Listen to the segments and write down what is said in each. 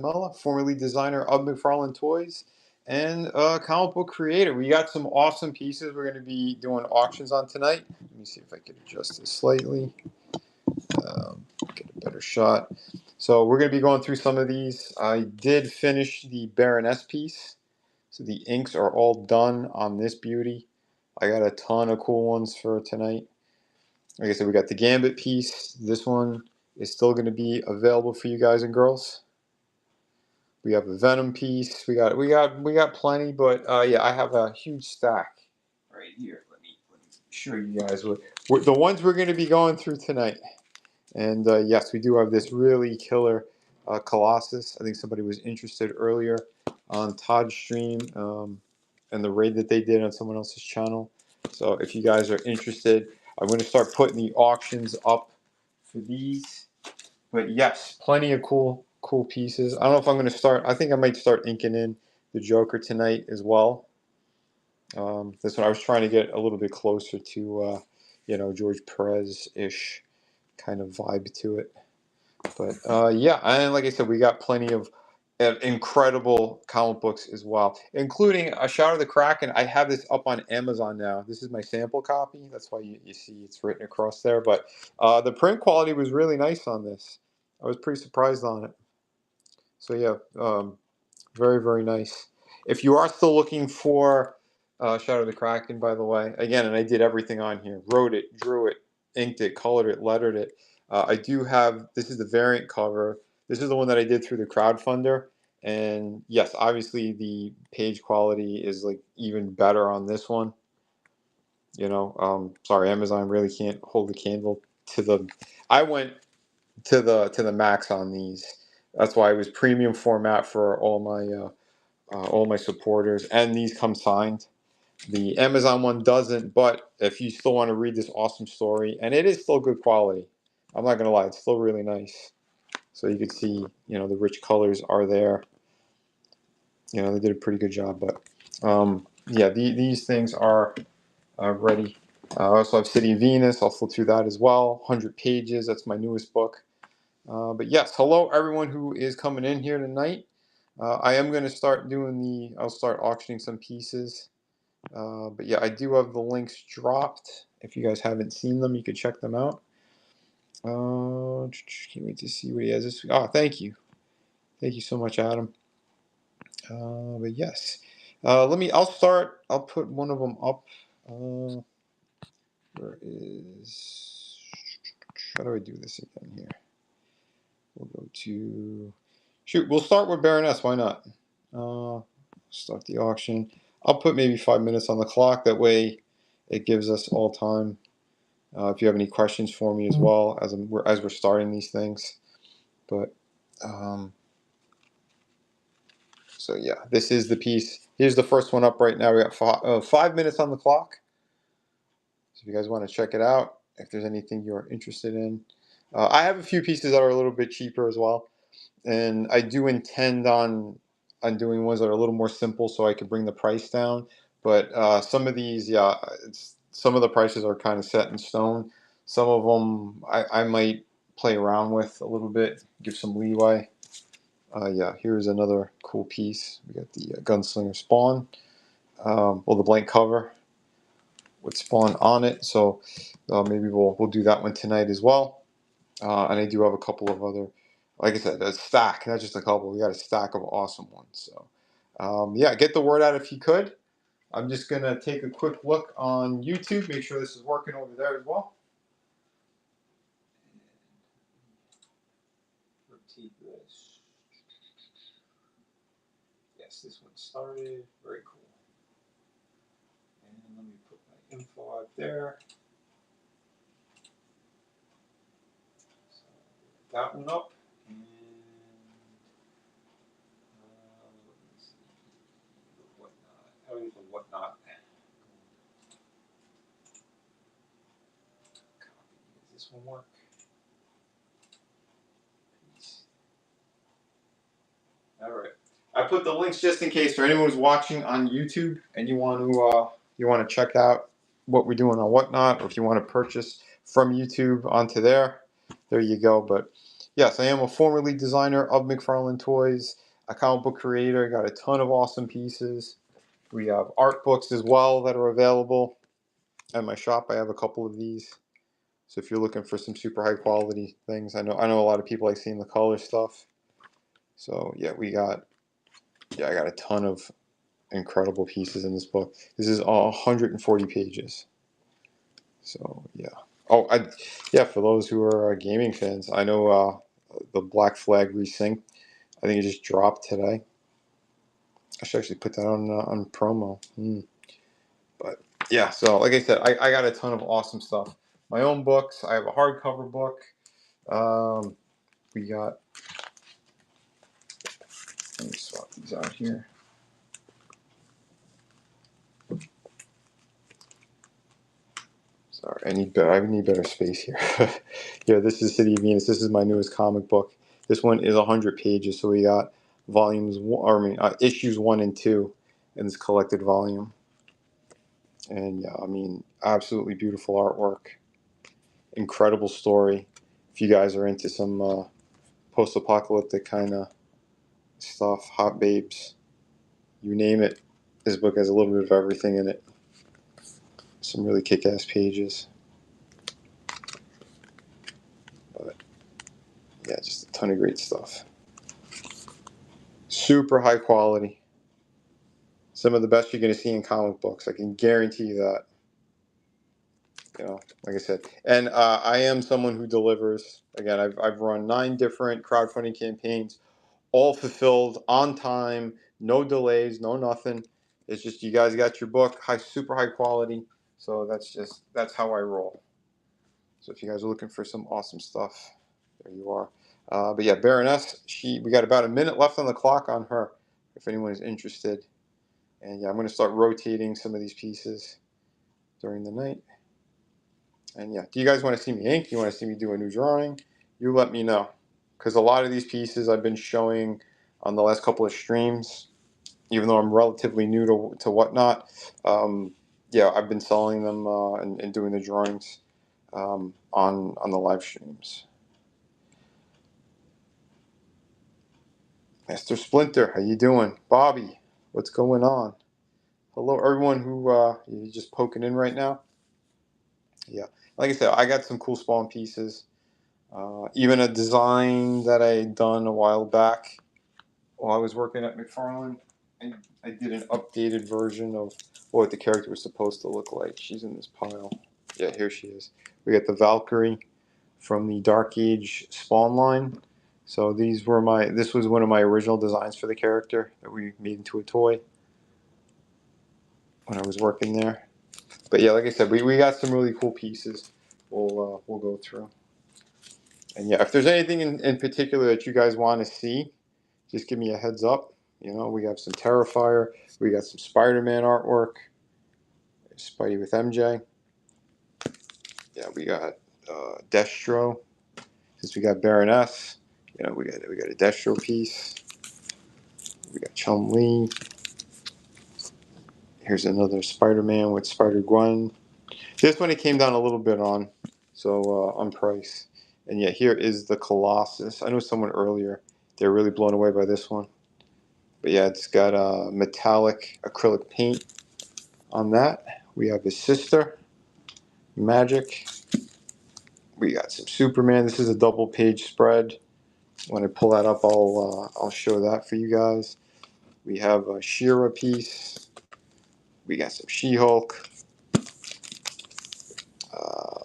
formerly designer of McFarlane Toys and comic book creator. We got some awesome pieces we're going to be doing auctions on tonight. Let me see if I can adjust this slightly, get a better shot. So we're going to be going through some of these. I did finish the Baroness piece, so the inks are all done on this beauty. I got a ton of cool ones for tonight. Like I said, we got the Gambit piece. This one is still going to be available for you guys and girls. We have a Venom piece. We got plenty, but yeah, I have a huge stack right here. Let me show you guys what the ones we're going to be going through tonight. And yes, we do have this really killer Colossus. I think somebody was interested earlier on Todd's stream and the raid that they did on someone else's channel. So if you guys are interested, I'm going to start putting the auctions up for these. But yes, plenty of cool pieces. I don't know if I'm going to start. I think I might start inking in the Joker tonight as well. This one I was trying to get a little bit closer to, George Perez-ish kind of vibe to it. But yeah, and like I said, we got plenty of incredible comic books as well, including a Shadow of the Kraken. I have this up on Amazon now. This is my sample copy. That's why you see it's written across there. But the print quality was really nice on this. I was pretty surprised on it. So yeah, very, very nice. If you are still looking for Shadow of the Kraken, by the way, again, and I did everything on here. Wrote it, drew it, inked it, colored it, lettered it. I do have, this is the variant cover. This is the one that I did through the crowdfunder. And yes, obviously the page quality is like even better on this one. Sorry, Amazon really can't hold a candle to the, I went to the max on these. That's why it was premium format for all my supporters, and these come signed. The Amazon one doesn't, but if you still want to read this awesome story, and it is still good quality, I'm not gonna lie, it's still really nice. So you can see, the rich colors are there. They did a pretty good job, but yeah, these things are ready. I also have City of Venus. I'll flip through that as well. 100 pages. That's my newest book. But yes, hello everyone who is coming in here tonight. I am going to start I'll start auctioning some pieces. But yeah, I do have the links dropped. If you guys haven't seen them, you can check them out. Can't wait to see what he has this week. Oh, thank you. Thank you so much, Adam. But yes, I'll put one of them up. How do I do this again here? We'll go to, we'll start with Baroness, why not? Start the auction. I'll put maybe 5 minutes on the clock, that way it gives us all time. If you have any questions for me as well, as we're starting these things. But, so yeah, this is the piece. Here's the first one up right now. We got 5 minutes on the clock. So if you guys want to check it out, if there's anything you're interested in. I have a few pieces that are a little bit cheaper as well. And I do intend on doing ones that are a little more simple so I can bring the price down. But some of these, yeah, some of the prices are kind of set in stone. Some of them I might play around with a little bit, give some leeway. Yeah, here's another cool piece. We got the Gunslinger Spawn. Well, the blank cover with Spawn on it. So maybe we'll do that one tonight as well. And I do have a couple of other, like I said, a stack, not just a couple. We got a stack of awesome ones. So, yeah, get the word out if you could. I'm just going to take a quick look on YouTube, make sure this is working over there as well. Rotate this. Yes, this one started. Very cool. And let me put my info out there. So, that one up. And how do you do whatnot? Does this one work? All right. I put the links just in case for anyone who's watching on YouTube and you want to check out what we're doing on Whatnot, or if you want to purchase from YouTube onto there, there you go. But yes, I am a former lead designer of McFarlane Toys, a comic book creator. Got a ton of awesome pieces. We have art books as well that are available at my shop. I have a couple of these. So if you're looking for some super high quality things, I know a lot of people like seeing the color stuff. So yeah, I got a ton of incredible pieces in this book. This is 140 pages. So yeah. Oh, yeah. For those who are gaming fans, I know the Black Flag Resync. I think it just dropped today. I should actually put that on promo. But yeah, so like I said, I got a ton of awesome stuff. My own books. I have a hardcover book. Um, we got. Let me swap these out here. Sorry, I need better space here. Yeah, this is City of Venus. This is my newest comic book. This one is 100 pages, so we got issues 1 and 2 in this collected volume. And yeah, I mean, absolutely beautiful artwork, incredible story. If you guys are into some post-apocalyptic kind of stuff, hot babes, you name it, this book has a little bit of everything in it. Some really kick-ass pages. But yeah, just a ton of great stuff. Super high quality. Some of the best you're going to see in comic books. I can guarantee you that. Like I said. And I am someone who delivers. Again, I've run 9 different crowdfunding campaigns, all fulfilled on time, no delays, no nothing. It's just you guys got your book, super high quality. So that's how I roll. So if you guys are looking for some awesome stuff, there you are. But yeah, Baroness, we got about a minute left on the clock on her, if anyone is interested. And yeah, I'm going to start rotating some of these pieces during the night. And yeah, do you guys want to see me ink? You want to see me do a new drawing? You let me know. Because a lot of these pieces I've been showing on the last couple of streams, even though I'm relatively new to Whatnot. Yeah, I've been selling them and doing the drawings on the live streams. Mr. Splinter, how you doing? Bobby, what's going on? Hello, everyone who you're just poking in right now. Yeah, like I said, I got some cool spawn pieces. Even a design that I done a while back while I was working at McFarlane. I did an updated version of what the character was supposed to look like. She's in this pile. Yeah, here she is. We got the Valkyrie from the Dark Age Spawn line. So this was one of my original designs for the character that we made into a toy when I was working there. But yeah, like I said, we got some really cool pieces. We'll go through. And yeah, if there's anything in particular that you guys want to see, just give me a heads up. We have some Terrifier. We got some Spider-Man artwork. Spidey with MJ. Yeah, we got Destro. Since we got Baroness, we got a Destro piece. We got Chun-Li. Here's another Spider-Man with Spider-Gwen. This one it came down a little bit on, so on price. And yeah, here is the Colossus. I know someone earlier, they're really blown away by this one. But yeah, it's got a metallic acrylic paint on that. We have his sister, Magic. We got some Superman. This is a double page spread. When I pull that up, I'll show that for you guys. We have a She-Ra piece. We got some She-Hulk,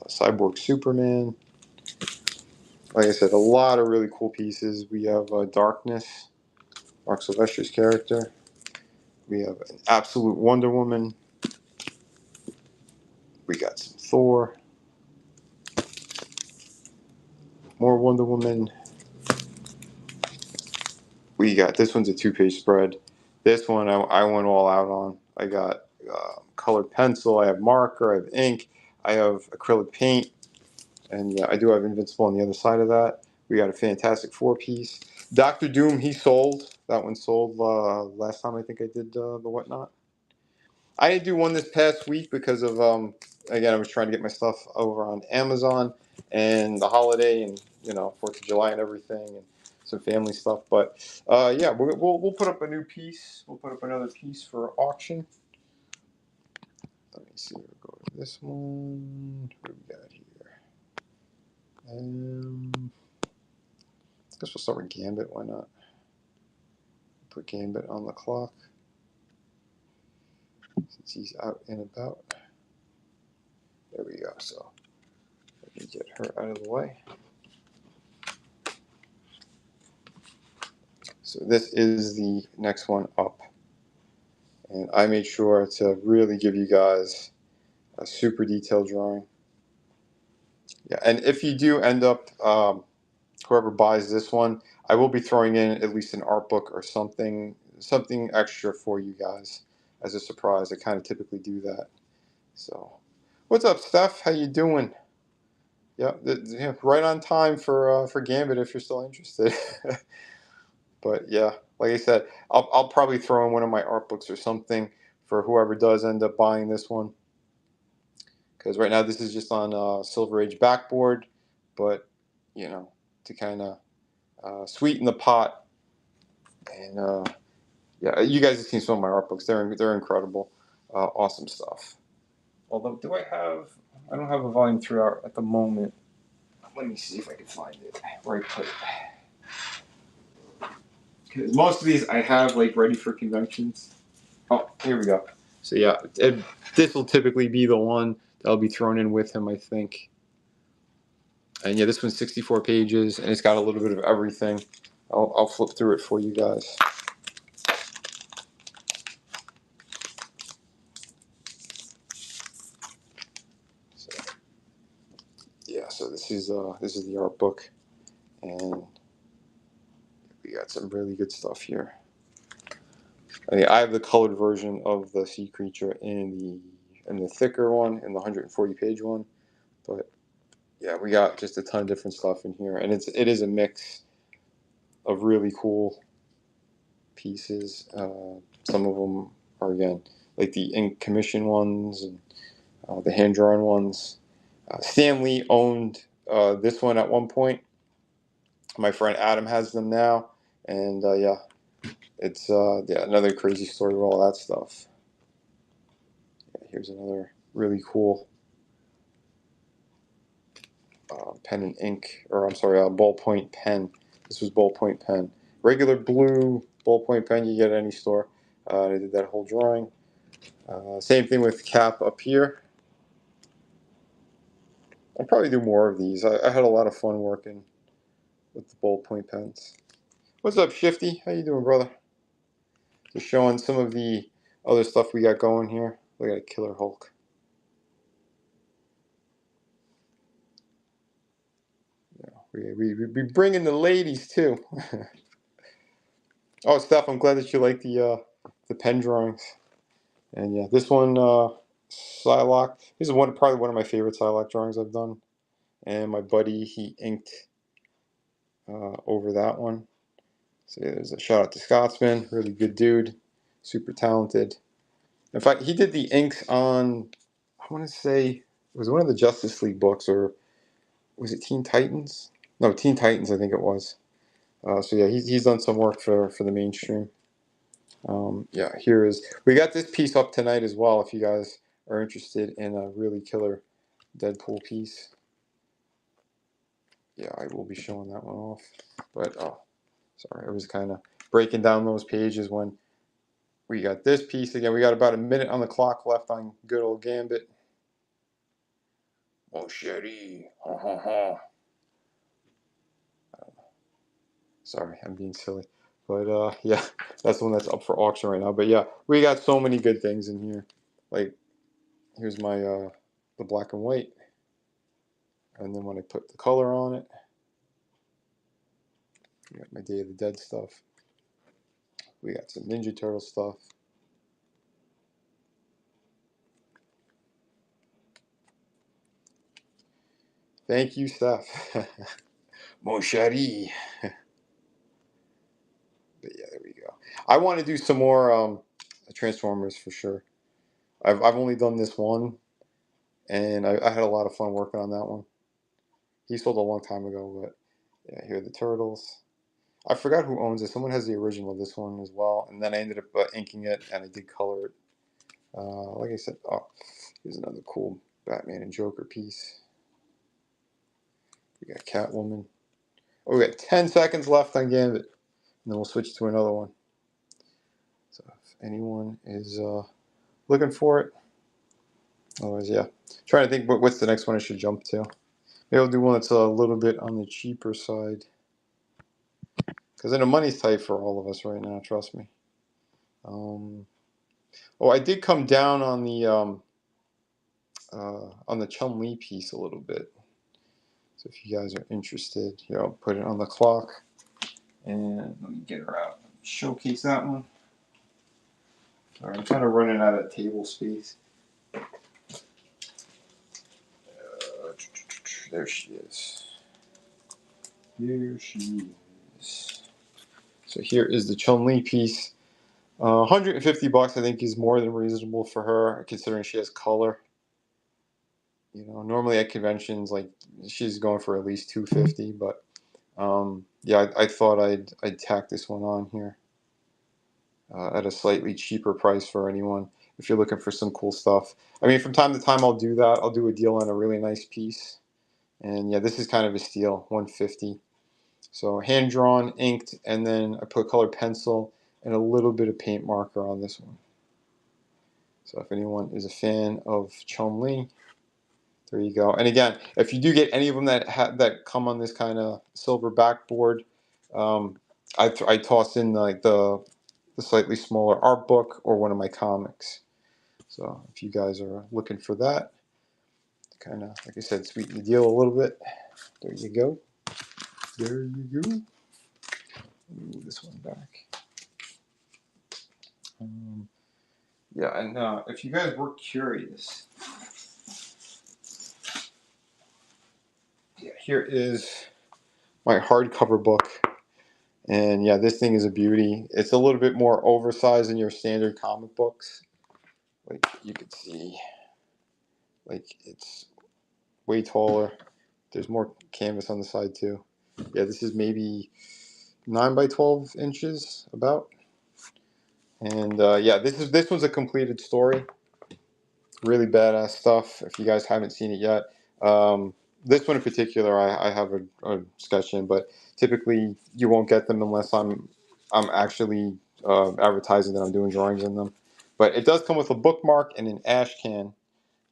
Cyborg Superman. Like I said, a lot of really cool pieces. We have Darkness, Mark Sylvester's character. We have an Absolute Wonder Woman. We got some Thor. More Wonder Woman. We got, this one's a 2-page spread. This one I went all out on. I got colored pencil, I have marker, I have ink, I have acrylic paint, and I do have Invincible on the other side of that. We got a Fantastic Four piece. Doctor Doom, he sold. That one sold last time I think I did the Whatnot. I didn't do one this past week because of, again, I was trying to get my stuff over on Amazon. and the holiday, and 4th of July and everything, and some family stuff. But yeah, we'll put up a new piece. We'll put up another piece for auction. Let me see. We'll go to this one. What do we got here? I guess we'll start with Gambit. Why not? Put Gambit on the clock since he's out and about. There we go. So let me get her out of the way. So this is the next one up. And I made sure to really give you guys a super detailed drawing. Yeah, and if you do end up, whoever buys this one, I will be throwing in at least an art book or something extra for you guys as a surprise. I kind of typically do that. So, what's up, Steph? How you doing? Yeah, right on time for Gambit if you're still interested. But yeah, like I said, I'll probably throw in one of my art books or something for whoever does end up buying this one. Because right now this is just on Silver Age backboard, but to kind of sweeten the pot. And yeah, you guys have seen some of my art books. They're incredible, awesome stuff. Although, I don't have a volume 3 art at the moment. Let me see if I can find it. Where I put it. Because most of these I have like ready for conventions. Oh, here we go. So yeah, this will typically be the one that'll be thrown in with him, I think. And yeah, this one's 64 pages, and it's got a little bit of everything. I'll flip through it for you guys. So, yeah, so this is the art book, and we got some really good stuff here. I have the colored version of the sea creature in the thicker one, in the 140-page one, but yeah, we got just a ton of different stuff in here, and it is a mix of really cool pieces. Some of them are, again, like the ink commission ones and the hand drawn ones. Stan Lee owned this one at one point. My friend Adam has them now, and yeah, it's another crazy story with all that stuff. Yeah, here's another really cool pen and ink, or I'm sorry, ballpoint pen. This was ballpoint pen. Regular blue ballpoint pen you get at any store. I did that whole drawing. Same thing with cap up here. I'll probably do more of these. I had a lot of fun working with the ballpoint pens. What's up, Shifty? How you doing, brother? Just showing some of the other stuff we got going here. Look at Killer Hulk. Yeah, we bringing the ladies too. Oh, Steph, I'm glad that you like the pen drawings. And yeah, this one, Psylocke. This is probably one of my favorite Psylocke drawings I've done. And my buddy, he inked over that one. So yeah, there's a shout out to Scotsman, really good dude, super talented. In fact, he did the inks on, I want to say, it was one of the Justice League books, or was it Teen Titans? No, Teen Titans, I think it was. So yeah, he's done some work for the mainstream. Yeah, we got this piece up tonight as well. If you guys are interested in a really killer Deadpool piece, yeah, I will be showing that one off. But oh, sorry, I was kind of breaking down those pages when we got this piece again. We got about a minute on the clock left on good old Gambit. Oh, Sherry. Ha ha ha. Sorry, I'm being silly. But yeah, that's the one that's up for auction right now. But yeah, we got so many good things in here. Like, here's my the black and white. And then when I put the color on it, we got my Day of the Dead stuff. We got some Ninja Turtle stuff. Thank you, Steph. Mon chéri. But yeah, there we go. I want to do some more Transformers for sure. I've only done this one, and I had a lot of fun working on that one. He sold a long time ago, but yeah, here are the turtles. I forgot who owns it. Someone has the original of this one as well, and then I ended up inking it, and I did color it. Like I said, oh, here's another cool Batman and Joker piece. We got Catwoman. Oh, we got 10 seconds left on Gambit, and then we'll switch to another one. So if anyone is looking for it, otherwise, yeah. Trying to think what's the next one I should jump to. Maybe I'll do one that's a little bit on the cheaper side. Because then the money's tight for all of us right now, trust me. Oh, I did come down on the Chun-Li piece a little bit. So if you guys are interested, here, I'll put it on the clock. And let me get her out. Showcase that one. Sorry, I'm kind of running out of table space. There she is. Here she is. So here is the Chun-Li piece. $150 I think is more than reasonable for her, considering she has color. You know, normally at conventions, like she's going for at least $250, but yeah, I thought I'd tack this one on here at a slightly cheaper price for anyone if you're looking for some cool stuff. I mean, from time to time I'll do that. I'll do a deal on a really nice piece, and yeah, this is kind of a steal, $150. So hand drawn, inked, and then I put colored pencil and a little bit of paint marker on this one. So if anyone is a fan of Chun-Li, there you go. And again, if you do get any of them that come on this kind of silver backboard, I toss in like the slightly smaller art book or one of my comics. So if you guys are looking for that, kind of like I said, sweeten the deal a little bit. There you go. There you go. Move this one back. Yeah, and if you guys were curious, yeah, here is my hardcover book. And yeah, this thing is a beauty. It's a little bit more oversized than your standard comic books. Like you could see, like it's way taller. There's more canvas on the side too. Yeah, this is maybe 9 by 12 inches about. And yeah, this one's a completed story. Really badass stuff. If you guys haven't seen it yet, this one in particular, I have a sketch in, but typically you won't get them unless I'm actually advertising that I'm doing drawings in them. But it does come with a bookmark and an ash can.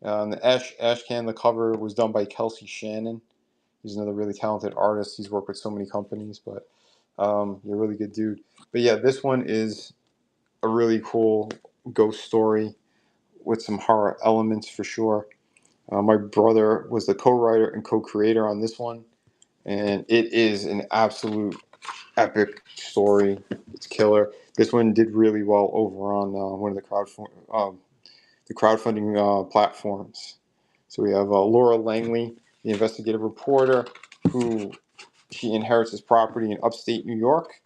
And the ash can, the cover was done by Kelsey Shannon. He's another really talented artist. He's worked with so many companies, but you're a really good dude. But yeah, this one is a really cool ghost story with some horror elements for sure. My brother was the co-writer and co-creator on this one, and it is an absolute epic story. It's killer. This one did really well over on one of the crowdfunding platforms. So we have Laura Langley, the investigative reporter, who she inherits this property in upstate New York,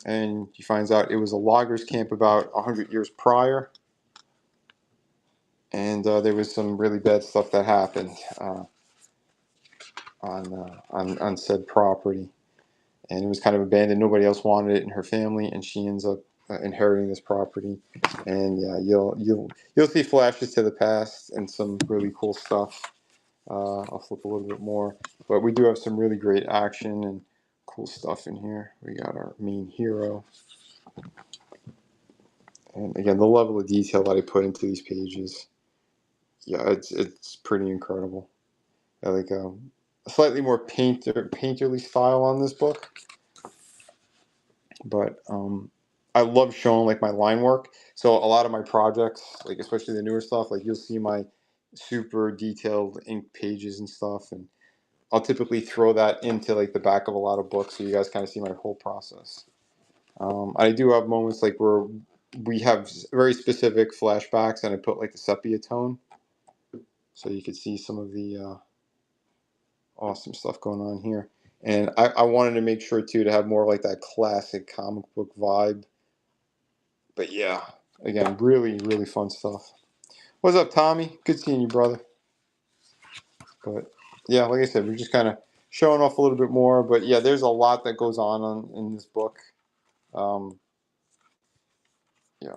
and she finds out it was a loggers camp about 100 years prior. And there was some really bad stuff that happened on said property, and it was kind of abandoned. Nobody else wanted it in her family, and she ends up inheriting this property. And yeah, you'll see flashes to the past and some really cool stuff. I'll flip a little bit more, but we do have some really great action and cool stuff in here. We got our main hero, and again, the level of detail that I put into these pages, yeah, it's pretty incredible. I like a slightly more painterly style on this book, but I love showing like my line work. So a lot of my projects, like especially the newer stuff, like you'll see my super detailed ink pages and stuff, and I'll typically throw that into like the back of a lot of books, so you guys kind of see my whole process. I do have moments like where we have very specific flashbacks, and I put like the sepia tone, so you could see some of the awesome stuff going on here. And I wanted to make sure too to have more like that classic comic book vibe. But yeah, again, really, really fun stuff. What's up, Tommy? Good seeing you, brother. But yeah, like I said, we're just kind of showing off a little bit more. But yeah, there's a lot that goes on in this book. Yeah,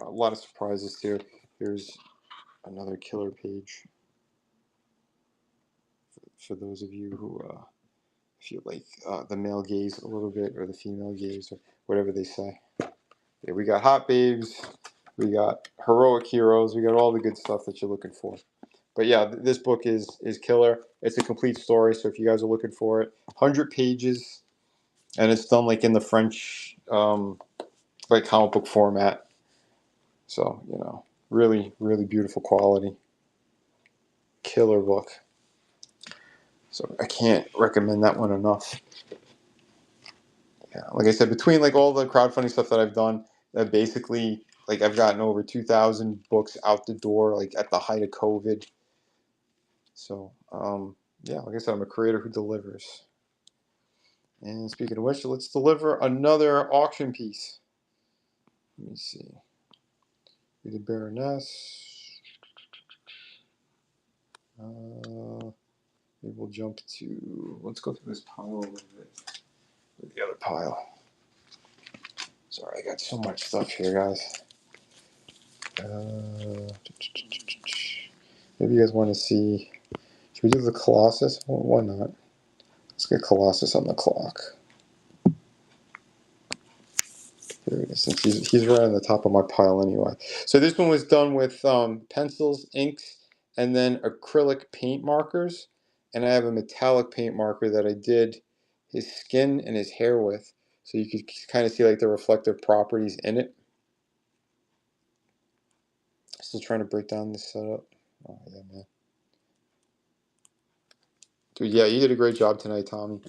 a lot of surprises too. Here's another killer page for those of you who feel like the male gaze a little bit, or the female gaze, or whatever they say. Yeah, we got hot babes, we got heroic heroes, we got all the good stuff that you're looking for. But yeah, this book is killer. It's a complete story, so if you guys are looking for it, 100 pages, and it's done like in the French like comic book format. So, you know, really, really beautiful quality. Killer book. So I can't recommend that one enough. Yeah, like I said, between like all the crowdfunding stuff that I've done, basically like I've gotten over 2,000 books out the door, like at the height of COVID. So yeah, like I said, I'm a creator who delivers. And speaking of which, let's deliver another auction piece. Let me see. The Baroness. Maybe we'll jump to. Let's go through this pile a little bit. The other pile. Sorry, I got so much stuff here, guys. Maybe you guys want to see. Should we do the Colossus? Well, why not? Let's get Colossus on the clock. Here it is, since he's right on the top of my pile anyway. So this one was done with pencils, inks, and then acrylic paint markers. And I have a metallic paint marker that I did his skin and his hair with. So you could kind of see like the reflective properties in it. Still trying to break down this setup. Oh, yeah, man. Dude, yeah, you did a great job tonight, Tommy.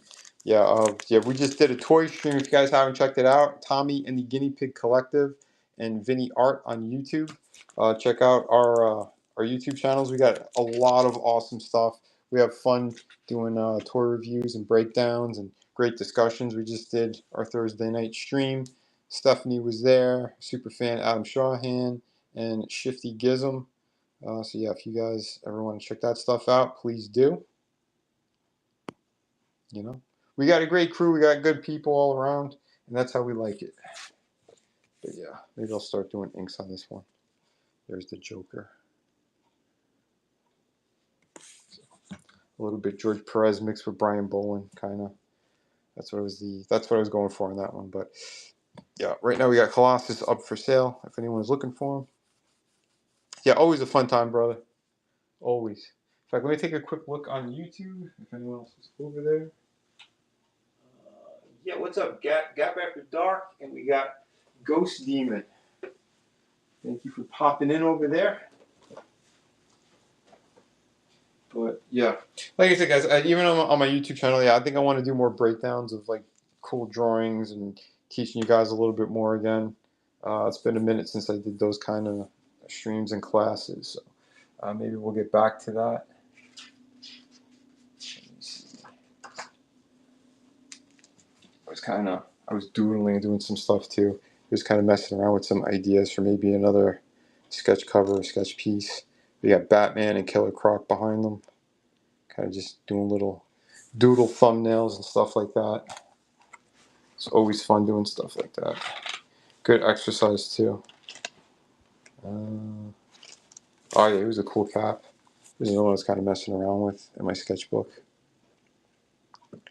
Yeah, we just did a toy stream. If you guys haven't checked it out, Tommy and the Guinea Pig Collective and Vinny Art on YouTube. Check out our YouTube channels. We got a lot of awesome stuff. We have fun doing toy reviews and breakdowns and great discussions. We just did our Thursday night stream. Stephanie was there, super fan Adam Shawhan, and Shifty Gizm. So yeah, if you guys ever want to check that stuff out, please do. You know, we got a great crew. We got good people all around, and that's how we like it. But yeah, maybe I'll start doing inks on this one. There's the Joker. A little bit George Perez mixed with Brian Bolin, kind of. That's what I was going for on that one. But yeah, right now we got Colossus up for sale. If anyone's looking for them. Yeah, always a fun time, brother. Always. In fact, let me take a quick look on YouTube. If anyone else is over there. Yeah, what's up, Gap After Dark, and we got Ghost Demon. Thank you for popping in over there. But yeah, like I said, guys, even on my YouTube channel, yeah, I think I want to do more breakdowns of like cool drawings and teaching you guys a little bit more again. It's been a minute since I did those kind of streams and classes, so maybe we'll get back to that. Let me see. I was doodling and doing some stuff too. Just kind of messing around with some ideas for maybe another sketch cover or sketch piece. We got Batman and Killer Croc behind them. Kind of just doing little doodle thumbnails and stuff like that. It's always fun doing stuff like that. Good exercise too. Oh yeah, it was a cool cap. This is the one I was kind of messing around with in my sketchbook. You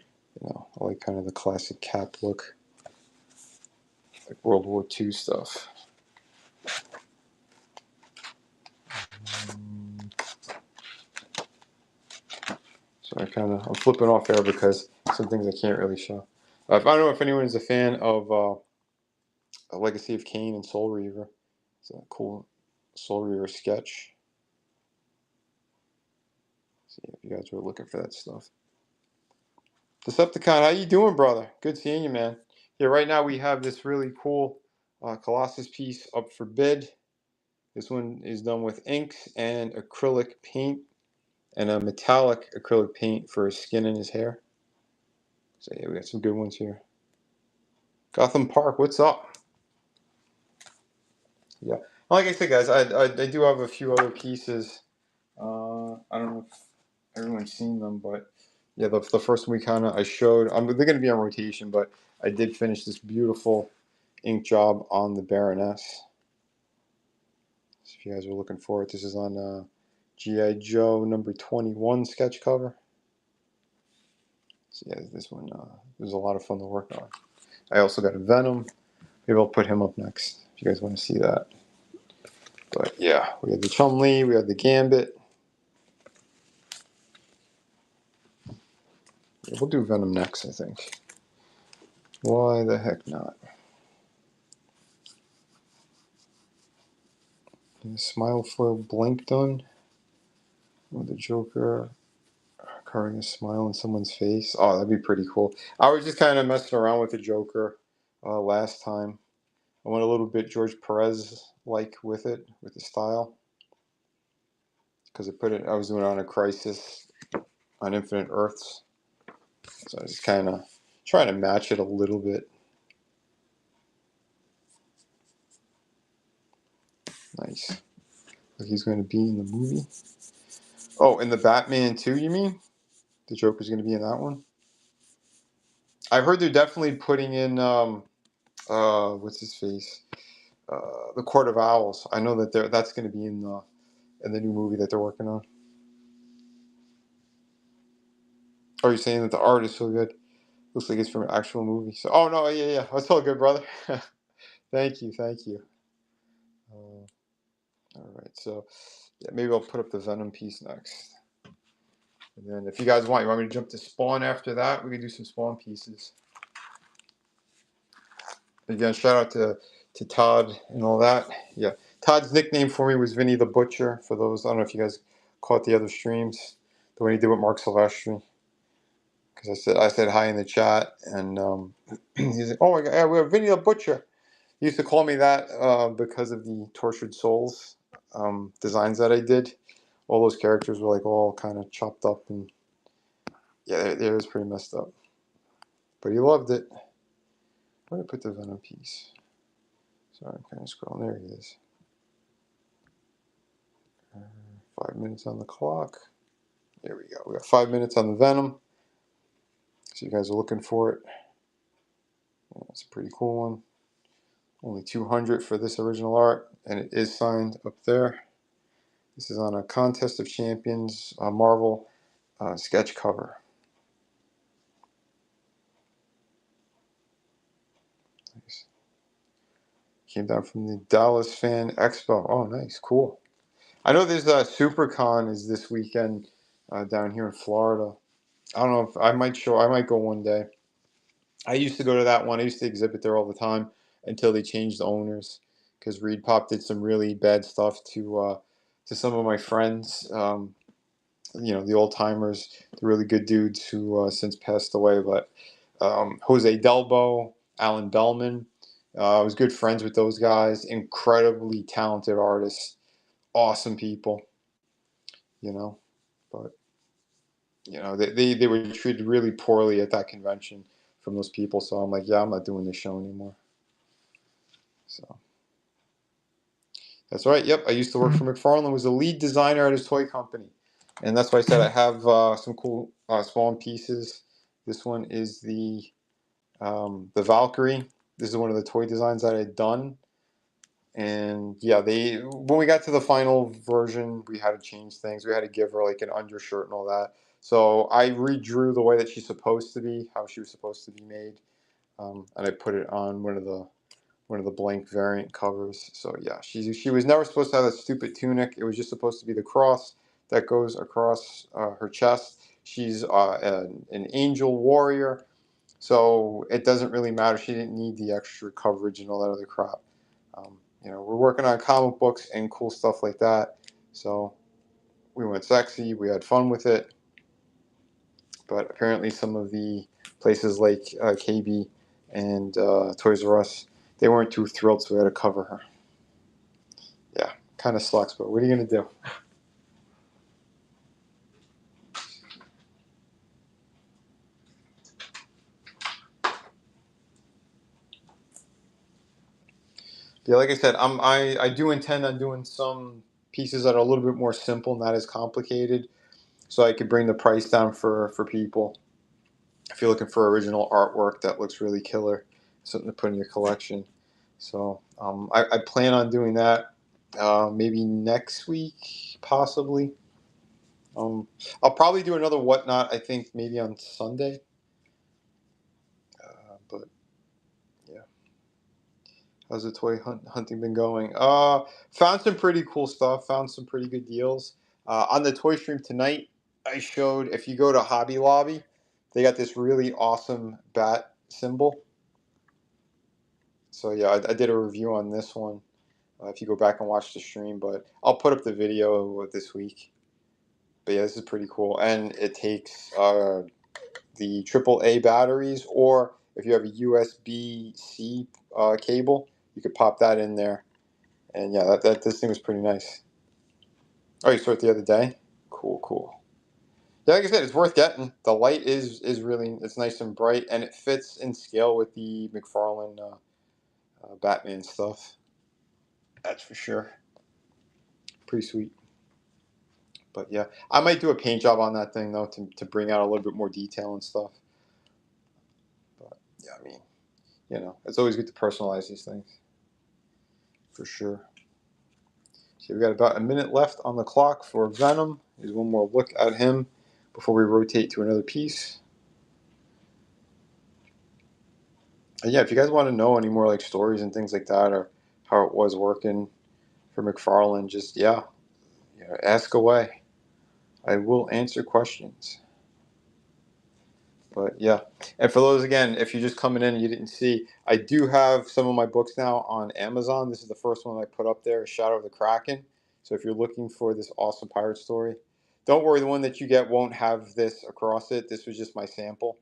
know, I like kind of the classic cap look, like World War II stuff. So I'm flipping off there because some things I can't really show. I don't know if anyone is a fan of A Legacy of Kain and Soul Reaver. It's a cool Soul Reaver sketch. See if you guys were looking for that stuff. Decepticon, how you doing, brother? Good seeing you, man. Yeah, right now we have this really cool Colossus piece up for bid. This one is done with inks and acrylic paint and a metallic acrylic paint for his skin and his hair. So yeah, we got some good ones here. Gotham Park, what's up? Yeah, like I said, guys, I do have a few other pieces. I don't know if everyone's seen them, but Yeah, the first one I showed. They're going to be on rotation, but I did finish this beautiful ink job on the Baroness. So if you guys are looking for it, this is on G.I. Joe number 21 sketch cover. So yeah, this one was a lot of fun to work on. I also got a Venom. Maybe I'll put him up next if you guys want to see that. But yeah, we had the Chun-Li, we had the Gambit. Yeah, we'll do Venom next, I think. Why the heck not? Smile foil blink done with the Joker carving a smile on someone's face. Oh, that'd be pretty cool. I was just kind of messing around with the Joker last time. I went a little bit George Perez like with it, with the style, because I was doing it on a Crisis on Infinite Earths, so I was just kind of trying to match it a little bit. Nice. Like he's going to be in the movie. Oh, in the Batman 2, you mean? The Joker's going to be in that one? I heard they're definitely putting in, what's his face? The Court of Owls. I know that that's going to be in the new movie that they're working on. Oh, you're saying that the art is so good? Looks like it's from an actual movie. So, oh no, yeah, that's all good, brother. Thank you. All right, so yeah, maybe I'll put up the Venom piece next. And then if you guys want me to jump to Spawn after that? We can do some Spawn pieces. Again, shout out to Todd and all that. Yeah, Todd's nickname for me was Vinny the Butcher. For those, I don't know if you guys caught the other streams, the one he did with Mark Silvestri. Because I said hi in the chat, and he's like, "Oh my God, yeah, we have Vinny the Butcher." He used to call me that because of the Tortured Souls designs that I did. All those characters were like all kind of chopped up, and yeah, it was pretty messed up. But he loved it. Where did I put the Venom piece? Sorry, I'm kind of scrolling. There he is. 5 minutes on the clock. There we go. We got 5 minutes on the Venom. So you guys are looking for it. Yeah, it's a pretty cool one. Only 200 for this original art, and it is signed up there. This is on a Contest of Champions Marvel sketch cover. Nice. Came down from the Dallas Fan Expo. Oh, nice, cool. I know there's SuperCon is this weekend down here in Florida. I don't know if I might go one day. I used to go to that one. I used to exhibit there all the time until they changed the owners because Reed Pop did some really bad stuff to some of my friends. The old timers, the really good dudes who since passed away. But Jose Delbo, Alan Bellman, I was good friends with those guys. Incredibly talented artists, awesome people. You know, but they were treated really poorly at that convention from those people. So I'm like, yeah, I'm not doing this show anymore. So that's right. Yep, I used to work for McFarlane. Was the lead designer at his toy company, and that's why I said I have some cool Spawn pieces. This one is the Valkyrie. This is one of the toy designs that I had done. And yeah, when we got to the final version, we had to change things. We had to give her like an undershirt and all that. So I redrew the way that she's supposed to be, how she was supposed to be made, and I put it on one of the blank variant covers. So yeah, she was never supposed to have that stupid tunic. It was just supposed to be the cross that goes across her chest. She's an angel warrior, so it doesn't really matter. She didn't need the extra coverage and all that other crap. We're working on comic books and cool stuff like that. So we went sexy. We had fun with it. But apparently some of the places like KB and Toys R Us, they weren't too thrilled, so we had to cover her. Yeah, kind of sucks, but what are you going to do? Yeah, like I said, I do intend on doing some pieces that are a little bit more simple, not as complicated. so I could bring the price down for people. If you're looking for original artwork that looks really killer, something to put in your collection. So I plan on doing that maybe next week, possibly. I'll probably do another whatnot. I think maybe on Sunday. But yeah, how's the toy hunting been going? Found some pretty cool stuff. Found some pretty good deals. On the toy stream tonight, I showed. If you go to Hobby Lobby, they got this really awesome bat symbol. So yeah, I did a review on this one. If you go back and watch the stream, but I'll put up the video this week. But yeah, this is pretty cool, and it takes the AAA batteries, or if you have a USB-C cable, you could pop that in there. And yeah, this thing was pretty nice. Oh, you saw it the other day? Cool, cool. Yeah, like I said, it's worth getting. The light is really, it's nice and bright, and it fits in scale with the McFarlane Batman stuff. That's for sure. Pretty sweet. But yeah, I might do a paint job on that thing though to bring out a little bit more detail and stuff. But yeah, I mean, it's always good to personalize these things, for sure. So we got about a minute left on the clock for Venom. Here's one more look at him before we rotate to another piece. And yeah, if you guys want to know any more like stories and things like that, or how it was working for McFarlane, just ask away. I will answer questions. But yeah, and for those, again, if you're just coming in and you didn't see, I do have some of my books now on Amazon. This is the first one I put up there, Shadow of the Kraken. So if you're looking for this awesome pirate story, don't worry, the one that you get won't have this across it. This was just my sample,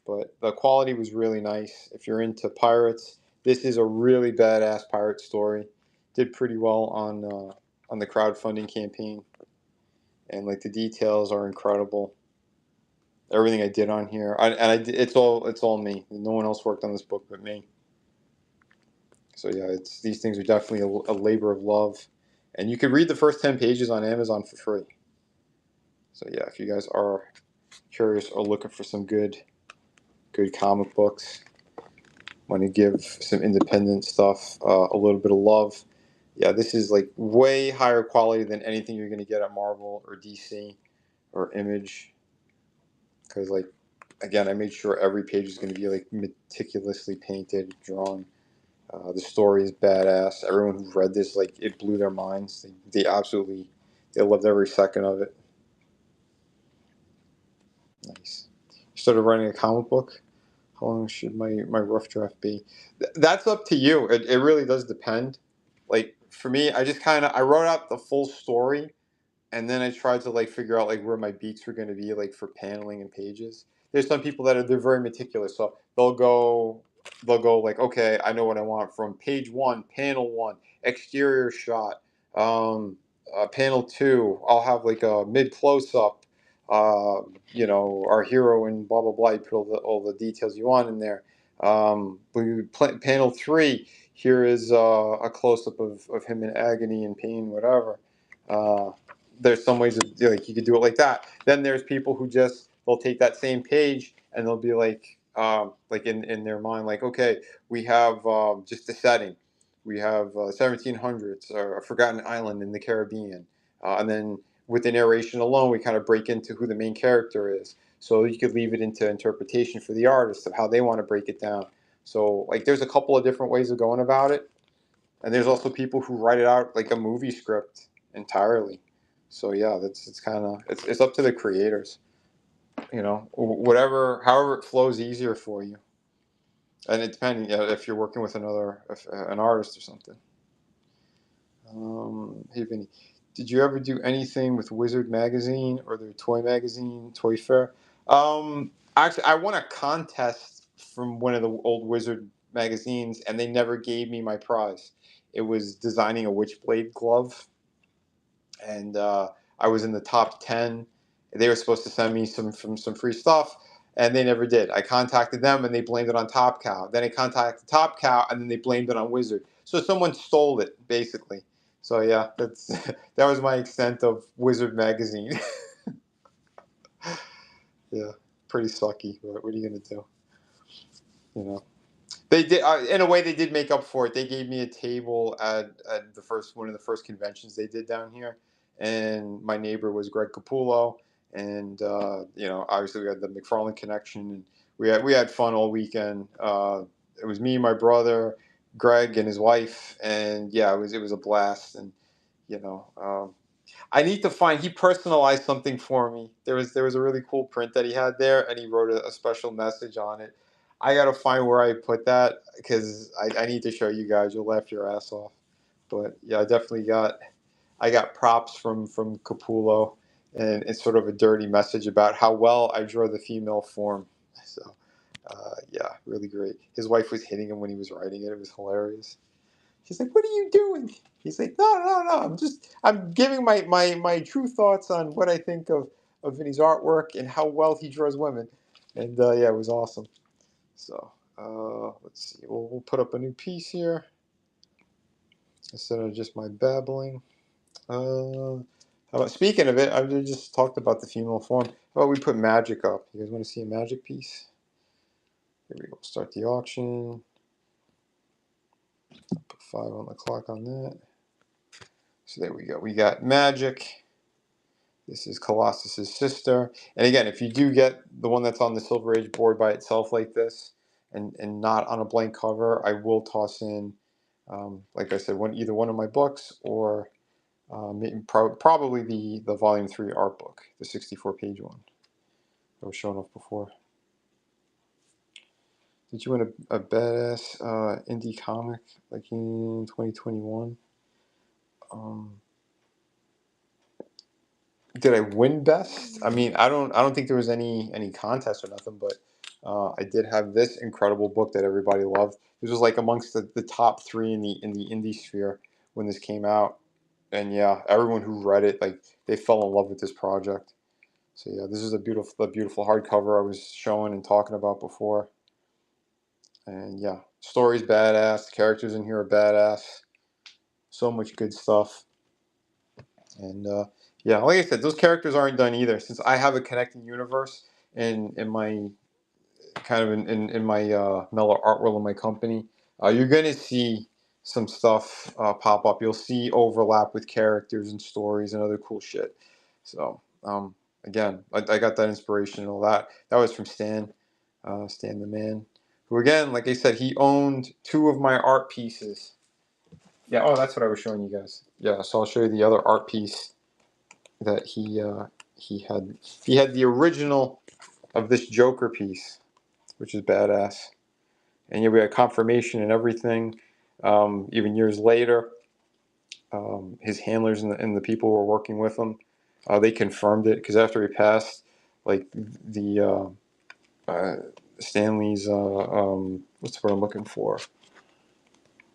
but the quality was really nice. If you're into pirates, this is a really badass pirate story. Did pretty well on the crowdfunding campaign, and like the details are incredible. Everything I did on here, it's all me. No one else worked on this book but me. So yeah, these things are definitely a labor of love, and you could read the first 10 pages on Amazon for free. So yeah, if you guys are curious or looking for some good comic books, want to give some independent stuff a little bit of love, yeah, this is like way higher quality than anything you're going to get at Marvel or DC or Image, because like, again, I made sure every page is going to be like meticulously painted, drawn. The story is badass. Everyone who read this, like, it blew their minds. They absolutely, they loved every second of it. Nice. You started writing a comic book. How long should my rough draft be? That's up to you. It really does depend. Like for me, I wrote out the full story, and then I tried to like figure out like where my beats were going to be like for paneling and pages. There's some people they're very meticulous, so they'll go like, okay, I know what I want from page one, panel one, exterior shot, panel two. I'll have like a mid close up. Our hero and blah blah blah. You put all the details you want in there. Panel three. Here is a close up of him in agony and pain, whatever. There's some ways of like you could do it like that. Then there's people who they'll take that same page and they'll be like in their mind, like, okay, we have just the setting, we have 1700s or a forgotten island in the Caribbean, and then with the narration alone, we kind of break into who the main character is. So you could leave it into interpretation for the artist of how they want to break it down. So like there's a couple of different ways of going about it, and there's also people who write it out like a movie script entirely. So yeah, it's up to the creators, whatever, however it flows easier for you, and it depending if you're working with an artist or something. Hey Vinny, did you ever do anything with Wizard magazine or their toy magazine, Toy Fair? Actually, I won a contest from one of the old Wizard magazines, and they never gave me my prize. It was designing a Witchblade glove, and I was in the top 10. They were supposed to send me some free stuff, and they never did. I contacted them, and they blamed it on Top Cow. Then I contacted Top Cow, and then they blamed it on Wizard. So someone stole it, basically. So yeah, that was my extent of Wizard magazine. Yeah, pretty sucky. But what are you gonna do? You know. They did, in a way, they did make up for it. They gave me a table at the first one of the first conventions they did down here, and my neighbor was Greg Capullo, and obviously we had the McFarlane connection, and we had fun all weekend. It was me, my brother, Greg, and his wife, and yeah, it was a blast, and you know. I need to find. He personalized something for me. There was a really cool print that he had there, and he wrote a special message on it. I gotta find where I put that because I need to show you guys. You'll laugh your ass off. But yeah, I got props from Capullo, and it's sort of a dirty message about how well I draw the female form. So yeah, really great. His wife was hitting him when he was writing it. It was hilarious. She's like, "What are you doing?" He's like, "No, no, no. I'm giving my true thoughts on what I think of Vinny's artwork and how well he draws women." And yeah, it was awesome. So let's see. We'll put up a new piece here instead of just my babbling. How about, speaking of it, I just talked about the female form. How about we put magic up? You guys want to see a magic piece? Here we go. Start the auction. Put 5 on the clock on that. So there we go. We got magic. This is Colossus's sister. And again, if you do get the one that's on the Silver Age board by itself like this, and not on a blank cover, I will toss in, like I said, either one of my books or probably the Volume 3 art book, the 64-page one that was shown off before. Did you win a badass indie comic like in 2021? Did I win best? I mean, I don't think there was any contest or nothing, but I did have this incredible book that everybody loved. This was like amongst the top 3 in the indie sphere when this came out, and yeah, everyone who read it, like, they fell in love with this project. So yeah, this is a beautiful hardcover I was showing and talking about before, and yeah, story's badass, the characters in here are badass, so much good stuff. And yeah, like I said, those characters aren't done either. Since I have a connecting universe in my kind of in my mellow art world in my company, you're gonna see some stuff pop up. You'll see overlap with characters and stories and other cool shit. So again, I got that inspiration and all that. That was from Stan the Man, who again, like I said, he owned 2 of my art pieces. Yeah, oh, that's what I was showing you guys. Yeah, so I'll show you the other art piece that he had the original of this Joker piece, which is badass. And yeah, we had confirmation and everything. Even years later, his handlers and the people who were working with him, they confirmed it because after he passed, like the Stanley's what's the word I'm looking for?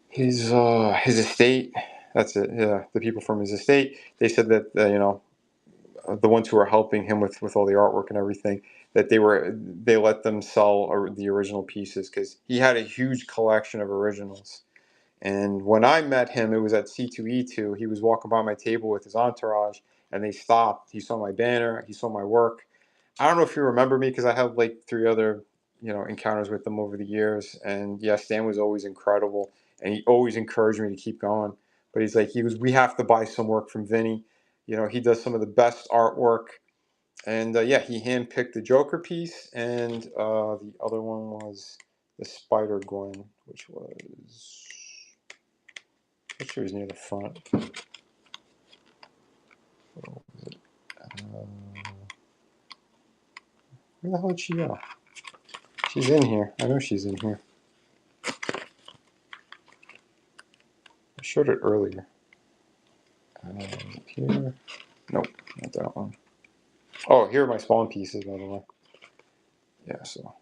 His estate. That's it. Yeah, the people from his estate. They said that the ones who were helping him with all the artwork and everything, that they let them sell the original pieces because he had a huge collection of originals. And when I met him, it was at C2E2. He was walking by my table with his entourage, and they stopped. He saw my banner. He saw my work. I don't know if you remember me because I had like 3 other encounters with them over the years. And yeah, Stan was always incredible, and he always encouraged me to keep going. But we have to buy some work from Vinny. He does some of the best artwork. And yeah, he handpicked the Joker piece, and the other one was the Spider Gwen, which was, I'm sure it was near the front. What was it? Where the hell did she go? She's in here. I know she's in here. I showed it earlier. Here. Nope, not that one. Oh, here are my spawn pieces, by the way. Yeah, so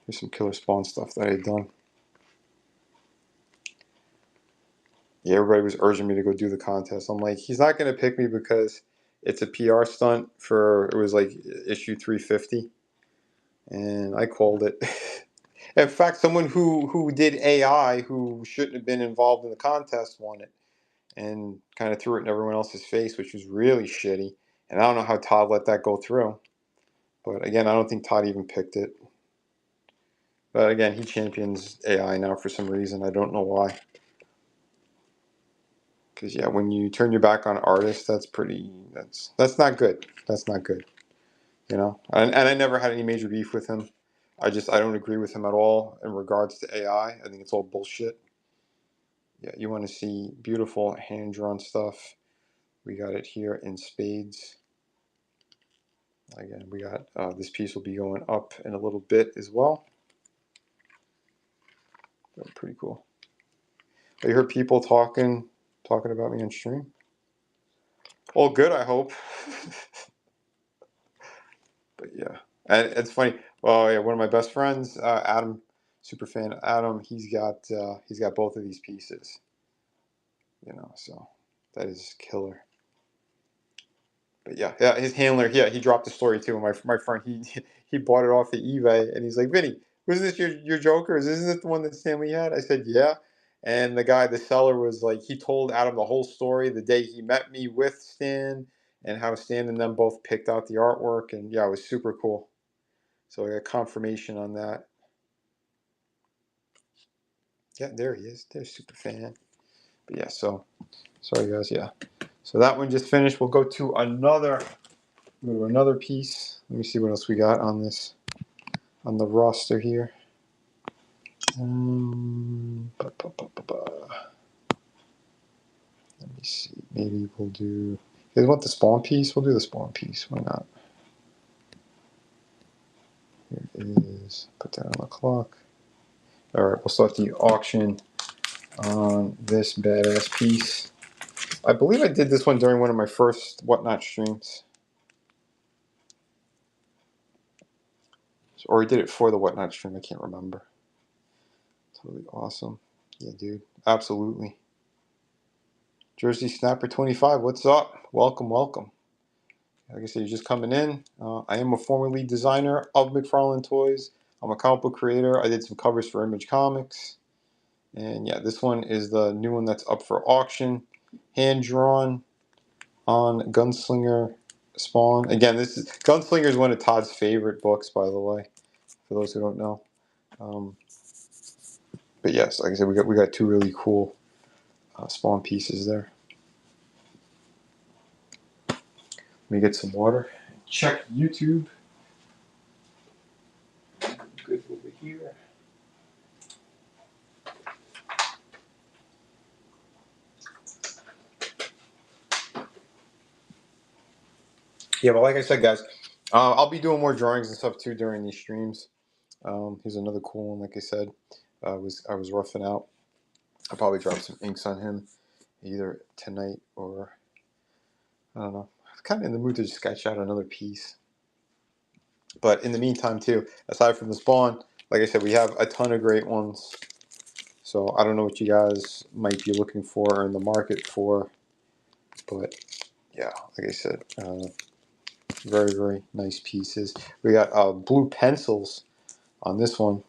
here's some killer spawn stuff that I had done. Yeah, everybody was urging me to go do the contest. I'm like, he's not going to pick me because it's a PR stunt it was like issue 350. And I called it. In fact, someone who did AI, who shouldn't have been involved in the contest, won it and kind of threw it in everyone else's face, which was really shitty. And I don't know how Todd let that go through. But again, I don't think Todd even picked it. But again, he champions AI now for some reason. I don't know why. Because yeah, when you turn your back on artists, that's not good. That's not good. You know, and I never had any major beef with him. I don't agree with him at all in regards to AI. I think it's all bullshit. Yeah, you want to see beautiful hand drawn stuff. We got it here in spades. Again, we got this piece will be going up in a little bit as well. Pretty cool. You heard people talking about me on stream. All good, I hope. But yeah, and it's funny. Well, yeah, one of my best friends, Adam, super fan Adam. He's got both of these pieces. You know, so that is killer. But yeah, his handler, yeah, he dropped the story too. My friend, he bought it off of eBay, and he's like, Vinny, was this your Joker? Isn't it the one that Stanley had? I said, yeah. And the seller was like, he told Adam the whole story the day he met me with Stan, and how Stan and them both picked out the artwork, and yeah, it was super cool. So I got confirmation on that. Yeah, there he is. There's super fan. But yeah, so sorry guys. Yeah, so that one just finished. We'll go to another piece. Let me see what else we got on the roster here. Let me see. Maybe we'll do. You guys want the spawn piece? We'll do the spawn piece. Why not? Here it is. Put that on the clock. All right, we'll start the auction on this badass piece. I believe I did this one during one of my first Whatnot streams. Or I did it for the Whatnot stream. I can't remember. Totally awesome. Yeah, dude. Absolutely. Jersey Snapper 25, what's up? Welcome, welcome. Like I said, you're just coming in. I am a former lead designer of McFarlane Toys. I'm a comic book creator. I did some covers for Image Comics. And yeah, this one is the new one that's up for auction. Hand drawn on Gunslinger Spawn. Again, Gunslinger is one of Todd's favorite books, by the way, for those who don't know. But yes, like I said, we got two really cool Spawn pieces there. Let me get some water. Check YouTube. Good over here. Yeah, but like I said, guys, I'll be doing more drawings and stuff too during these streams. Here's another cool one. Like I said, I was roughing out. I'll probably drop some inks on him either tonight or I don't know. I'm kind of in the mood to just sketch out another piece. But in the meantime, too, aside from the Spawn, like I said, we have a ton of great ones. So I don't know what you guys might be looking for or in the market for, but yeah, like I said, very, very nice pieces. We got blue pencils on this one.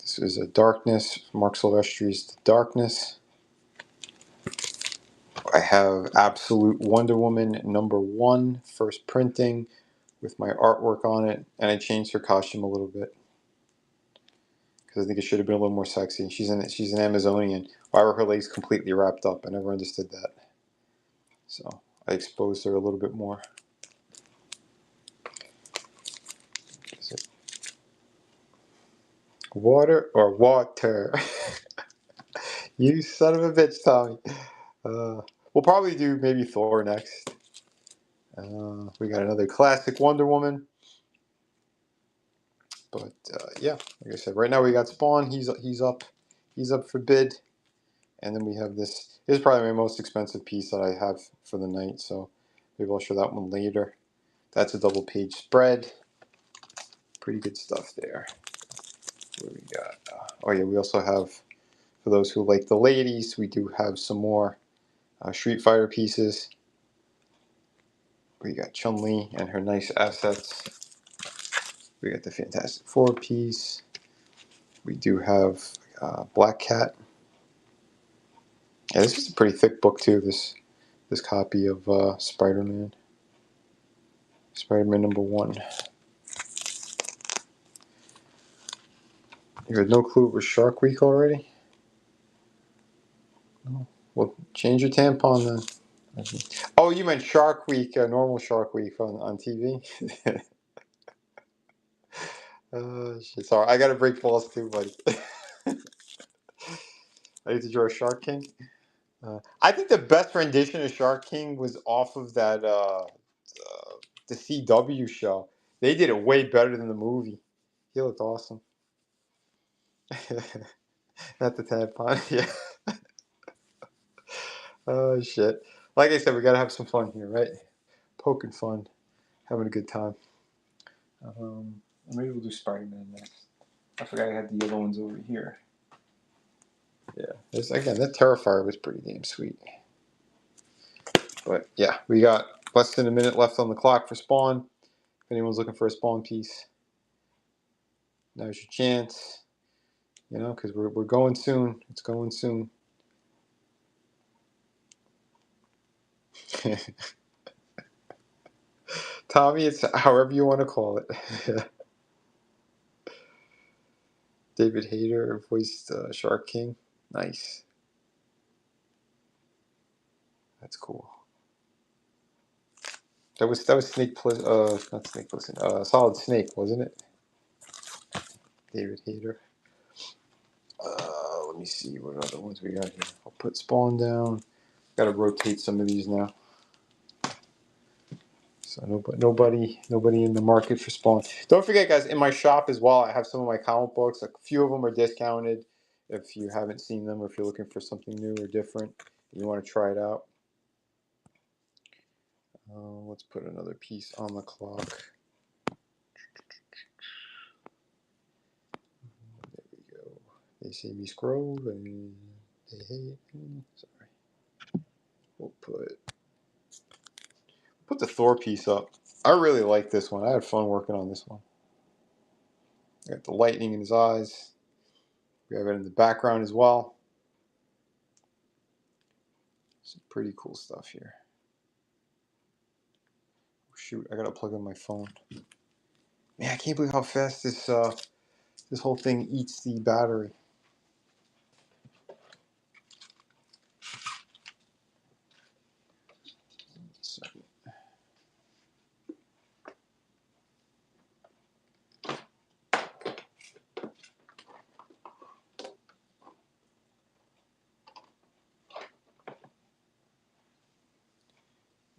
This is a Darkness, Mark Silvestri's The Darkness. I have Absolute Wonder Woman #1, first printing with my artwork on it, and I changed her costume a little bit because I think it should have been a little more sexy. She's an Amazonian. Why were her legs completely wrapped up? I never understood that. So I exposed her a little bit more. Is it water or water? You son of a bitch, Tommy. We'll probably do maybe Thor next. We got another classic Wonder Woman. But yeah, like I said, right now we got Spawn. He's up for bid, and then we have this. This is probably my most expensive piece that I have for the night. So maybe I'll show that one later. That's a double page spread. Pretty good stuff there. What do we got? Oh yeah, we also have, for those who like the ladies, we do have some more Street Fighter pieces. We got Chun-Li and her nice assets. We got the Fantastic Four piece. We do have Black Cat. Yeah, this is a pretty thick book too. This copy of Spider-Man. Spider-Man #1. You had no clue it was Shark Week already? No. Well, change your tampon then. Oh, you meant Shark Week, normal Shark Week on TV? Shit. Sorry, I gotta break balls too, buddy. I need to draw a Shark King. I think the best rendition of Shark King was off of that the CW show. They did it way better than the movie. He looked awesome. Not the tampon, yeah. Oh shit! Like I said, we gotta have some fun here, right? Poking fun, having a good time. Maybe we'll do Spider-Man next. I forgot I had the other ones over here. Yeah, again, that Terrifier was pretty damn sweet. But yeah, we got less than a minute left on the clock for Spawn. If anyone's looking for a Spawn piece, now's your chance. You know, because we're going soon. It's going soon. Tommy, it's however you want to call it. David Hayter voiced Shark King. Nice. That's cool. That was Snake not Snake Plissken. Solid Snake, wasn't it? David Hayter. Let me see what other ones we got here. I'll put Spawn down. Got to rotate some of these now. So nobody in the market for Spawn. Don't forget, guys, in my shop as well, I have some of my comic books. Like, a few of them are discounted. If you haven't seen them, or if you're looking for something new or different, and you want to try it out. Let's put another piece on the clock. There we go. They see me scroll and they hate me. Sorry. We'll put the Thor piece up. I really like this one. I had fun working on this one. Got the lightning in his eyes. We have it in the background as well. Some pretty cool stuff here. Shoot, I gotta plug in my phone. Man, I can't believe how fast this whole thing eats the battery. Second.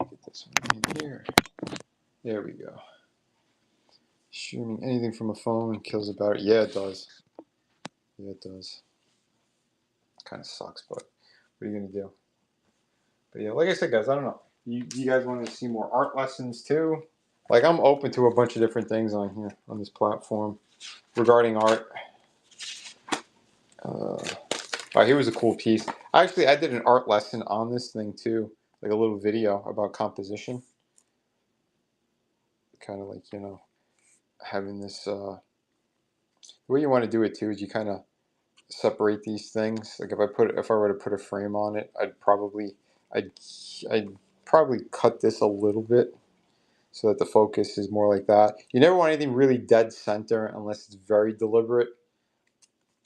Get this one in here. There we go. Streaming anything from a phone kills the battery. Yeah, it does. Yeah, it does. Kind of sucks, but what are you gonna do? But yeah, like I said, guys, I don't know. You guys want to see more art lessons too? Like, I'm open to a bunch of different things on here on this platform regarding art. Here was a cool piece. Actually, I did an art lesson on this thing too, like a little video about composition. Kind of like, having this. The way you want to do it too is you kind of separate these things. Like, if I were to put a frame on it, I'd probably cut this a little bit so that the focus is more like that. You never want anything really dead center unless it's very deliberate.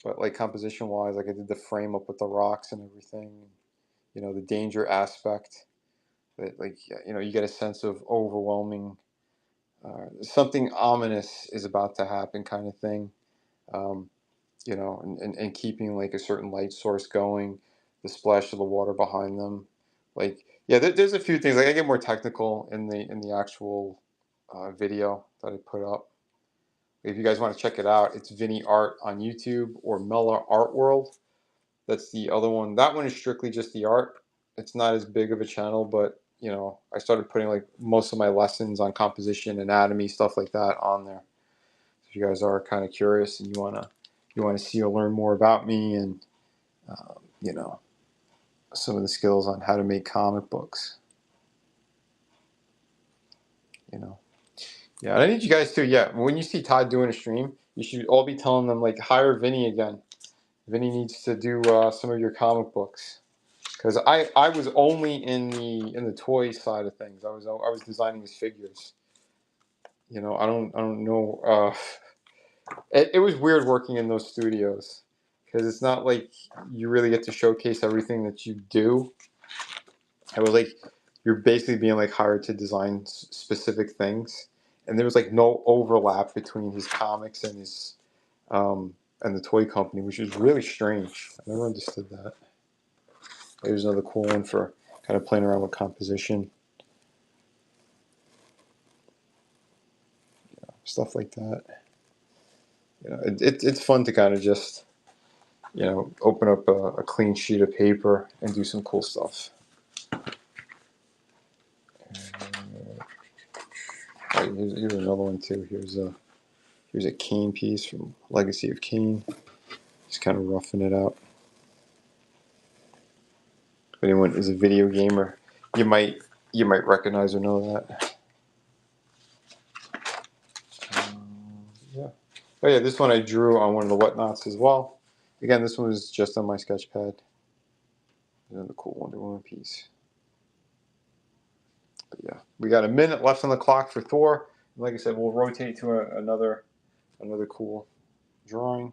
But like, composition wise, like I did the frame up with the rocks and everything. The danger aspect. That, like, you get a sense of overwhelming. Something ominous is about to happen, kind of thing. And keeping like a certain light source going, the splash of the water behind them. Like, yeah, there's a few things. Like, I get more technical in the actual video that I put up. If you guys want to check it out, it's Vinny Art on YouTube or Mella Art World. That's the other one. That one is strictly just the art. It's not as big of a channel, but I started putting like most of my lessons on composition, anatomy, stuff like that on there. If you guys are kind of curious and you wanna see or learn more about me and some of the skills on how to make comic books. Yeah, and I need you guys to, when you see Todd doing a stream, you should all be telling them, like, hire Vinny again. Vinny needs to do some of your comic books, because I was only in the toy side of things. I was designing his figures. You know, I don't know. It was weird working in those studios because it's not like you really get to showcase everything that you do. It was like you're basically being like hired to design specific things, and there was like no overlap between his comics and the toy company, which is really strange. I never understood that. There's another cool one for kind of playing around with composition, stuff like that. You know, it's fun to kind of just, you know, open up a clean sheet of paper and do some cool stuff. Here's another one too. Here's a Kane piece from Legacy of Kane. Just kind of roughing it out. If anyone is a video gamer, you might recognize or know that. Yeah. Oh yeah, this one I drew on one of the whatnots as well. Again, this one was just on my sketch pad. Another cool Wonder Woman piece. But yeah, we got a minute left on the clock for Thor. And like I said, we'll rotate to another cool drawing.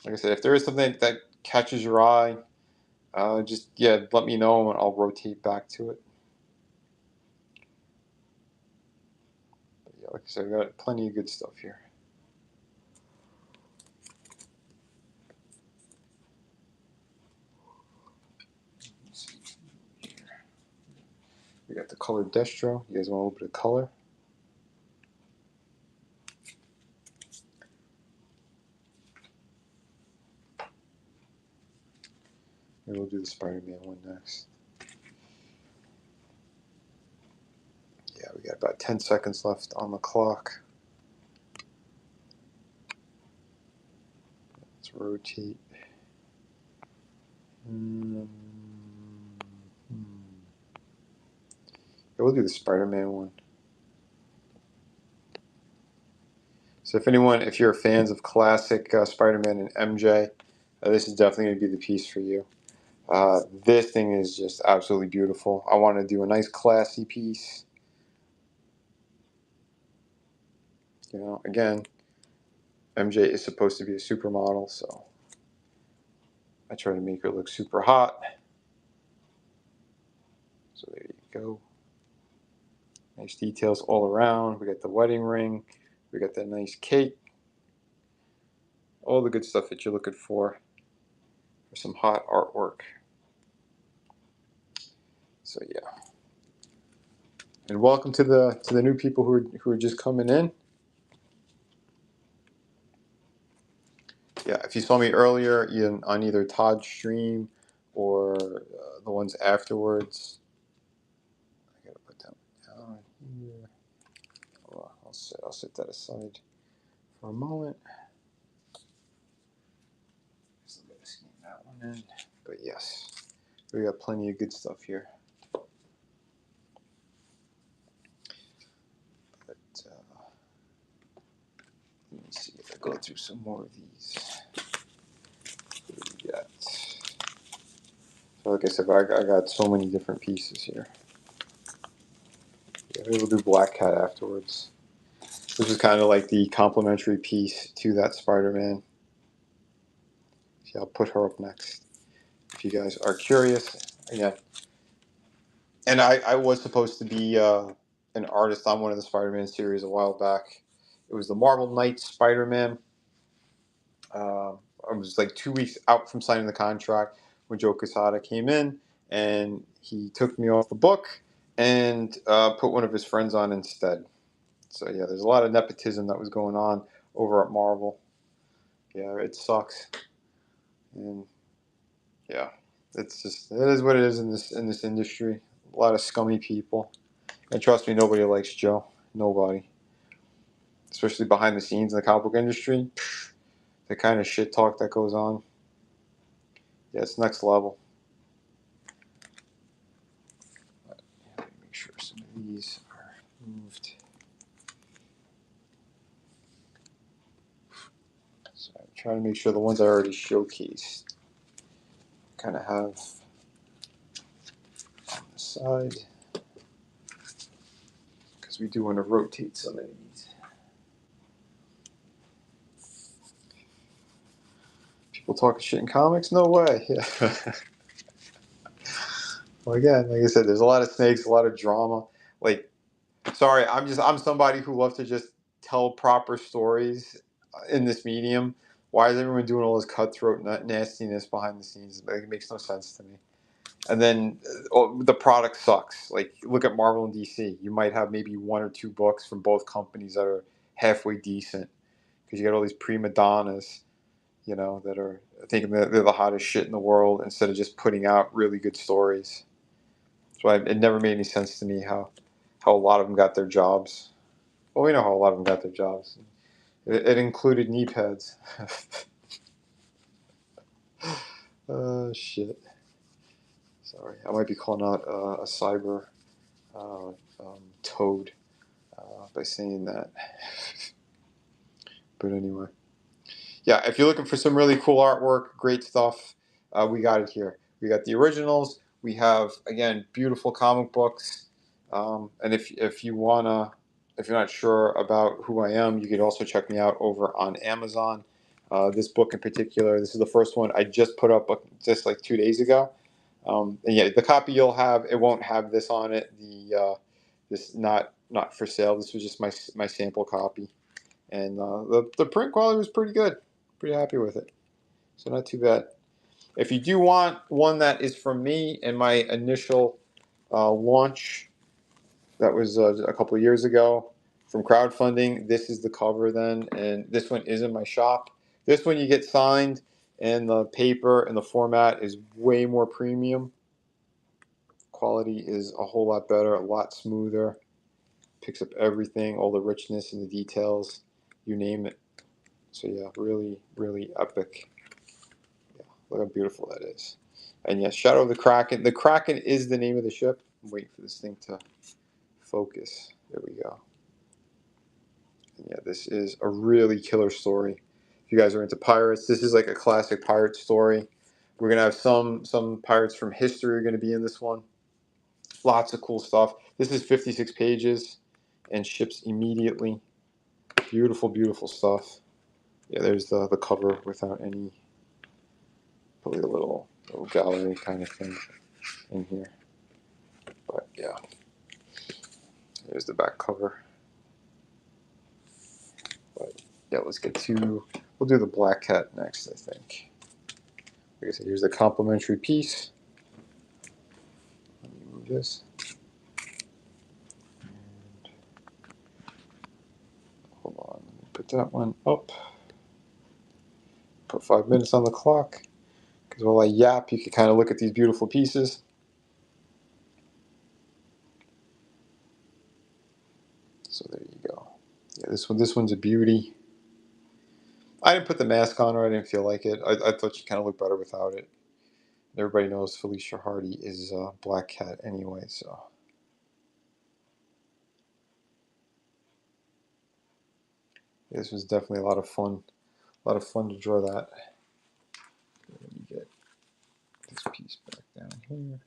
Like I said, if there is something that catches your eye, just let me know and I'll rotate back to it. But yeah, like I said, I got plenty of good stuff here. We got the colored Destro. You guys want a little bit of color? Maybe we'll do the Spider-Man one next. Yeah, we got about 10 seconds left on the clock. Let's rotate. Yeah, we'll do the Spider-Man one. So if you're fans of classic Spider-Man and MJ, this is definitely going to be the piece for you. This thing is just absolutely beautiful. I want to do a nice classy piece. You know, again, MJ is supposed to be a supermodel, so I try to make her look super hot. So there you go. Nice details all around. We got the wedding ring. We got that nice cake. All the good stuff that you're looking for some hot artwork. So yeah. And welcome to the new people who are just coming in. Yeah, if you saw me earlier on either Todd's stream or the ones afterwards, I gotta put that down here. I'll set that aside for a moment. So I'm gonna scan that one in. But yes, we got plenty of good stuff here. But let me see if I go through some more of these. What do we got? So like I said, I got so many different pieces here. Yeah, maybe we'll do Black Cat afterwards. This is kind of like the complementary piece to that Spider-Man. See, I'll put her up next. If you guys are curious, again. And I was supposed to be an artist on one of the Spider-Man series a while back. It was the Marvel Knights Spider-Man. I was like 2 weeks out from signing the contract when Joe Quesada came in, and he took me off the book and put one of his friends on instead. So yeah, there's a lot of nepotism that was going on over at Marvel. Yeah, it sucks, and yeah, it is what it is in this industry. A lot of scummy people, and trust me, nobody likes Joe. Nobody, especially behind the scenes in the comic book industry. The kind of shit talk that goes on. Yeah, it's next level. Let me make sure some of these are moved. So I'm trying to make sure the ones I already showcased kind of have on the side. because we do want to rotate some of these. People talking shit in comics? No way. Yeah. Well, again, like I said, there's a lot of snakes, a lot of drama. Like, sorry, I'm somebody who loves to just tell proper stories in this medium. Why is everyone doing all this cutthroat nastiness behind the scenes? It makes no sense to me. And then the product sucks. Like, look at Marvel and DC. You might have maybe one or two books from both companies that are halfway decent because you got all these prima donnas, that are thinking that they're the hottest shit in the world instead of just putting out really good stories. So it never made any sense to me how a lot of them got their jobs. Well, we know how a lot of them got their jobs. It included knee pads. Shit. Sorry, I might be calling out a cyber toad by saying that. But anyway, yeah, if you're looking for some really cool artwork, great stuff, we got it here. We got the originals. We have, again, beautiful comic books. And if you wanna, if you're not sure about who I am, you could also check me out over on Amazon. This book in particular, this is the first one I just put up just like 2 days ago. And yeah, the copy you'll have, it won't have this on it. This not for sale. This was just my sample copy, and the print quality was pretty good. Pretty happy with it. So not too bad. If you do want one that is from me and my initial launch, that was a couple of years ago from crowdfunding. This is the cover then, and this one is in my shop. This one you get signed, and the paper and the format is way more premium. Quality is a whole lot better, a lot smoother. Picks up everything, all the richness and the details, you name it. So yeah, really, really epic. Yeah, look how beautiful that is. And yes, Shadow of the Kraken. The Kraken is the name of the ship. I'm waiting for this thing to focus. There we go. And yeah, this is a really killer story. If you guys are into pirates, this is like a classic pirate story. We're gonna have some pirates from history are gonna be in this one. Lots of cool stuff. This is 56 pages and ships immediately. Beautiful, beautiful stuff. Yeah, there's the cover without any, probably a little gallery kind of thing in here. But yeah, there's the back cover. But yeah, let's get to, we'll do the Black Cat next, I think. Like I said, here's the complimentary piece. Let me move this. And hold on, let me put that one up. Put 5 minutes on the clock. Because while I yap, you can kind of look at these beautiful pieces. So there you go. Yeah, this one's a beauty. I didn't put the mask on her. I didn't feel like it. I thought she kind of looked better without it. Everybody knows Felicia Hardy is Black Cat anyway, so. This was definitely a lot of fun. A lot of fun to draw that. Let me get this piece back down here.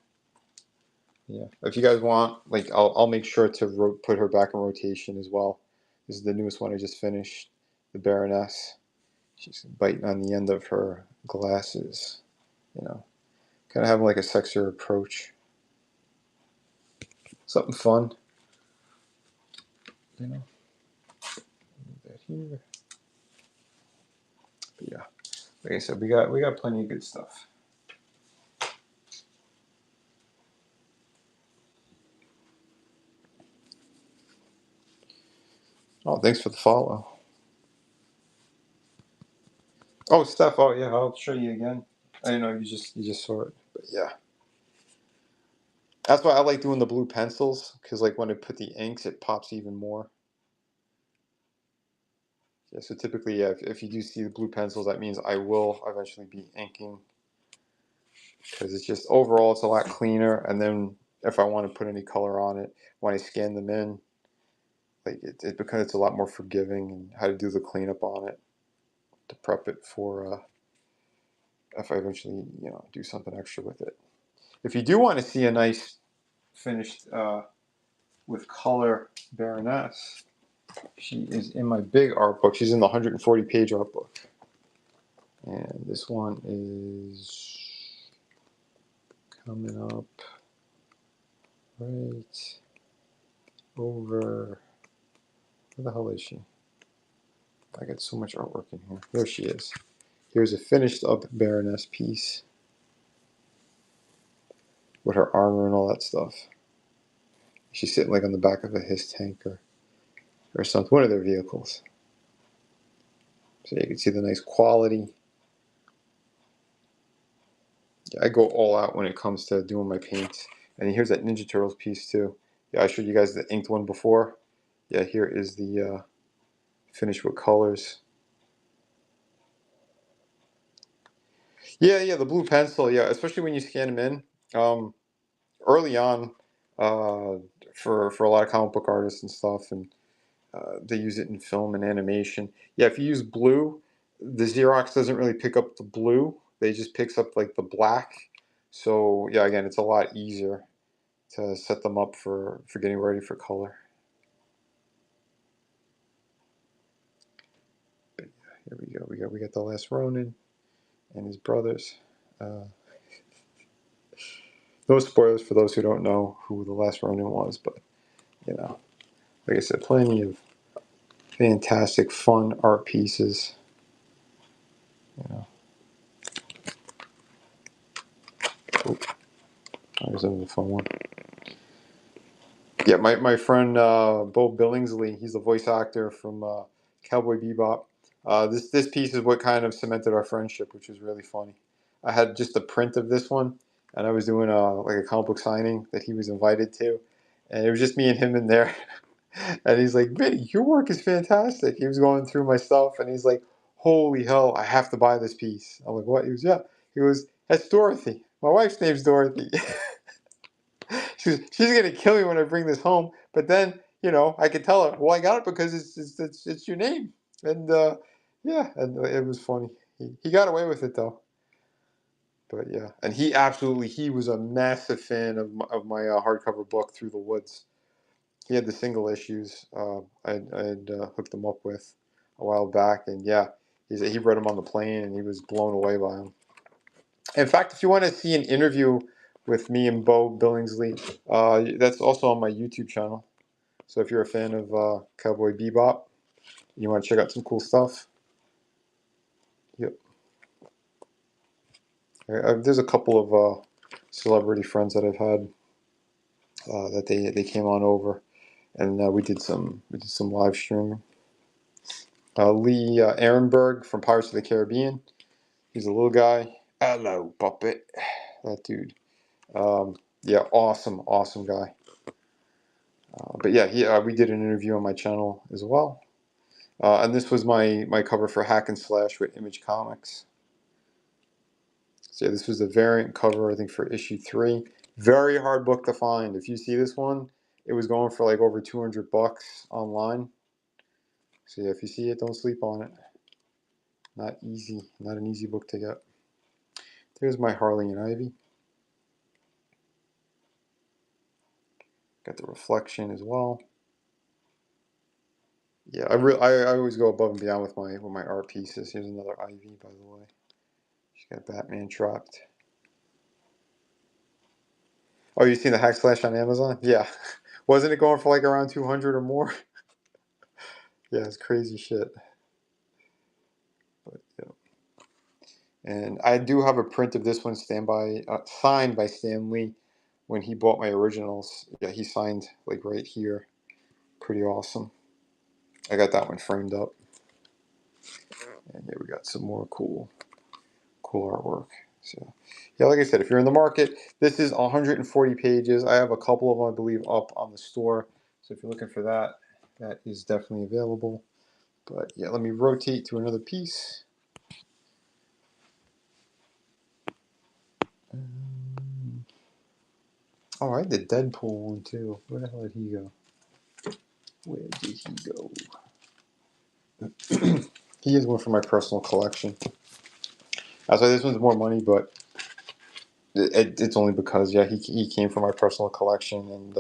Yeah, if you guys want, like, I'll make sure to put her back in rotation as well. This is the newest one I just finished, the Baroness. She's biting on the end of her glasses, kind of having like a sexier approach. Something fun, Move that here. But yeah, like I said, we got plenty of good stuff. Oh, thanks for the follow. Oh, Steph. Oh, yeah. I'll show you again. I didn't know you just saw it, but yeah. That's why I like doing the blue pencils, because like when I put the inks, it pops even more. Yeah. So typically, yeah, if you do see the blue pencils, that means I will eventually be inking, because it's just overall it's a lot cleaner. And then if I want to put any color on it, when I scan them in, like it because it's a lot more forgiving, and how to do the cleanup on it to prep it for if I eventually do something extra with it. If you do want to see a nice finished with color Baroness. She is in my big art book. She's in the 140-page art book. And this one is coming up right over. Where the hell is she? I got so much artwork in here. There she is. Here's a finished up Baroness piece with her armor and all that stuff. She's sitting like on the back of a HISS tanker or something, one of their vehicles. So you can see the nice quality. Yeah, I go all out when it comes to doing my paints. And here's that Ninja Turtles piece too. Yeah, I showed you guys the inked one before. Yeah, here is the finished with colors. Yeah, the blue pencil. Yeah, especially when you scan them in. Early on, uh, for a lot of comic book artists and stuff, and they use it in film and animation. Yeah, if you use blue, the Xerox doesn't really pick up the blue. They just picks up like the black. So yeah, again, it's a lot easier to set them up for getting ready for color. But yeah, here we go. We got the Last Ronin and his brothers. No spoilers for those who don't know who the Last Ronin was, but you know, like I said, plenty of fantastic, fun art pieces. You know, oh, there's another fun one. Yeah, my friend Bo Billingsley, he's the voice actor from Cowboy Bebop. This piece is what kind of cemented our friendship, which is really funny. I had just a print of this one, and I was doing like a comic book signing that he was invited to, and it was just me and him in there. And he's like, "Vinny, your work is fantastic." He was going through my stuff, and he's like, "Holy hell, I have to buy this piece." I'm like, "What?" He was, "Yeah." He goes, "That's Dorothy. My wife's name's Dorothy." She's gonna kill me when I bring this home. But then, I could tell her, well, I got it because it's your name. And yeah, and it was funny. He got away with it though. But yeah, and he was a massive fan of my hardcover book Through the Woods. He had the single issues I'd hooked him up with a while back, and yeah, he read them on the plane, and he was blown away by them. In fact, if you want to see an interview with me and Bo Billingsley, that's also on my YouTube channel. So if you're a fan of Cowboy Bebop, you want to check out some cool stuff. Yep. There's a couple of celebrity friends that I've had that they came on over, and we did some live streaming. Lee Ehrenberg from Pirates of the Caribbean. He's a little guy. Hello, puppet. That dude. Yeah, awesome guy. But yeah, we did an interview on my channel as well. And this was my cover for Hack and Slash with Image Comics. So yeah, this was the variant cover, I think, for issue 3. Very hard book to find. If you see this one, it was going for like over $200 online. So yeah, if you see it, don't sleep on it. Not easy. Not an easy book to get. There's my Harley and Ivy. Got the reflection as well. Yeah, I always go above and beyond with my art pieces. Here's another Ivy, by the way. She's got Batman trapped. Oh, you seen the Hack Slash on Amazon? Yeah. Wasn't it going for like around 200 or more? Yeah, it's crazy shit. But yeah. And I do have a print of this one signed by Stan Lee when he bought my originals. Yeah, he signed like right here. Pretty awesome. I got that one framed up. And here we got some more cool artwork. So yeah, like I said, if you're in the market, this is 140 pages. I have a couple of them, I believe, up on the store. So if you're looking for that, that is definitely available. But yeah, let me rotate to another piece. Oh, I did Deadpool one too. Where the hell did he go? Where did he go? He is one for my personal collection. I was like, this one's more money, but it's only because, yeah, he came from my personal collection, and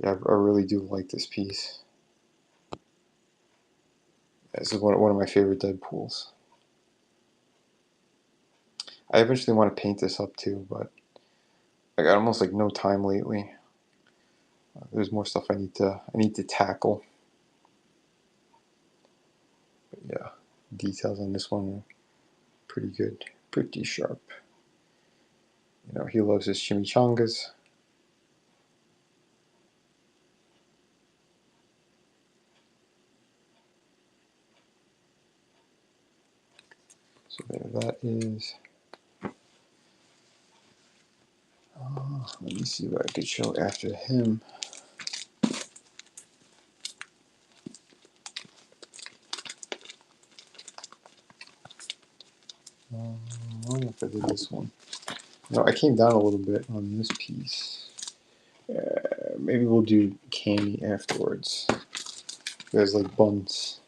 Yeah, I really do like this piece. This is one of my favorite Deadpools. I eventually want to paint this up too, but I got almost like no time lately. There's more stuff I need to tackle. But yeah, details on this one are pretty good, pretty sharp. You know, he loves his chimichangas. So there that is. Let me see what I could show after him. I don't know if I did this one. No, I came down a little bit on this piece. Maybe we'll do candy afterwards. You guys like buns?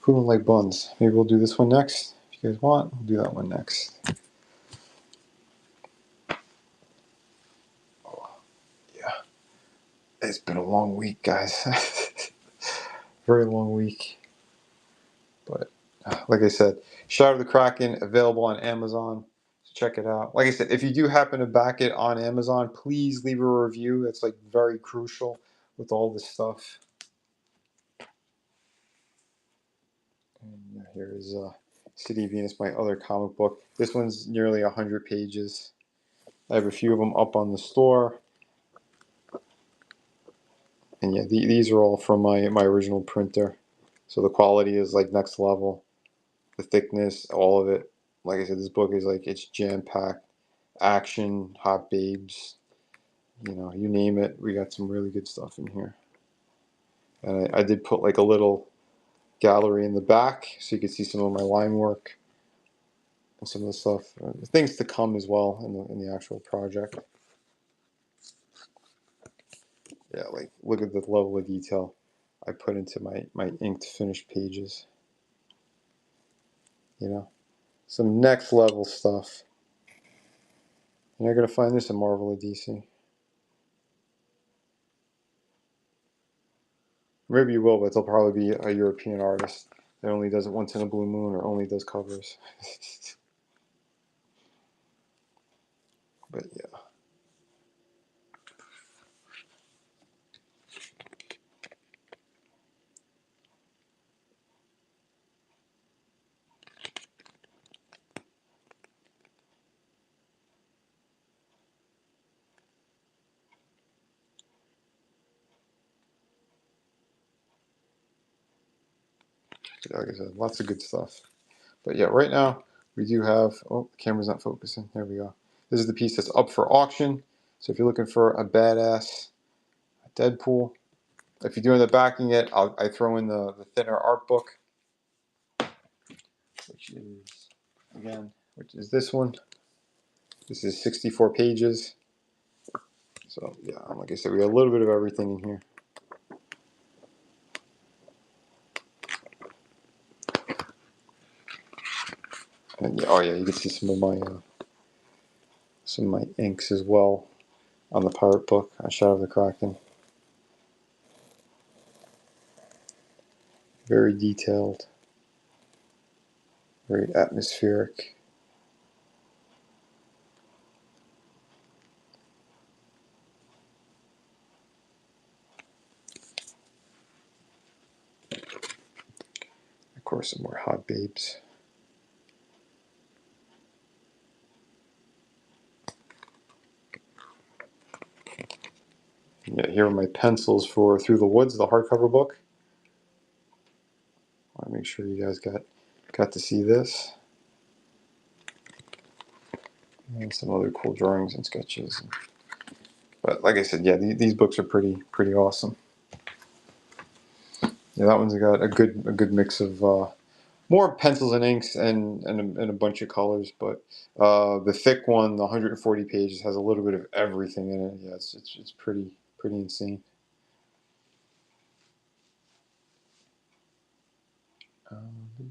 Who don't like buns? Maybe we'll do this one next. If you guys want, we'll do that one next. Oh, yeah. It's been a long week, guys. Very long week. But like I said, Shadow of the Kraken available on Amazon. So check it out. Like I said, if you do happen to back it on Amazon, please leave a review. That's like very crucial with all this stuff. And here is City of Venus, my other comic book. This one's nearly 100 pages. I have a few of them up on the store. And yeah, these are all from my original printer. So the quality is like next level. The thickness, all of it. Like I said, this book is like, it's jam-packed. Action, hot babes, you know, you name it. We got some really good stuff in here. And I did put like a little gallery in the back so you could see some of my line work and some of the stuff, things to come as well in the actual project. Yeah, like look at the level of detail I put into my inked finished pages. You know, some next level stuff. You're not gonna find this in Marvel or DC. Maybe you will, but it'll probably be a European artist that only does it once in a blue moon or only does covers. But yeah. Like I said, lots of good stuff. But yeah, right now we do have, oh, the camera's not focusing. There we go. This is the piece that's up for auction. So if you're looking for a badass Deadpool, if you're doing the backing it, I throw in the thinner art book, which is, again, which is this one. This is 64 pages. So yeah, like I said, we got a little bit of everything in here. And yeah, oh yeah, you can see some of my inks as well on the pirate book, Shadow of the Kraken. Very detailed, very atmospheric. Of course, some more hot babes. Yeah, here are my pencils for Through the Woods, the hardcover book. I want to make sure you guys got to see this. And some other cool drawings and sketches. But like I said, yeah, these books are pretty awesome. Yeah, that one's got a good mix of more pencils and inks and a bunch of colors. But the thick one, the 140 pages, has a little bit of everything in it. Yeah, it's pretty insane.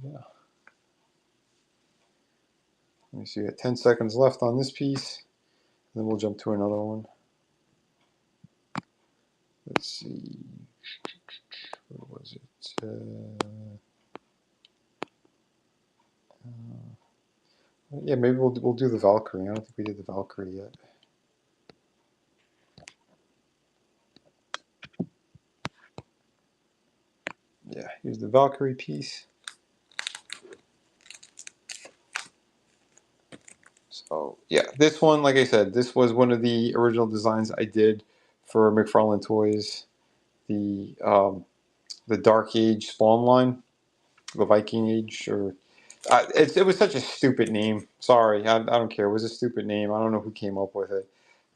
Yeah. Let me see. We got 10 seconds left on this piece. Then we'll jump to another one. Let's see. What was it? Yeah, maybe we'll do the Valkyrie. I don't think we did the Valkyrie yet. Yeah, here's the Valkyrie piece. So yeah, this one, like I said, this was one of the original designs I did for McFarlane Toys. The Dark Age Spawn line, the Viking Age, or it was such a stupid name. Sorry, I don't care. It was a stupid name. I don't know who came up with it.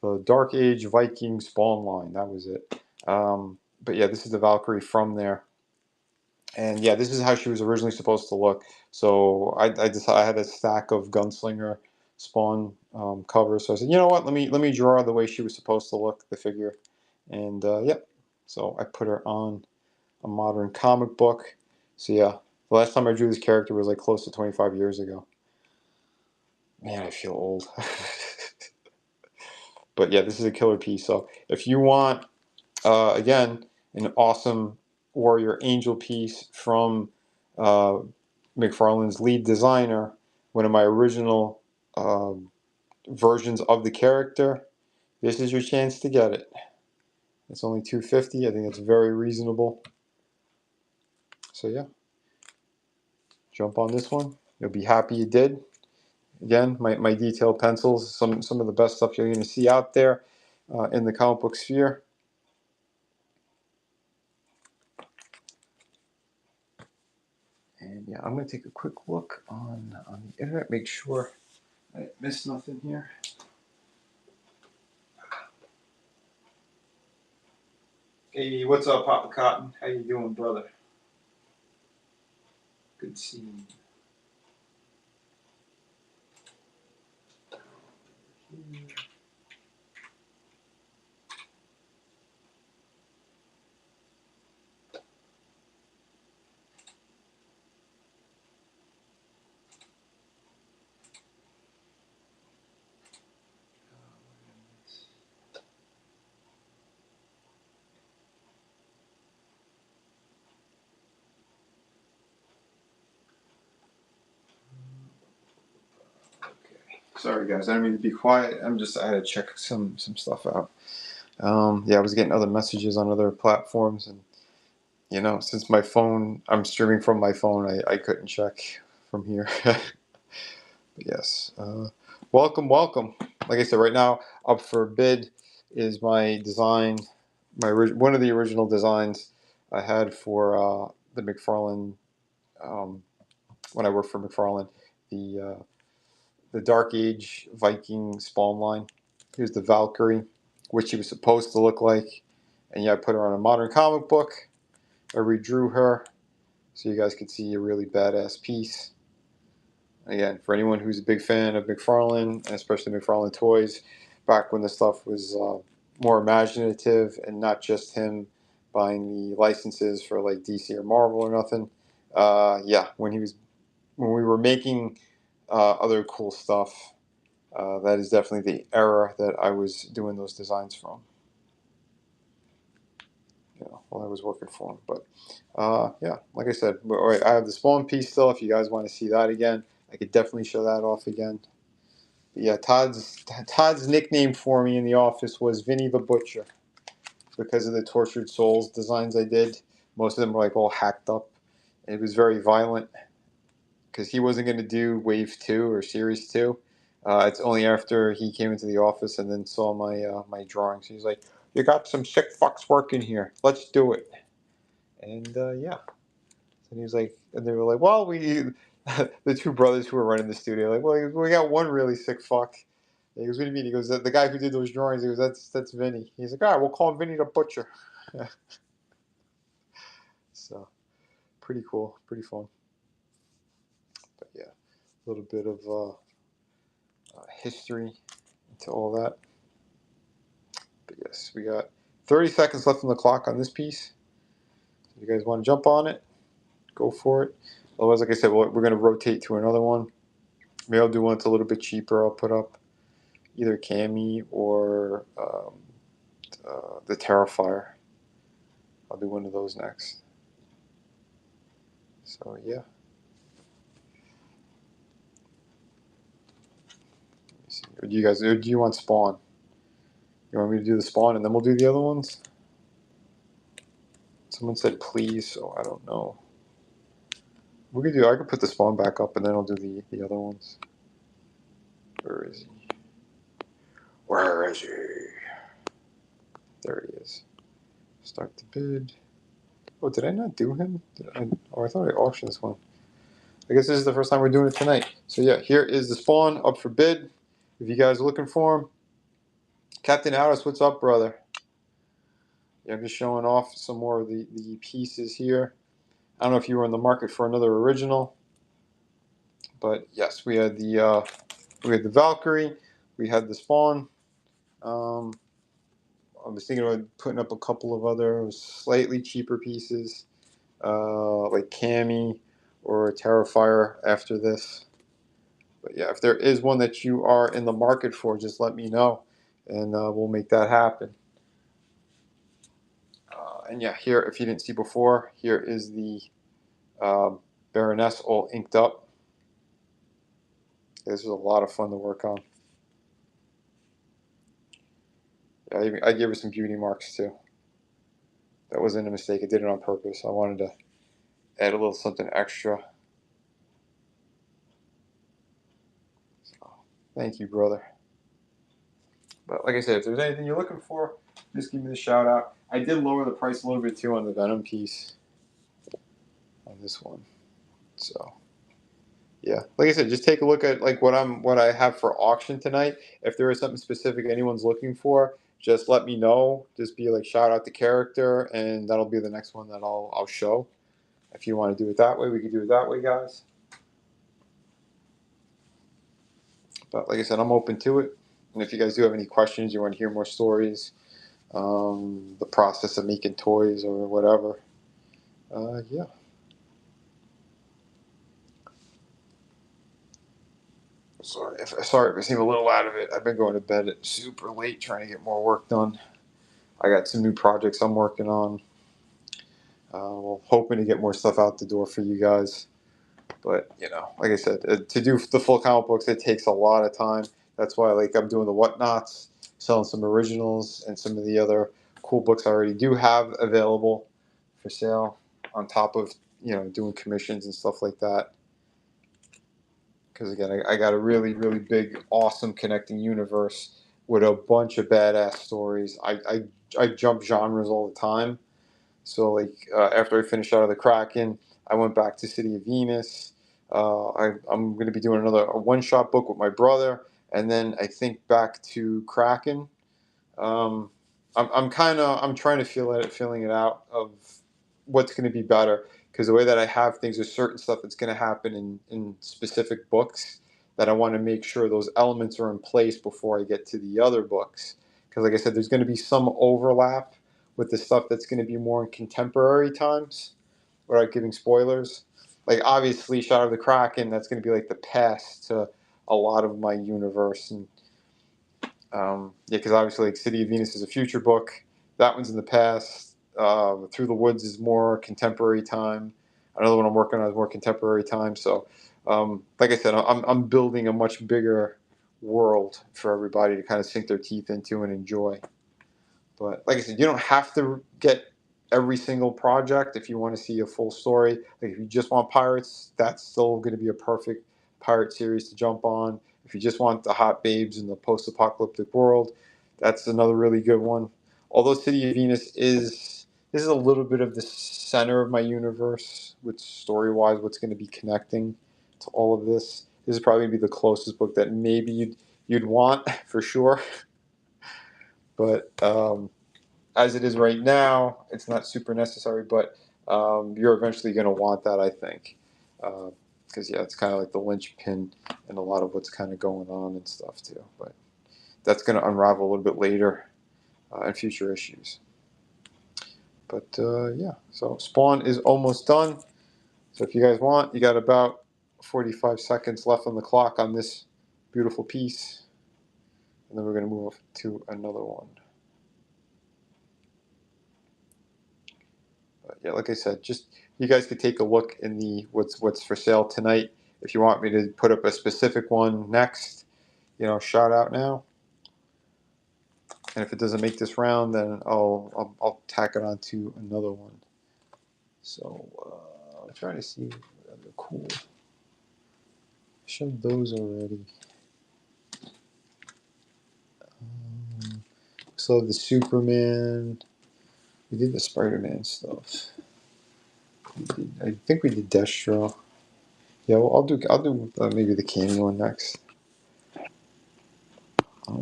The Dark Age Viking Spawn line. That was it. But yeah, this is the Valkyrie from there. And yeah, this is how she was originally supposed to look. So I had a stack of Gunslinger Spawn covers. So I said, you know what? Let me draw the way she was supposed to look, the figure. And yep. So I put her on a modern comic book. So yeah, the last time I drew this character was like close to 25 years ago. Man, I feel old. But yeah, this is a killer piece. So if you want, again, an awesome Warrior Angel piece from uh, McFarlane's lead designer, one of my original versions of the character, this is your chance to get it. It's only $250. I think it's very reasonable. So yeah, jump on this one. You'll be happy you did. Again, my detailed pencils, some of the best stuff you're going to see out there in the comic book sphere. And yeah, I'm going to take a quick look on the internet, make sure I missed nothing here. Hey, what's up, Papa Cotton? How you doing, brother? Good seeing you. Sorry, guys. I didn't mean to be quiet. I had to check some stuff out. Yeah, I was getting other messages on other platforms, and since my phone, I'm streaming from my phone. I couldn't check from here. But yes, welcome. Like I said, right now up for bid is my design, one of the original designs I had for the McFarlane when I worked for McFarlane. The Dark Age Viking spawn line. Here's the Valkyrie, which she was supposed to look like. And yeah, I put her on a modern comic book. I redrew her so you guys could see a really badass piece. Again, for anyone who's a big fan of McFarlane, and especially McFarlane Toys, back when the stuff was more imaginative and not just him buying the licenses for like DC or Marvel or nothing. Yeah, when we were making other cool stuff, that is definitely the era that I was doing those designs from. While I was working for him. But yeah, like I said, I have the Spawn piece still. If you guys want to see that again, I could definitely show that off again. But yeah, Todd's nickname for me in the office was Vinny the Butcher because of the Tortured Souls designs I did. Most of them were like all hacked up. It was very violent because he wasn't going to do Wave 2 or Series 2. It's only after he came into the office and then saw my drawings. He's like, "You got some sick fucks working here. Let's do it." And yeah. And he was like, and they were like, "Well, the two brothers who were running the studio, like, well, we got one really sick fuck." And he goes, "What do you mean?" He goes, "The guy who did those drawings." He goes, "That's Vinny." He's like, "All right, we'll call him Vinny the Butcher." So pretty cool, pretty fun. But yeah, a little bit of history into all that. But yes, we got 30 seconds left on the clock on this piece. If you guys want to jump on it, go for it. Otherwise, like I said, we're going to rotate to another one. Maybe I'll do one that's a little bit cheaper. I'll put up either Cami or the Terrifier. I'll do one of those next. So yeah. Or do you guys? Or do you want spawn? You want me to do the spawn and then we'll do the other ones? Someone said please, so I don't know. We could do. I could put the spawn back up and then I'll do the other ones. Where is he? Where is he? There he is. Start the bid. Oh, did I not do him? I thought I auctioned this one. I guess this is the first time we're doing it tonight. So yeah, here is the spawn up for bid. If you guys are looking for him, Captain Alice, what's up, brother? Yeah, I'm just showing off some more of the pieces here. I don't know if you were in the market for another original, but yes, we had the Valkyrie, we had the spawn. I was thinking about putting up a couple of other slightly cheaper pieces, like Cammy or Terrifier after this. But yeah, if there is one that you are in the market for, just let me know, and we'll make that happen. And yeah, here, if you didn't see before, here is the Baroness all inked up. This was a lot of fun to work on. Yeah, I gave her some beauty marks too. That wasn't a mistake. I did it on purpose. I wanted to add a little something extra. So, thank you, brother. But like I said, if there's anything you're looking for, just give me the shout out. I did lower the price a little bit too on the Venom piece on this one. So yeah, like I said, just take a look at like what I have for auction tonight. If there is something specific anyone's looking for, just let me know. Just be like shout out the character, and that'll be the next one that I'll show. If you want to do it that way, we can do it that way, guys. But like I said, I'm open to it. And if you guys do have any questions, you want to hear more stories, the process of making toys or whatever, yeah. Sorry if I seem a little out of it. I've been going to bed super late trying to get more work done. I got some new projects I'm working on. Well, hoping to get more stuff out the door for you guys. But you know, like I said, to do the full comic books, it takes a lot of time. That's why like I'm doing the whatnots, selling some originals and some of the other cool books I already do have available for sale. On top of doing commissions and stuff like that. Because again, I got a really big, awesome connecting universe with a bunch of badass stories. I jump genres all the time. So like after I finished out of the Kraken, I went back to City of Venus. I'm going to be doing another one-shot book with my brother, and then I think back to Kraken. I'm trying to feeling it out of what's going to be better, because the way that I have things, there's certain stuff that's going to happen in specific books that I want to make sure those elements are in place before I get to the other books. Because like I said, there's going to be some overlap with the stuff that's going to be more in contemporary times, without giving spoilers. Like obviously, Shadow of the Kraken, that's going to be like the past to a lot of my universe, and yeah, because obviously, like City of Venus is a future book. That one's in the past. Through the Woods is more contemporary time. Another one I'm working on is more contemporary time. So, like I said, I'm building a much bigger world for everybody to kind of sink their teeth into and enjoy. But like I said, you don't have to get every single project if you want to see a full story. Like if you just want pirates, that's still going to be a perfect pirate series to jump on. If you just want the hot babes in the post-apocalyptic world, that's another really good one. Although City of Venus is a little bit of the center of my universe, with story-wise, what's going to be connecting to all of this. This is probably going to be the closest book that maybe you'd want for sure. But as it is right now, it's not super necessary, but you're eventually going to want that, I think. Because, yeah, it's kind of like the linchpin in a lot of what's kind of going on and stuff, too. But that's going to unravel a little bit later in future issues. But, yeah, so Spawn is almost done. So if you guys want, you got about 45 seconds left on the clock on this beautiful piece. And then we're going to move to another one. yeah, like I said, just you guys could take a look in the what's for sale tonight. If you want me to put up a specific one next, shout out now. And if it doesn't make this round, then I'll tack it on to another one. So I'm trying to see what other cool. I showed those already. So the Superman. We did the Spider-Man stuff. I think we did Destro. Yeah, well, I'll do maybe the Candy one next.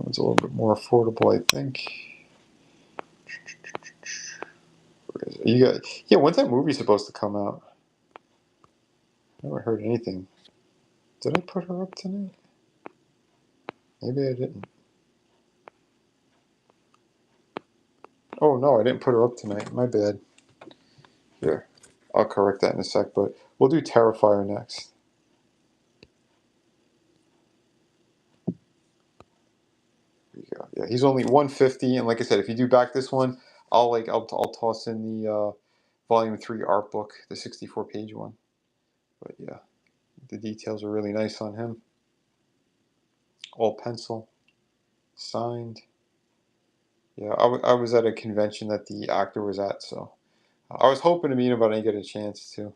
It's a little bit more affordable, I think. Where is it? Yeah. When's that movie supposed to come out? I haven't heard anything. Did I put her up tonight? Maybe I didn't. Oh no, I didn't put her up tonight. My bad. Here, I'll correct that in a sec. But we'll do Terrifier next. There you go. Yeah, he's only 150, and like I said, if you do back this one, I'll toss in the Volume 3 art book, the 64-page one. But yeah, the details are really nice on him. All pencil, signed. Yeah, I was at a convention that the actor was at, so I was hoping to meet him, but I didn't get a chance to.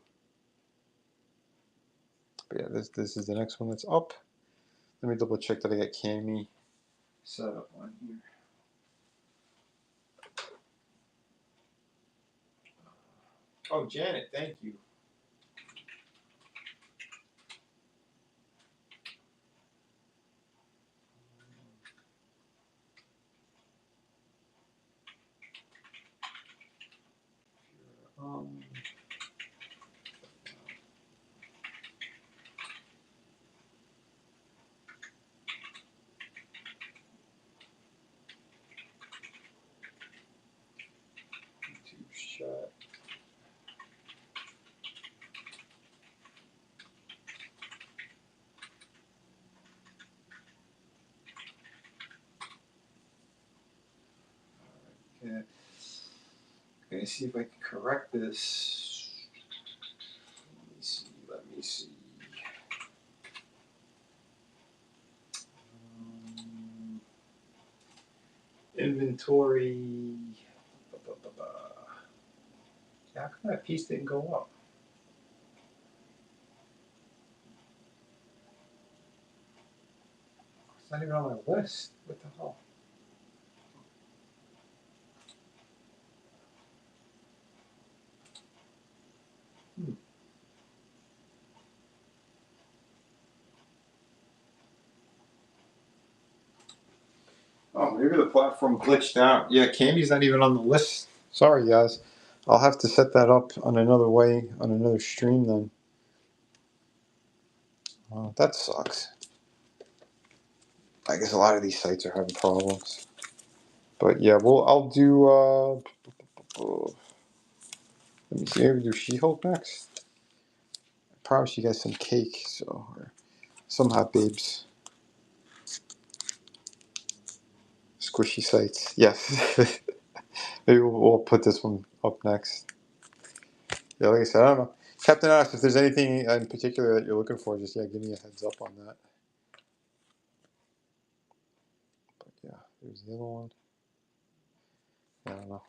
But yeah, this is the next one that's up. Let me double check that I got Cammy set up on here. Oh, Janet, thank you. Um, YouTube shot. Okay. Gonna see if I can correct this. Let me see. Inventory. How come that piece didn't go up? It's not even on my list. What the hell? Oh, maybe the platform glitched out. Yeah, Candy's not even on the list. Sorry, guys. I'll have to set that up on another way, on another stream then. That sucks. I guess a lot of these sites are having problems. But yeah, I'll do, let me see, maybe do She-Hulk next. I promise you guys some cake, or some hot babes. Squishy sites. Yes. Maybe we'll put this one up next. Yeah, like I said, I don't know. Captain asked if there's anything in particular that you're looking for. Just give me a heads up on that. But yeah, there's the other one. I don't know.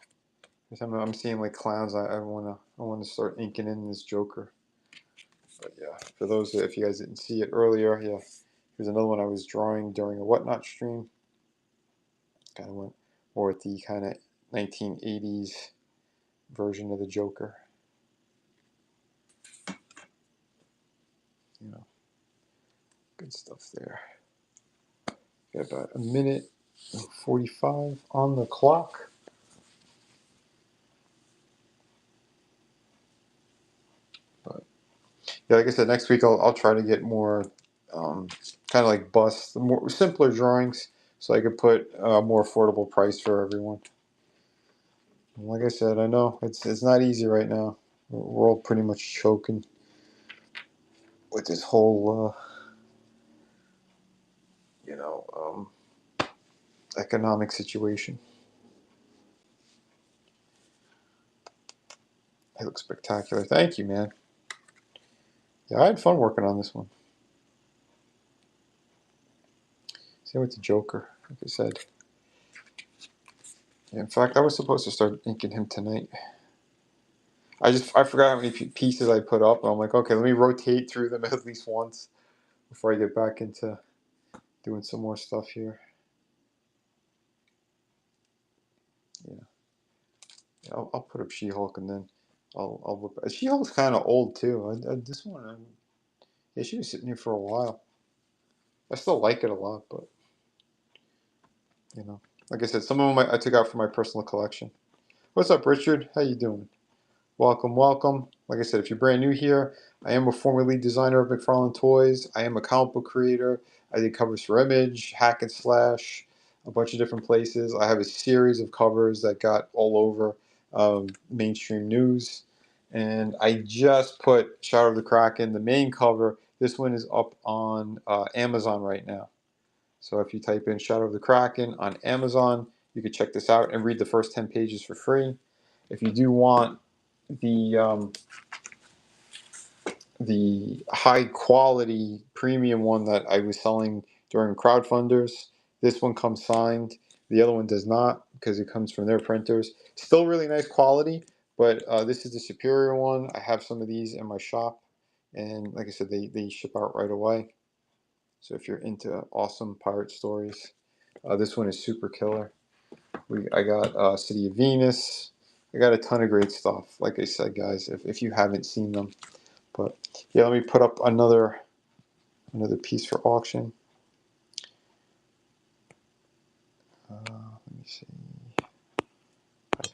I'm seeing like clowns. I wanna start inking in this Joker. But yeah, for those if you guys didn't see it earlier, yeah, here's another one I was drawing during a Whatnot stream. Kind of went more with the kind of 1980s version of the Joker. Good stuff there. Got about a minute and 45 on the clock. But yeah, like I said, next week I'll try to get more kind of like bust, more simpler drawings, so I could put a more affordable price for everyone. And like I said, I know it's not easy right now. We're all pretty much choking with this whole economic situation. Hey, look, looks spectacular. Thank you, man. Yeah, I had fun working on this one. Same with the Joker, like I said. Yeah, in fact, I was supposed to start inking him tonight. I forgot how many pieces I put up. And I'm like, okay, let me rotate through them at least once before I get back into doing some more stuff here. Yeah, I'll put up She-Hulk and then I'll look. She-Hulk's kind of old too. This one, yeah, she was sitting here for a while. I still like it a lot, but you know, like I said, some of them I took out for my personal collection. What's up, Richard? How you doing? Welcome, welcome. Like I said, if you're brand new here, I am a former lead designer of McFarlane Toys. I am a comic book creator. I did covers for Image, Hack and Slash, a bunch of different places. I have a series of covers that got all over mainstream news. And I just put Shadow of the Kraken, the main cover. This one is up on Amazon right now. So if you type in Shadow of the Kraken on Amazon, you can check this out and read the first 10 pages for free. If you do want the high quality premium one that I was selling during crowdfunders, this one comes signed. The other one does not because it comes from their printers. Still really nice quality, but this is the superior one. I have some of these in my shop, and like I said, they ship out right away. So if you're into awesome pirate stories, this one is super killer. I got City of Venus. I got a ton of great stuff. Like I said, guys, if you haven't seen them, but yeah, let me put up another piece for auction. Let me see.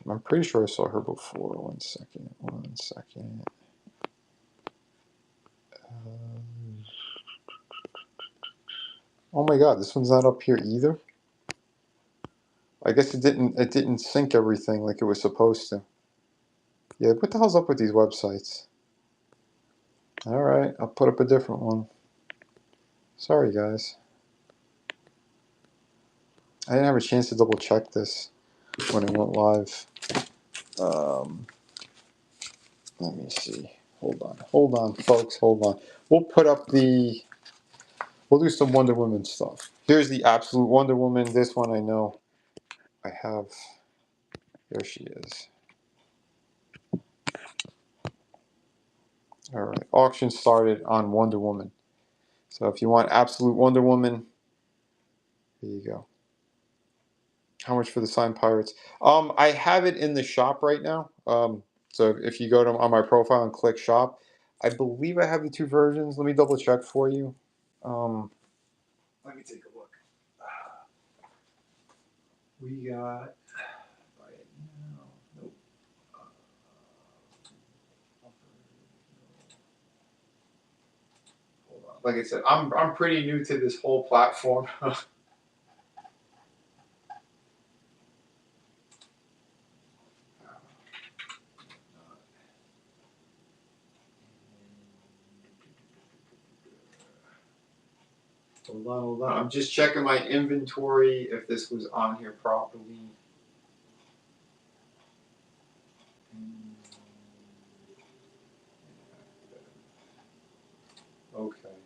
I'm pretty sure I saw her before. One second. Oh my God, this one's not up here either. I guess it didn't sync everything like it was supposed to. Yeah, what the hell's up with these websites? All right, I'll put up a different one. Sorry, guys. I didn't have a chance to double check this when it went live. Let me see. Hold on, folks. Hold on. We'll do some Wonder Woman stuff. Here's the absolute Wonder Woman. This one I know I have. There she is. All right. Auction started on Wonder Woman. So if you want absolute Wonder Woman, here you go. How much for the signed Pirates? I have it in the shop right now. So if you go on my profile and click shop, I believe I have the two versions. Let me double check for you. Let me take a look. We got right now. Nope. Hold on. Like I said, I'm pretty new to this whole platform. Hold on. I'm just checking my inventory if this was on here properly. Okay.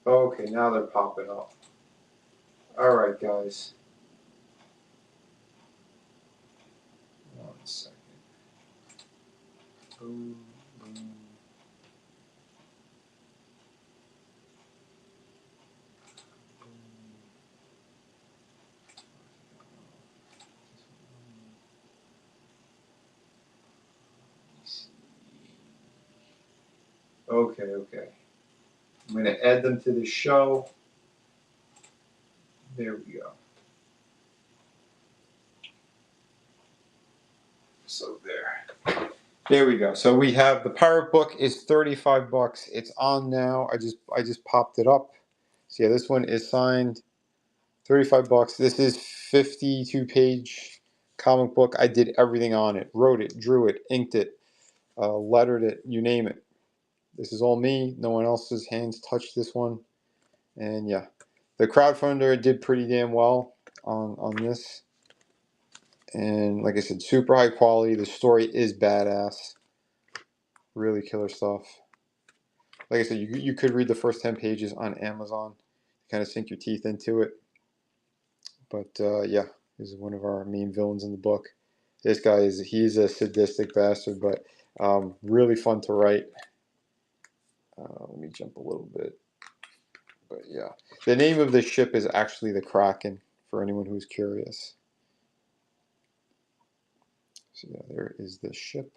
Okay, now they're popping up. All right, guys. One second. Boom, boom. Okay. I'm going to add them to the show. There we go. So there we go. So we have the Pirate Book is $35. It's on now. I just popped it up. So yeah, this one is signed. $35. This is 52-page comic book. I did everything on it. Wrote it, drew it, inked it, lettered it, you name it. This is all me. No one else's hands touched this one. And yeah, the crowdfunder did pretty damn well on this. And like I said, super high quality. The story is badass. Really killer stuff. Like I said, you could read the first 10 pages on Amazon, kind of sink your teeth into it. But yeah, he's one of our main villains in the book. This guy he's a sadistic bastard, but really fun to write. Let me jump a little bit. But yeah, the name of the ship is actually the Kraken, for anyone who's curious. So yeah, there is the ship.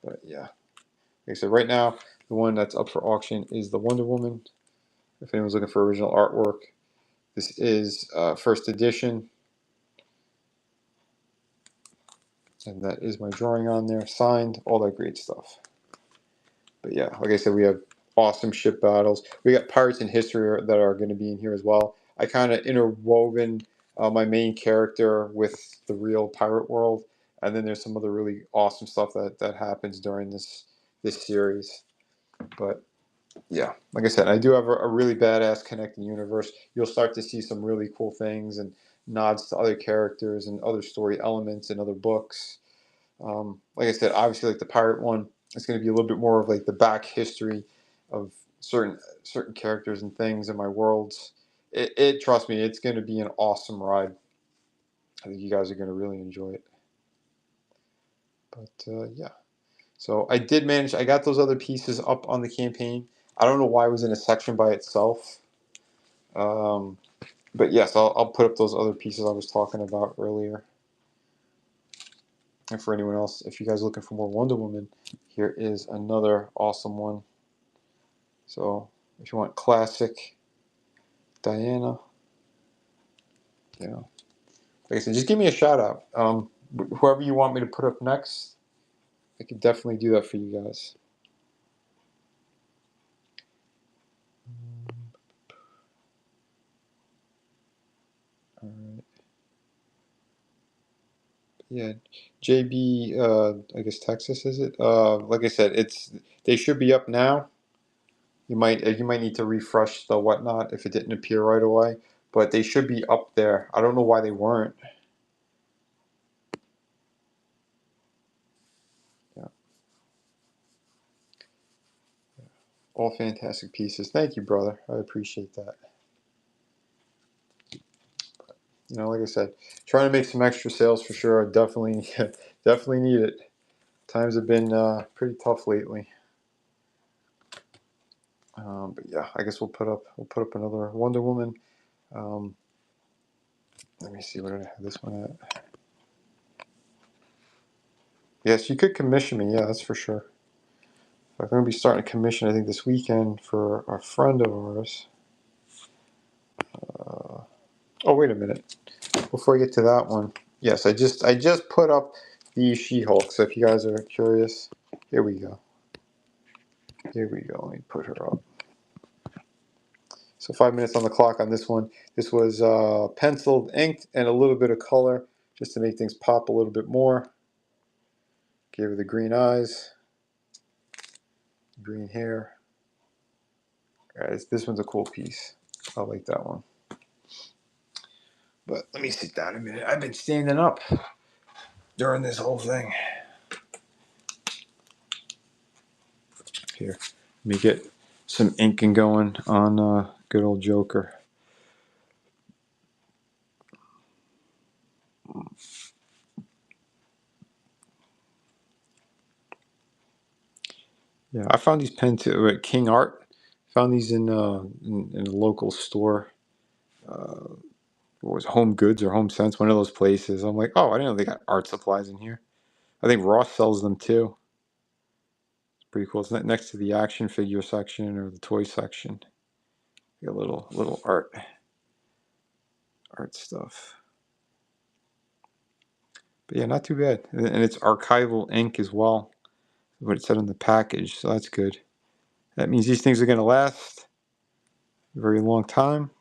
But yeah, like I said, right now, the one that's up for auction is the Wonder Woman. If anyone's looking for original artwork, this is first edition. And that is my drawing on there, signed, all that great stuff. But yeah, like I said, we have awesome ship battles. We got pirates in history that are going to be in here as well. I kind of interwoven my main character with the real pirate world, and then there's some other really awesome stuff that happens during this series. But yeah, like I said, I do have a really badass connecting universe. You'll start to see some really cool things and nods to other characters and other story elements in other books. Like I said, obviously, like the pirate one, it's going to be a little bit more of like the back history of certain characters and things in my worlds. Trust me, it's going to be an awesome ride. I think you guys are going to really enjoy it. But yeah, so I did manage. I got those other pieces up on the campaign. I don't know why it was in a section by itself. Um, but yes, I'll put up those other pieces I was talking about earlier. And for anyone else, if you guys are looking for more Wonder Woman, here is another awesome one. So if you want classic Diana, you know, like I said, just give me a shout out. Whoever you want me to put up next, I could definitely do that for you guys. All right. Yeah, JB, I guess Texas is it? Like I said, they should be up now. You might need to refresh the whatnot if it didn't appear right away, but they should be up there. I don't know why they weren't. Yeah, all fantastic pieces. Thank you, brother. I appreciate that. Like I said, trying to make some extra sales for sure. I definitely, definitely need it. Times have been pretty tough lately. But yeah, I guess we'll put up another Wonder Woman. Um, Let me see, where did I have this one at? Yes, you could commission me. Yeah, that's for sure. I'm going to be starting a commission, I think, this weekend for a friend of ours. Oh, wait a minute. Before I get to that one, yes, I just put up the She-Hulk. So if you guys are curious, here we go. Here we go. Let me put her up. So 5 minutes on the clock on this one. This was penciled, inked, and a little bit of color just to make things pop a little bit more. Gave her the green eyes, green hair. Guys, this one's a cool piece. I like that one. But let me sit down a minute. I've been standing up during this whole thing. Here, let me get some inking going on good old Joker. Yeah, I found these pens at King Art. Found these in a local store. What was it, Home Goods or Home Sense? One of those places. I'm like, oh, I didn't know they got art supplies in here. I think Ross sells them too. It's pretty cool. It's next to the action figure section or the toy section. Got little art stuff. But yeah, not too bad. And it's archival ink as well. What it said on the package, so that's good. That means these things are going to last a very long time.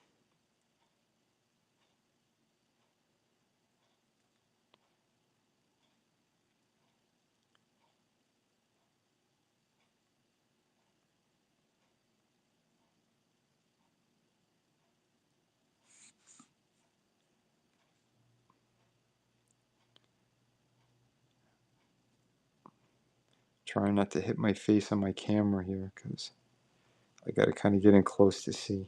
Trying not to hit my face on my camera here because I got to kind of get in close to see.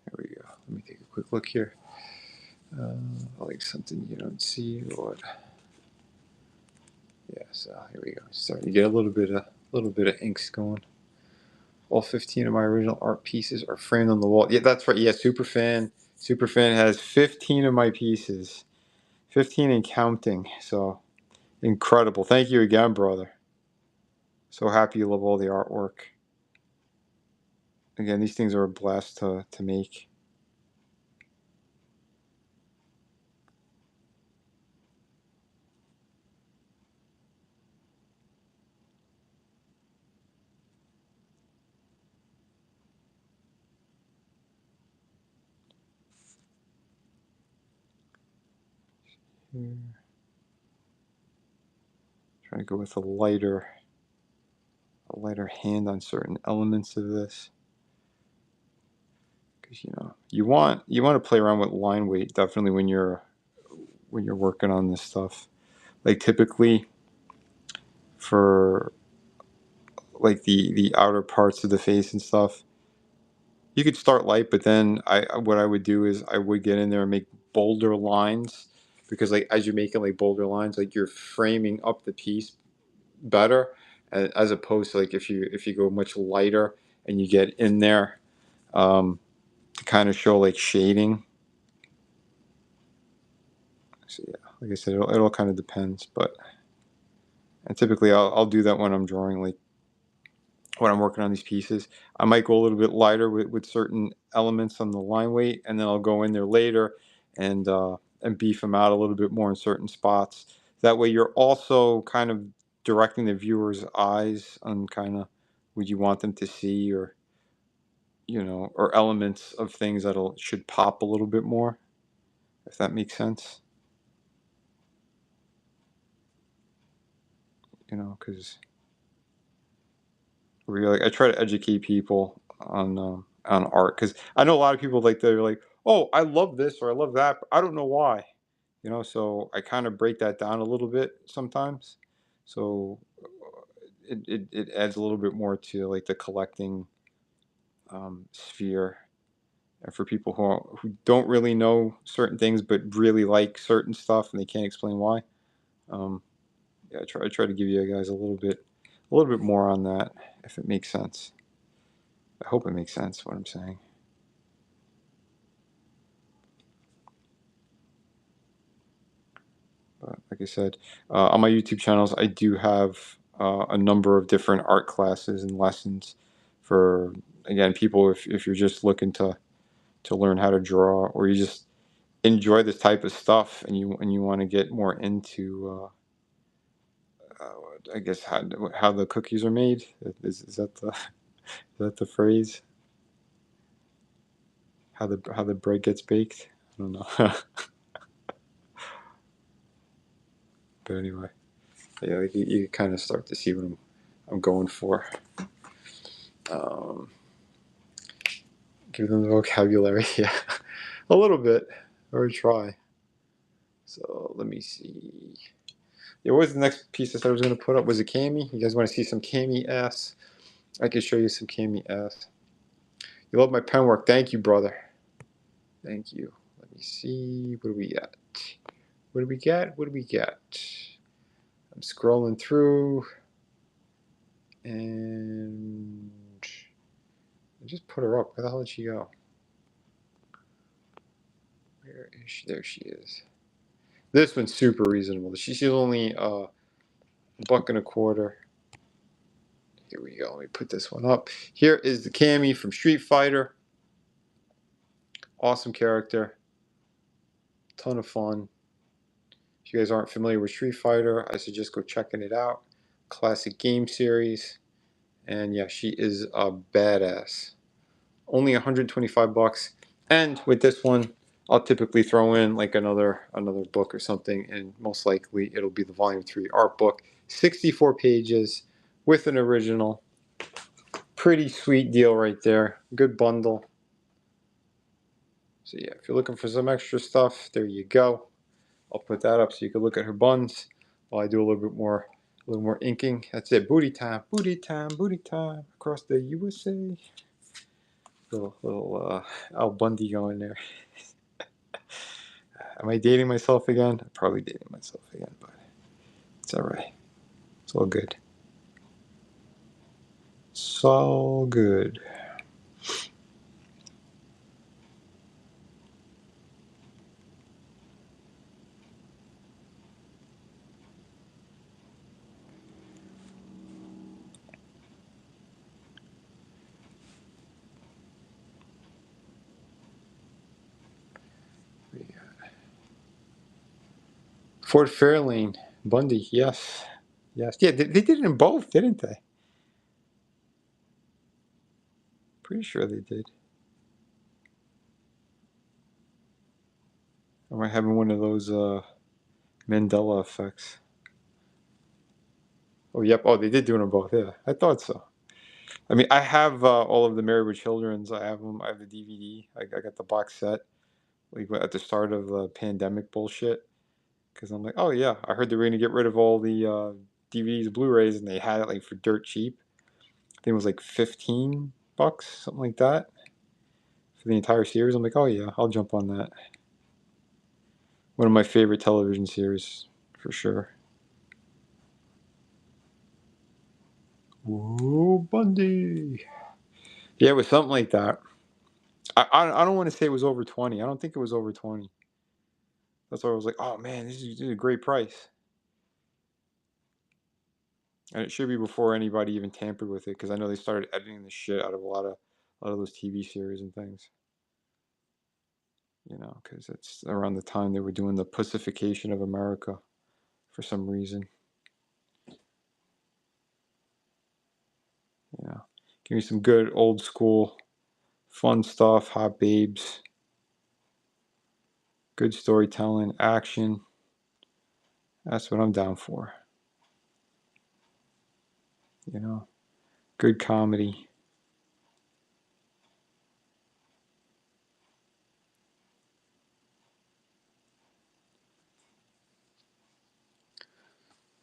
There we go. Let me take a quick look here. Like something you don't see, or yeah. So here we go. Starting to get a little bit of inks going. All 15 of my original art pieces are framed on the wall. Yeah, that's right. Yeah, Superfan has 15 of my pieces, 15 and counting. So incredible. Thank you again, brother. So happy you love all the artwork. Again, these things are a blast to make. Here. Trying to go with a lighter hand on certain elements of this, because you want to play around with line weight definitely when you're working on this stuff. Like typically for like the outer parts of the face and stuff, you could start light, but then what I would do is I would get in there and make bolder lines, because like as you're making like bolder lines, like you're framing up the piece better, as opposed to like if you go much lighter and you get in there to kind of show like shading. So yeah, like I said, it all kind of depends, and typically I'll do that when I'm drawing, like when I'm working on these pieces. I might go a little bit lighter with certain elements on the line weight, and then I'll go in there later and beef them out a little bit more in certain spots. That way you're also kind of directing the viewer's eyes on kind of what you want them to see, or elements of things should pop a little bit more, if that makes sense. Because really, I try to educate people on art, because I know a lot of people, like, they're like, "Oh, I love this or I love that, but I don't know why." So I kind of break that down a little bit sometimes. So it adds a little bit more to like the collecting sphere, and for people who don't really know certain things but really like certain stuff and they can't explain why. Um, yeah, I try to give you guys a little bit more on that, if it makes sense. I hope it makes sense what I'm saying. But like I said, on my YouTube channels, I do have a number of different art classes and lessons for, again, people, if you're just looking to learn how to draw, or you just enjoy this type of stuff and you want to get more into, I guess, how the cookies are made. Is that the is that the phrase? How the bread gets baked? I don't know. But anyway, yeah, like you kind of start to see what I'm going for. Um, Give them the vocabulary, yeah, a little bit, or try. So let me see. Yeah, what was the next piece I said I was going to put up? Was it cami? You guys want to see some cami ass? I can show you some cami ass. You love my pen work. Thank you, brother. Thank you. Let me see. What do we got? What do we got? What do we got? I'm scrolling through, and I just put her up. Where the hell did she go? Where is she? There she is. This one's super reasonable. She's only $1.25. Here we go. Let me put this one up. Here is the Cammy from Street Fighter. Awesome character. Ton of fun. If you guys aren't familiar with Street Fighter, I suggest go checking it out. Classic game series. And yeah, she is a badass. Only $125. And with this one, I'll typically throw in like another book or something, and most likely it'll be the Volume 3 art book. 64 pages with an original. Pretty sweet deal right there. Good bundle. So yeah, if you're looking for some extra stuff, there you go. I'll put that up so you can look at her buns while I do a little more inking. That's it. Booty time, booty time, booty time across the USA. Little Al Bundy going there. Am I dating myself again? I'm probably dating myself again, but it's all right. It's all good. It's all good. Fort Fairlane, Bundy, yes. Yes. Yeah, they did it in both, didn't they? Pretty sure they did. Am I having one of those Mandela effects? Oh, yep. Oh, they did do it in both. Yeah, I thought so. I mean, I have all of the Married with Children's. I have them. I have the DVD. I got the box set like at the start of the pandemic bullshit. Because I'm like, oh yeah, I heard they were gonna get rid of all the DVDs, Blu-rays, and they had it like for dirt cheap. I think it was like $15, something like that, for the entire series. I'm like, oh yeah, I'll jump on that. One of my favorite television series, for sure. Whoa, Bundy. Yeah, it was something like that. I don't want to say it was over 20. I don't think it was over 20. That's why I was like, oh man, this is a great price. And it should be before anybody even tampered with it, because I know they started editing the shit out of a lot of those TV series and things. You know, because it's around the time they were doing the pussification of America for some reason. You know, give me some good old school, fun stuff, hot babes, good storytelling, action. That's what I'm down for. You know, good comedy.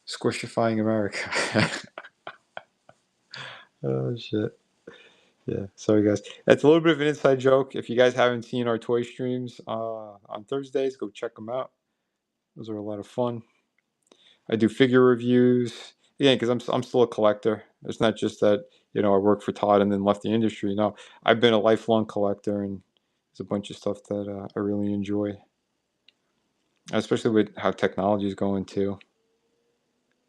Squishifying America. Oh shit. Yeah, sorry guys. That's a little bit of an inside joke. If you guys haven't seen our toy streams on Thursdays, go check them out. Those are a lot of fun. I do figure reviews. Yeah, because I'm still a collector. It's not just that I work for Todd and then left the industry. No, I've been a lifelong collector, and there's a bunch of stuff that I really enjoy, especially with how technology is going too.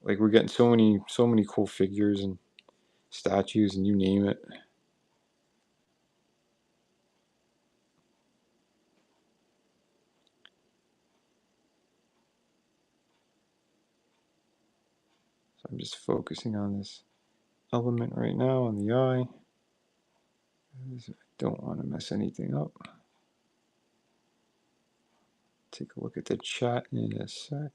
Like we're getting so many cool figures and statues, and you name it. So I'm just focusing on this element right now on the eye. I don't want to mess anything up. Take a look at the chat in a sec.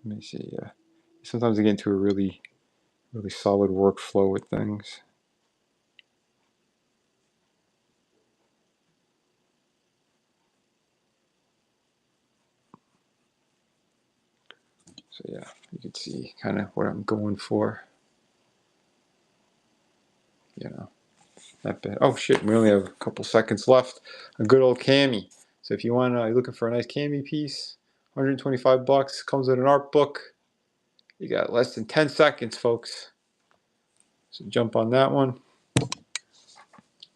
Let me see. Sometimes I get into a really solid workflow with things. So yeah, you can see kind of what I'm going for. Not bad. Oh shit, we only have a couple seconds left. A good old cami. So if you're looking for a nice cami piece, $125, comes with an art book. You got less than 10 seconds, folks. So jump on that one.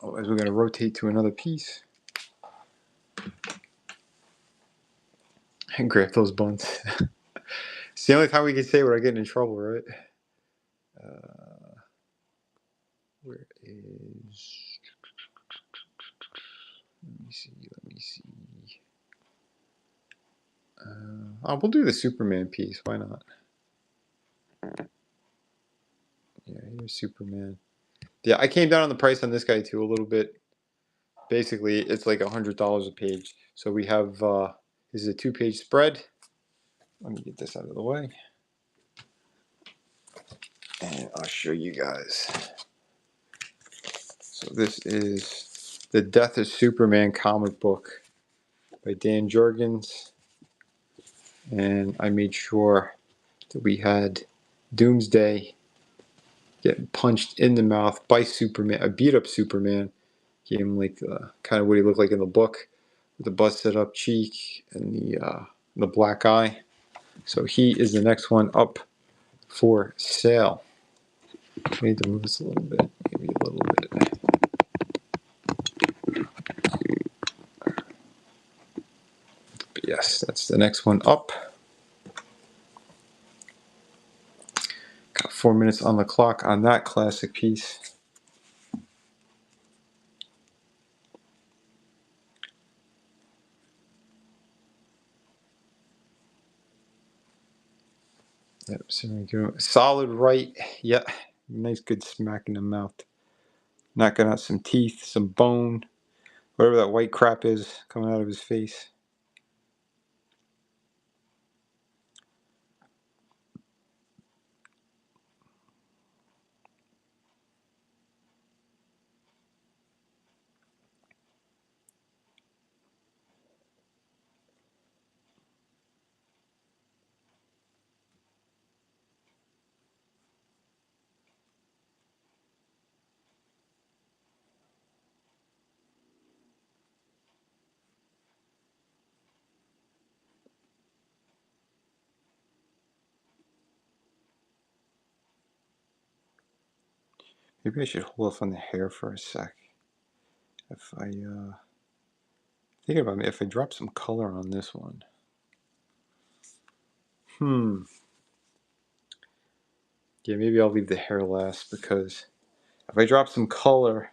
Otherwise, we're going to rotate to another piece and grab those buns. It's the only time we can say we're getting in trouble, right? Where is? Let me see. We'll do the Superman piece. Why not? Yeah, here's Superman. Yeah, I came down on the price on this guy too a little bit. Basically, it's like $100 a page. So we have this is a 2-page spread. Let me get this out of the way, and I'll show you guys. So this is the Death of Superman comic book by Dan Jurgens, and I made sure that we had Doomsday getting punched in the mouth by Superman, a beat up Superman. Gave him like kind of what he looked like in the book, with the busted up cheek and the black eye. So he is the next one up for sale. I need to move this a little bit, maybe a little bit. But yes, that's the next one up. Got 4 minutes on the clock on that classic piece. Yep, so we go solid right. Yeah, nice good smack in the mouth. Knocking out some teeth, some bone, whatever that white crap is coming out of his face. Maybe I should hold off on the hair for a sec. If I thinking about it, if I drop some color on this one. Yeah, maybe I'll leave the hair last, because if I drop some color,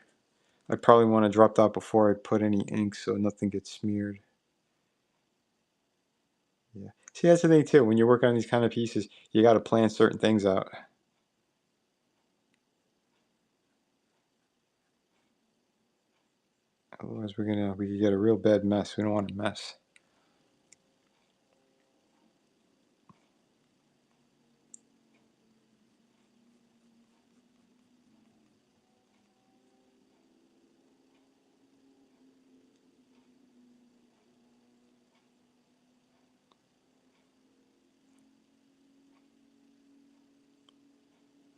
I probably want to drop that before I put any ink so nothing gets smeared. Yeah. See, that's the thing too. When you're working on these kind of pieces, you got to plan certain things out. Otherwise, we could get a real bad mess. We don't want a mess.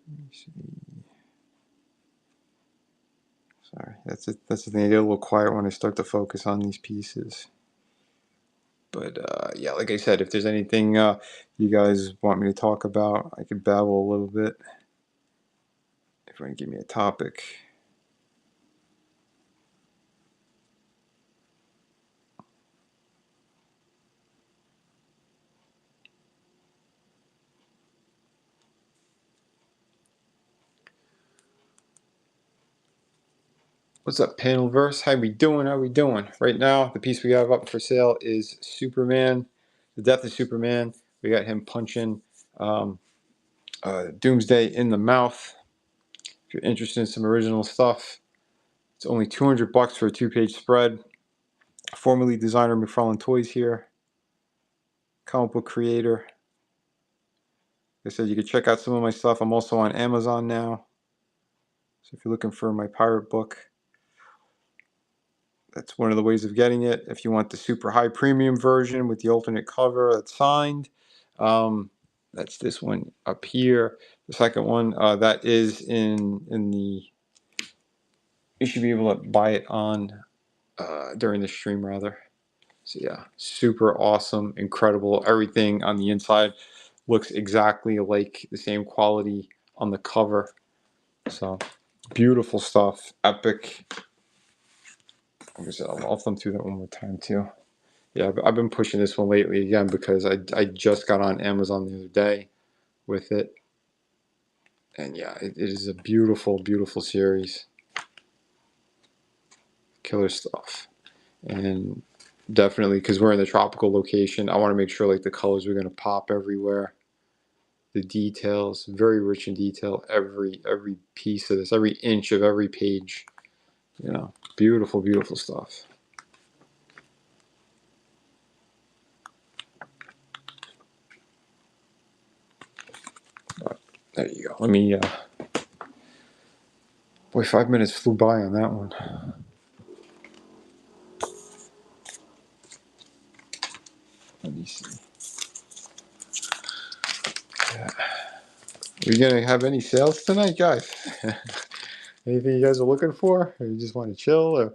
Let me see. Sorry, that's it. That's the thing. I get a little quiet when I start to focus on these pieces. But yeah, like I said, if there's anything you guys want me to talk about, I could babble a little bit. If you want to give me a topic. What's up, Panelverse? How we doing? How we doing? Right now, the piece we have up for sale is Superman, the Death of Superman. We got him punching Doomsday in the mouth. If you're interested in some original stuff, it's only $200 for a 2-page spread. Formerly designer McFarlane Toys here, comic book creator. Like I said, you can check out some of my stuff. I'm also on Amazon now. So if you're looking for my pirate book, that's one of the ways of getting it. If you want the super high premium version with the alternate cover that's signed, that's this one up here. The second one, that is in the. You should be able to buy it on during the stream rather. So yeah, super awesome, incredible. Everything on the inside looks exactly like the same quality on the cover. So beautiful stuff, epic. Like I said, I'll thumb through that one more time too. Yeah, I've been pushing this one lately again because I just got on Amazon the other day with it. And yeah, it is a beautiful, beautiful series. Killer stuff. And definitely, because we're in the tropical location. I want to make sure like the colors are going to pop everywhere. The details, very rich in detail. Every piece of this, every inch of every page. You know, beautiful, beautiful stuff. There you go. Let me. Boy, 5 minutes flew by on that one. Let me see. Yeah. Are we gonna have any sales tonight, guys? Anything you guys are looking for, or you just want to chill? Or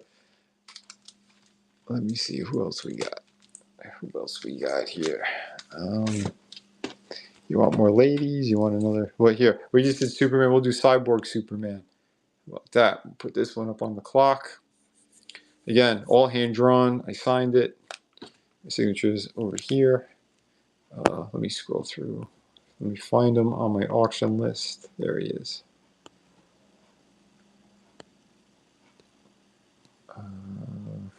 let me see who else we got. Who else we got here? You want more ladies? You want another? What here? We just did Superman. We'll do Cyborg Superman. How about that? We'll put this one up on the clock. Again, all hand drawn. I signed it. My signature's over here. Let me scroll through. Let me find him on my auction list. There he is.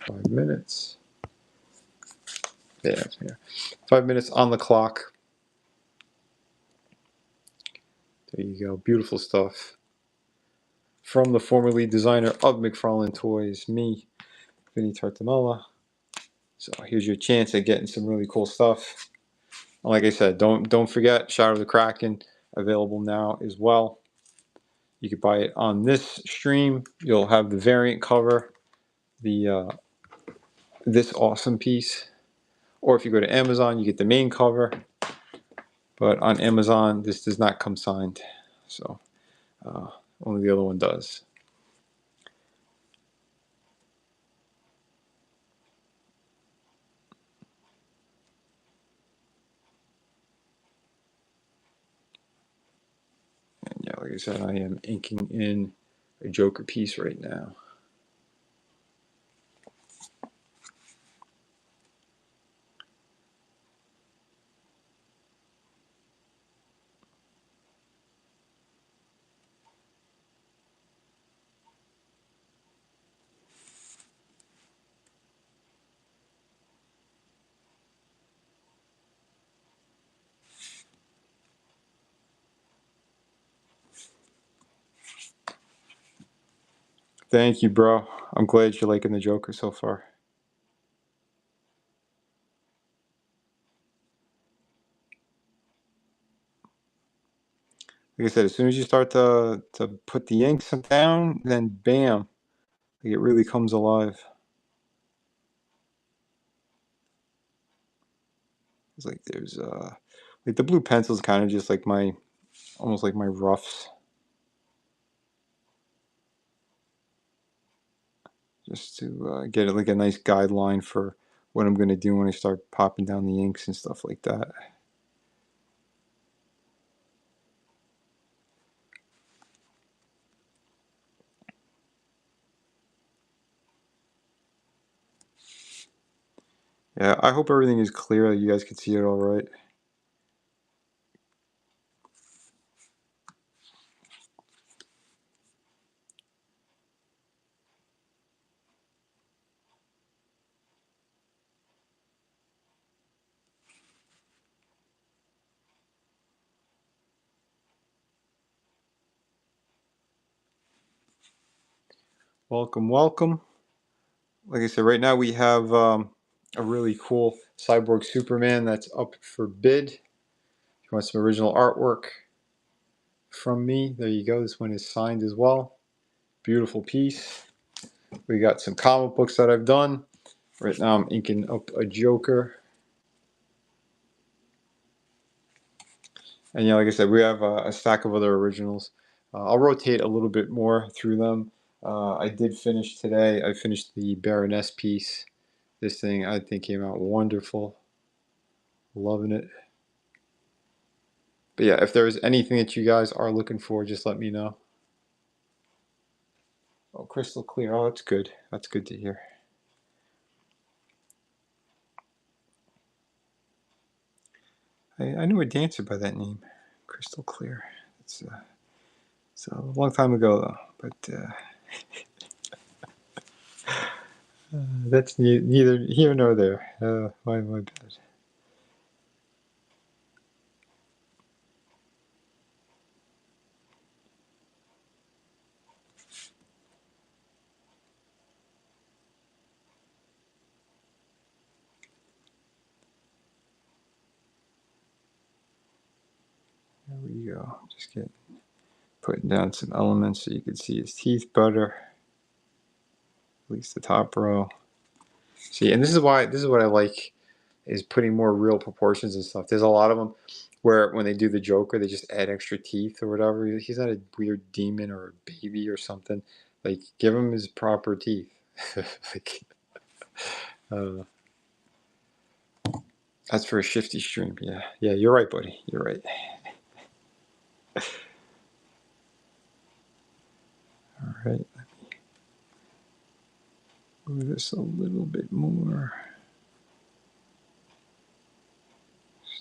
5 minutes. Yeah, it's here. 5 minutes on the clock. There you go. Beautiful stuff. From the former lead designer of McFarlane Toys, me, Vinny Tartamella. So here's your chance at getting some really cool stuff. Like I said, don't forget Shadow of the Kraken, available now as well. You could buy it on this stream. You'll have the variant cover, the this awesome piece. Or if you go to Amazon, you get the main cover. But on Amazon, this does not come signed. So only the other one does. And yeah, like I said, I am inking in a Joker piece right now. Thank you, bro. I'm glad you're liking the Joker so far. Like I said, as soon as you start to put the inks down, then bam, like it really comes alive. It's like there's like the blue pencil is kind of just like my, almost like my roughs, just to get like a nice guideline for what I'm gonna do when I start popping down the inks and stuff like that. Yeah, I hope everything is clear. You guys can see it all right. Welcome, welcome. Like I said, right now we have a really cool Cyborg Superman that's up for bid. If you want some original artwork from me, there you go. This one is signed as well. Beautiful piece. We got some comic books that I've done. Right now I'm inking up a Joker. And yeah, like I said, we have a stack of other originals. I'll rotate a little bit more through them. I did finish today. I finished the Baroness piece. This thing I think came out wonderful. Loving it. But yeah, if there is anything that you guys are looking for, just let me know. Oh, crystal clear. Oh, that's good. That's good to hear. I knew a dancer by that name. Crystal clear. It's a long time ago, though. But That's neither here nor there. My bad. There we go. Just putting down some elements so you can see his teeth better. At least the top row. See, and this is what I like is putting more real proportions and stuff. There's a lot of them where when they do the Joker, they just add extra teeth or whatever. He's not a weird demon or a baby or something. Like, give him his proper teeth. Like, uh, that's for a shifty stream. Yeah, you're right, buddy. You're right. All right, let me move this a little bit more.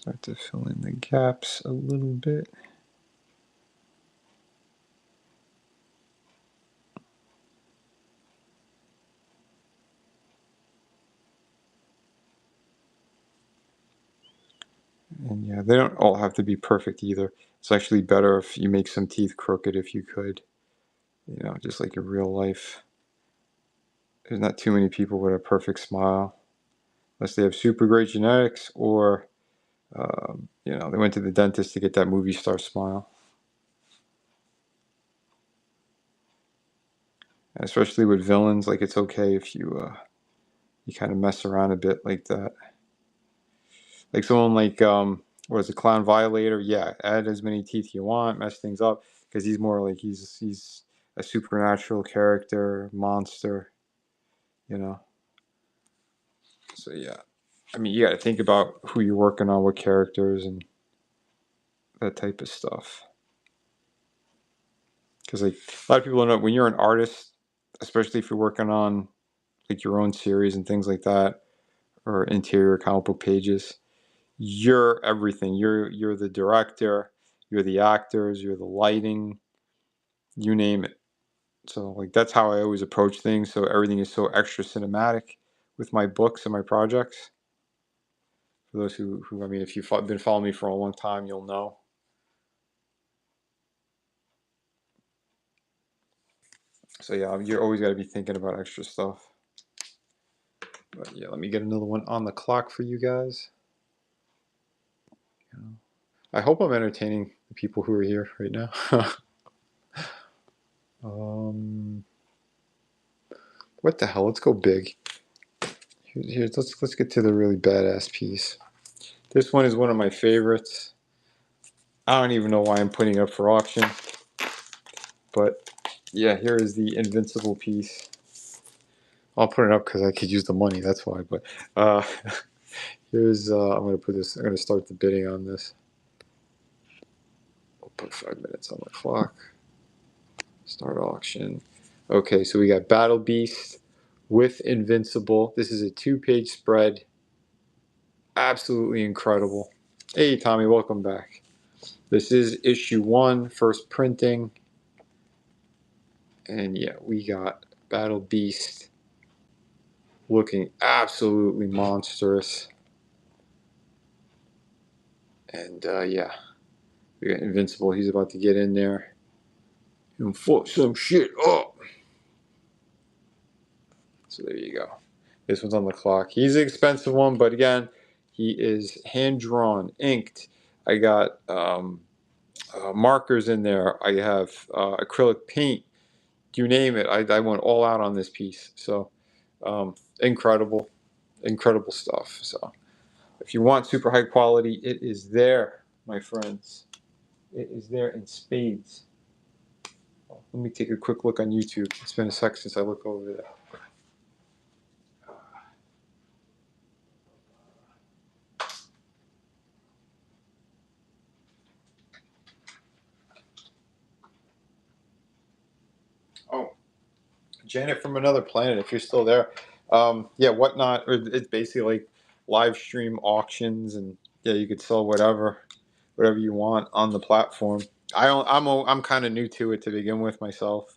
Start to fill in the gaps a little bit. And yeah, they don't all have to be perfect either. It's actually better if you make some teeth crooked if you could. You know, just like in real life. There's not too many people with a perfect smile. Unless they have super great genetics or, you know, they went to the dentist to get that movie star smile. And especially with villains, like it's okay if you kind of mess around a bit like that. Like someone like, what is it, Clown Violator? Yeah, add as many teeth you want, mess things up. Because he's more like he's a supernatural character, monster, you know. So yeah, I mean, you got to think about who you're working on, what characters, and that type of stuff. Because like a lot of people know when you're an artist, especially if you're working on like your own series and things like that, or interior comic book pages, you're everything. You're the director, you're the actors, you're the lighting, you name it. So like that's how I always approach things. So everything is so extra cinematic with my books and my projects. For those who I mean, if you've been following me for a long time, you'll know. So yeah, you're always got to be thinking about extra stuff. But yeah, let me get another one on the clock for you guys. I hope I'm entertaining the people who are here right now. What the hell? Let's go big. Let's get to the really badass piece. This one is one of my favorites. I don't even know why I'm putting it up for auction, but yeah, here is the Invincible piece. I'll put it up because I could use the money. That's why. But here's I'm gonna put this. I'm gonna start the bidding on this. I'll put 5 minutes on the clock. Start auction. Okay, so we got Battle Beast with Invincible. This is a 2-page spread. Absolutely incredible. Hey, Tommy, welcome back. This is issue 1, first printing. And yeah, we got Battle Beast looking absolutely monstrous. And yeah, we got Invincible. He's about to get in there and fuck some shit up. So there you go. This one's on the clock. He's an expensive one, but again, he is hand-drawn, inked. I got markers in there. I have acrylic paint. You name it. I went all out on this piece. So incredible stuff. So if you want super high quality, it is there, my friends. It is there in spades. Let me take a quick look on YouTube. It's been a sec since I looked over there. Oh, Janet from another planet, if you're still there. Yeah, Whatnot, or it's basically like live stream auctions, and yeah, you could sell whatever you want on the platform. I'm kind of new to it to begin with myself.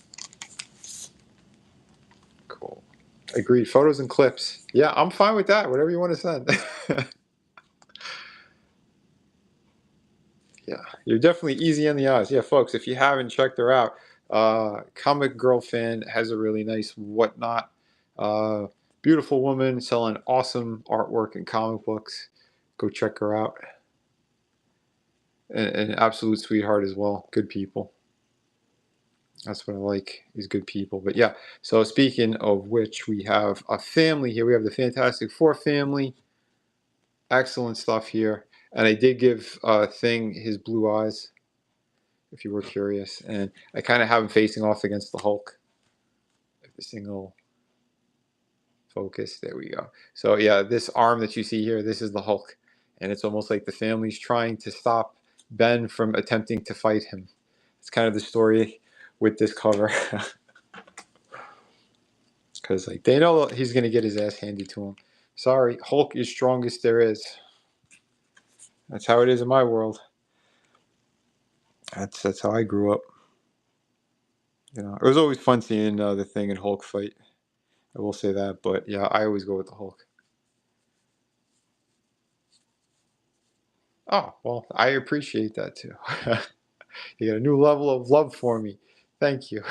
Agreed. Photos and clips. Yeah, I'm fine with that. Whatever you want to send. Yeah, you're definitely easy on the eyes. Yeah, folks, if you haven't checked her out, Comic Girl Fan has a really nice whatnot. Uh, Beautiful woman selling awesome artwork and comic books. Go check her out. An absolute sweetheart as well. Good people. That's what I like, is good people. But yeah, so speaking of which, we have a family here. We have the Fantastic Four family. Excellent stuff here. And I did give Thing his blue eyes, if you were curious. And I kind of have him facing off against the Hulk. If the single focus, there we go. So yeah, this arm that you see here, this is the Hulk. And it's almost like the family's trying to stop Ben from attempting to fight him. It's kind of the story with this cover. Because like they know he's going to get his ass handed to him. Sorry, Hulk is strongest there is. That's how it is in my world. That's how I grew up. You know, it was always fun seeing the Thing and Hulk fight. I will say that, but yeah, I always go with the Hulk. Oh well, I appreciate that too. You got a new level of love for me. Thank you.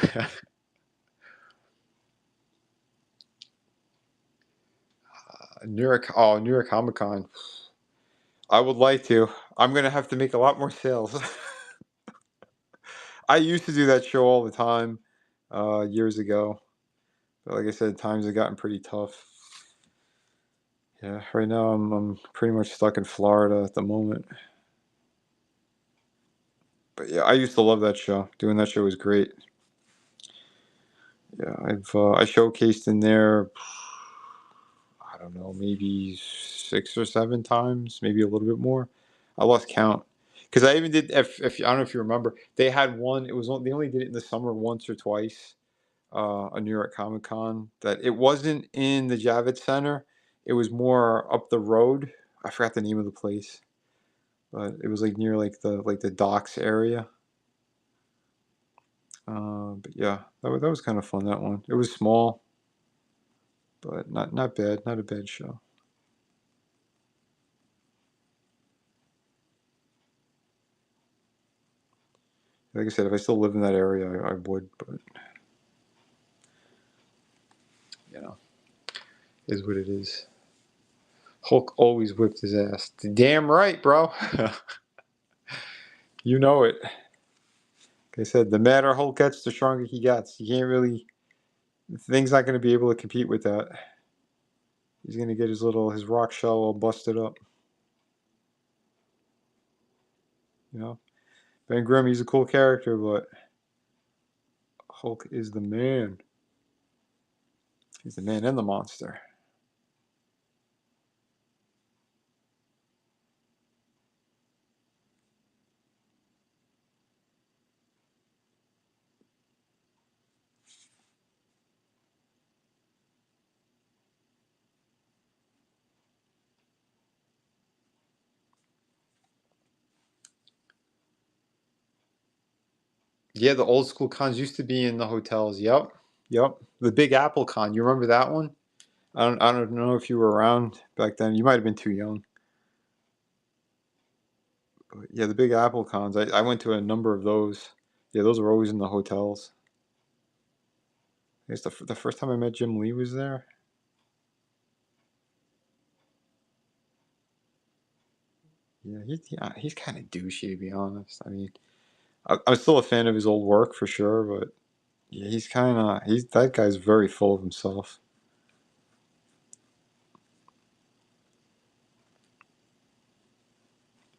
New York Comic Con. I would like to. I'm gonna have to make a lot more sales. I used to do that show all the time, years ago. But like I said, times have gotten pretty tough. Yeah, right now I'm pretty much stuck in Florida at the moment. But yeah, I used to love that show. Doing that show was great. Yeah, I showcased in there. I don't know, maybe 6 or 7 times, maybe a little bit more. I lost count because I even did. If I don't know if you remember, they had one. It was they only did it in the summer once or twice. A New York Comic Con that it wasn't in the Javits Center. It was more up the road. I forgot the name of the place, but it was like near like the docks area. But yeah, that was kind of fun. That one. It was small, but not bad. Not a bad show. Like I said, if I still lived in that area, I would. But you know, is what it is. Hulk always whipped his ass. Damn right, bro. You know it. Like I said, the madder Hulk gets, the stronger he gets. You can't really. Thing's not going to be able to compete with that. He's going to get his rock shell all busted up. You know, Ben Grimm, he's a cool character, but Hulk is the man. He's the man and the monster. Yeah, the old school cons used to be in the hotels. Yep, yep. The Big Apple Con. You remember that one? I don't know if you were around back then. You might have been too young. But yeah, the Big Apple Cons. I went to a number of those. Yeah, those were always in the hotels. I guess the first time I met Jim Lee was there. Yeah, he's kind of douchey to be honest. I mean, I'm still a fan of his old work for sure, but yeah, he's that guy's very full of himself.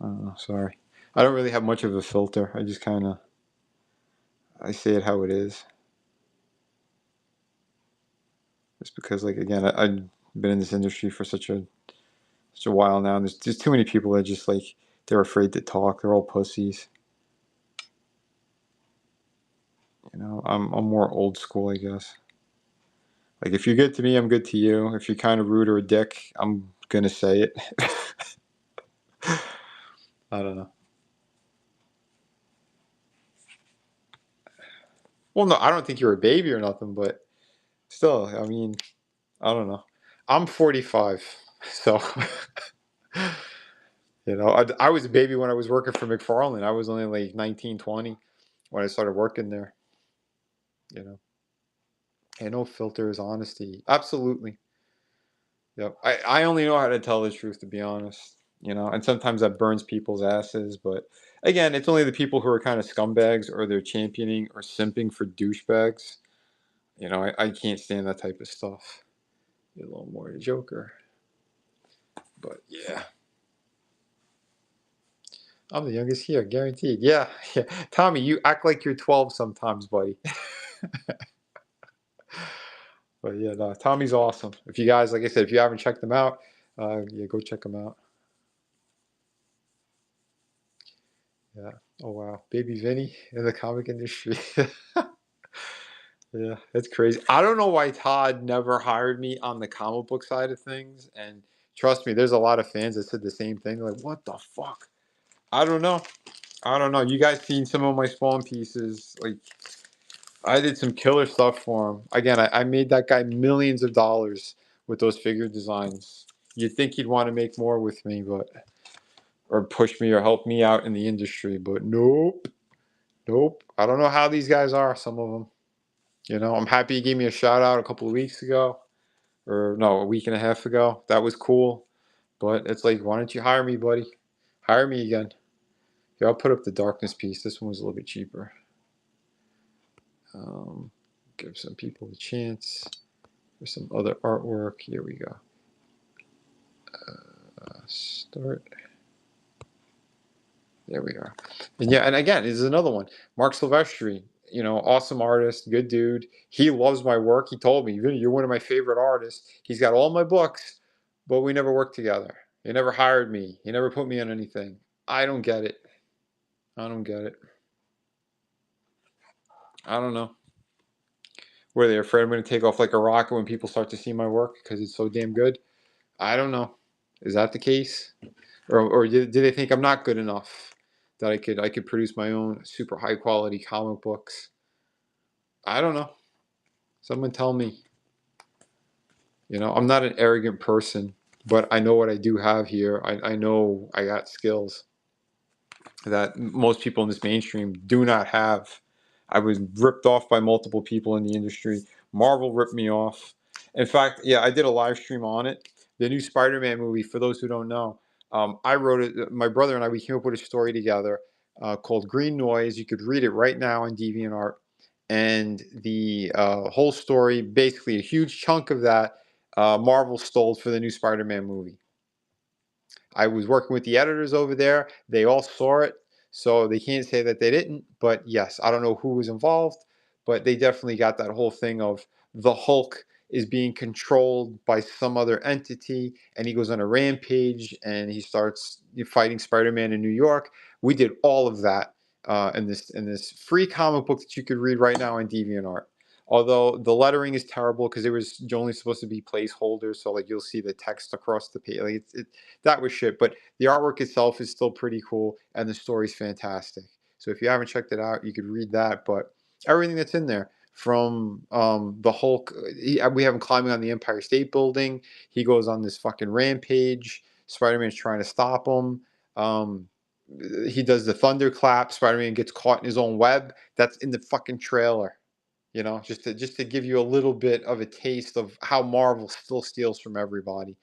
I don't know. Sorry, I don't really have much of a filter. I just kind of I say it how it is, just because like again I've been in this industry for such a while now, and there's too many people that just like they're afraid to talk. They're all pussies. You know, I'm more old school, I guess. Like if you're good to me, I'm good to you. If you're kind of rude or a dick, I'm gonna say it. I don't know. Well, no, I don't think you're a baby or nothing, but still, I mean, I don't know. I'm 45, so I was a baby when I was working for McFarlane. I was only like 19, 20 when I started working there. You know, and no filters, honesty, absolutely. Yep. I only know how to tell the truth, to be honest. And sometimes that burns people's asses. But again, it's only the people who are kind of scumbags or they're championing or simping for douchebags. I can't stand that type of stuff. Be a little more the Joker. But yeah, I'm the youngest here, guaranteed. Yeah, yeah. Tommy, you act like you're 12 sometimes, buddy. But yeah, no, Tommy's awesome. If you guys, like I said, if you haven't checked them out, yeah, go check them out. Yeah. Oh wow, Baby Vinny in the comic industry. Yeah, that's crazy. I don't know why Todd never hired me on the comic book side of things. And trust me, there's a lot of fans that said the same thing. Like, what the fuck? I don't know. I don't know. You guys seen some of my Spawn pieces? Like, I did some killer stuff for him. Again, I made that guy millions of dollars with those figure designs. You'd think he'd want to make more with me, or push me or help me out in the industry, but nope, nope. I don't know how these guys are. Some of them. I'm happy he gave me a shout out a couple of weeks ago, or no, a week and a half ago. That was cool. But it's like, why don't you hire me, buddy? Hire me again. Here, I'll put up the darkness piece. This one was a little bit cheaper. Give some people a chance for some other artwork. Here we go. Start. There we are. And yeah, and again, this is another one. Mark Silvestri, awesome artist, good dude. He loves my work. He told me, you're one of my favorite artists. He's got all my books, but we never worked together. He never hired me. He never put me on anything. I don't get it. I don't get it. I don't know. Were they afraid I'm going to take off like a rocket when people start to see my work because it's so damn good? I don't know. Is that the case? Or do they think I'm not good enough that I could produce my own super high quality comic books? I don't know. Someone tell me. I'm not an arrogant person, but I know what I do have here. I know I got skills that most people in this mainstream do not have. I was ripped off by multiple people in the industry. Marvel ripped me off. In fact, yeah, I did a live stream on it. The new Spider-Man movie, for those who don't know, I wrote it. My brother and I, we came up with a story together called Green Noise. You could read it right now on DeviantArt. And the whole story, basically a huge chunk of that, Marvel stole for the new Spider-Man movie. I was working with the editors over there. They all saw it, so they can't say that they didn't. But yes, I don't know who was involved, but they definitely got that whole thing of the Hulk is being controlled by some other entity, and he goes on a rampage and he starts fighting Spider-Man in New York. We did all of that in this free comic book that you could read right now on DeviantArt. Although the lettering is terrible because it was only supposed to be placeholders, so like you'll see the text across the page. Like that was shit. But the artwork itself is still pretty cool, and the story's fantastic. So if you haven't checked it out, you could read that. But everything that's in there, from the Hulk, we have him climbing on the Empire State Building. He goes on this fucking rampage. Spider-Man's trying to stop him. Um, he does the thunderclap. Spider-Man gets caught in his own web. That's in the fucking trailer. Just to give you a little bit of a taste of how Marvel still steals from everybody.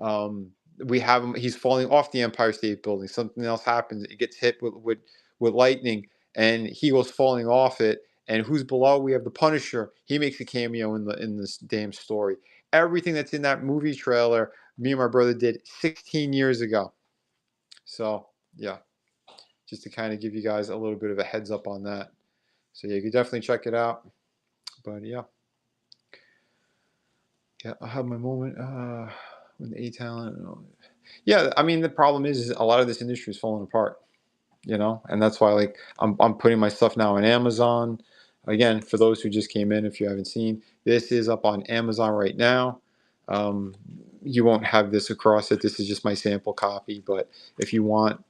Um, we have him; he's falling off the Empire State Building. Something else happens; it gets hit with lightning, and he goes falling off it. And who's below? We have the Punisher. He makes a cameo in this damn story. Everything that's in that movie trailer, me and my brother did 16 years ago. So yeah, just to kind of give you guys a little bit of a heads up on that. So yeah, you can definitely check it out. But yeah. Yeah, I have my moment when the A talent. Yeah, I mean the problem is a lot of this industry is falling apart, and that's why like I'm putting my stuff now on Amazon. Again, for those who just came in, if you haven't seen, this is up on Amazon right now. Um, you won't have this across it. This is just my sample copy. But if you want,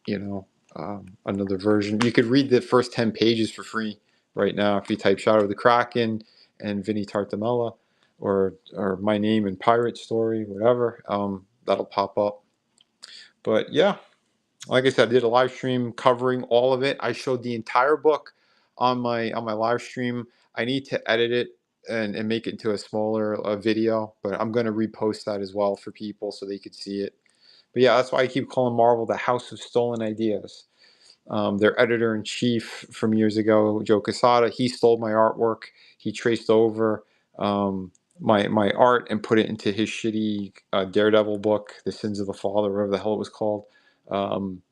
another version, you could read the first 10 pages for free right now if you type Shadow of the Kraken and Vinny Tartamella. or my name in Pirate Story, whatever. That'll pop up. But yeah, like I said, I did a live stream covering all of it. I showed the entire book on my live stream. I need to edit it and make it into a smaller video, but I'm gonna repost that as well for people so they could see it. But yeah, that's why I keep calling Marvel the House of Stolen Ideas. Their editor in chief from years ago, Joe Quesada, he stole my artwork. He traced over my art and put it into his shitty Daredevil book, The Sins of the Father, whatever the hell it was called. Um,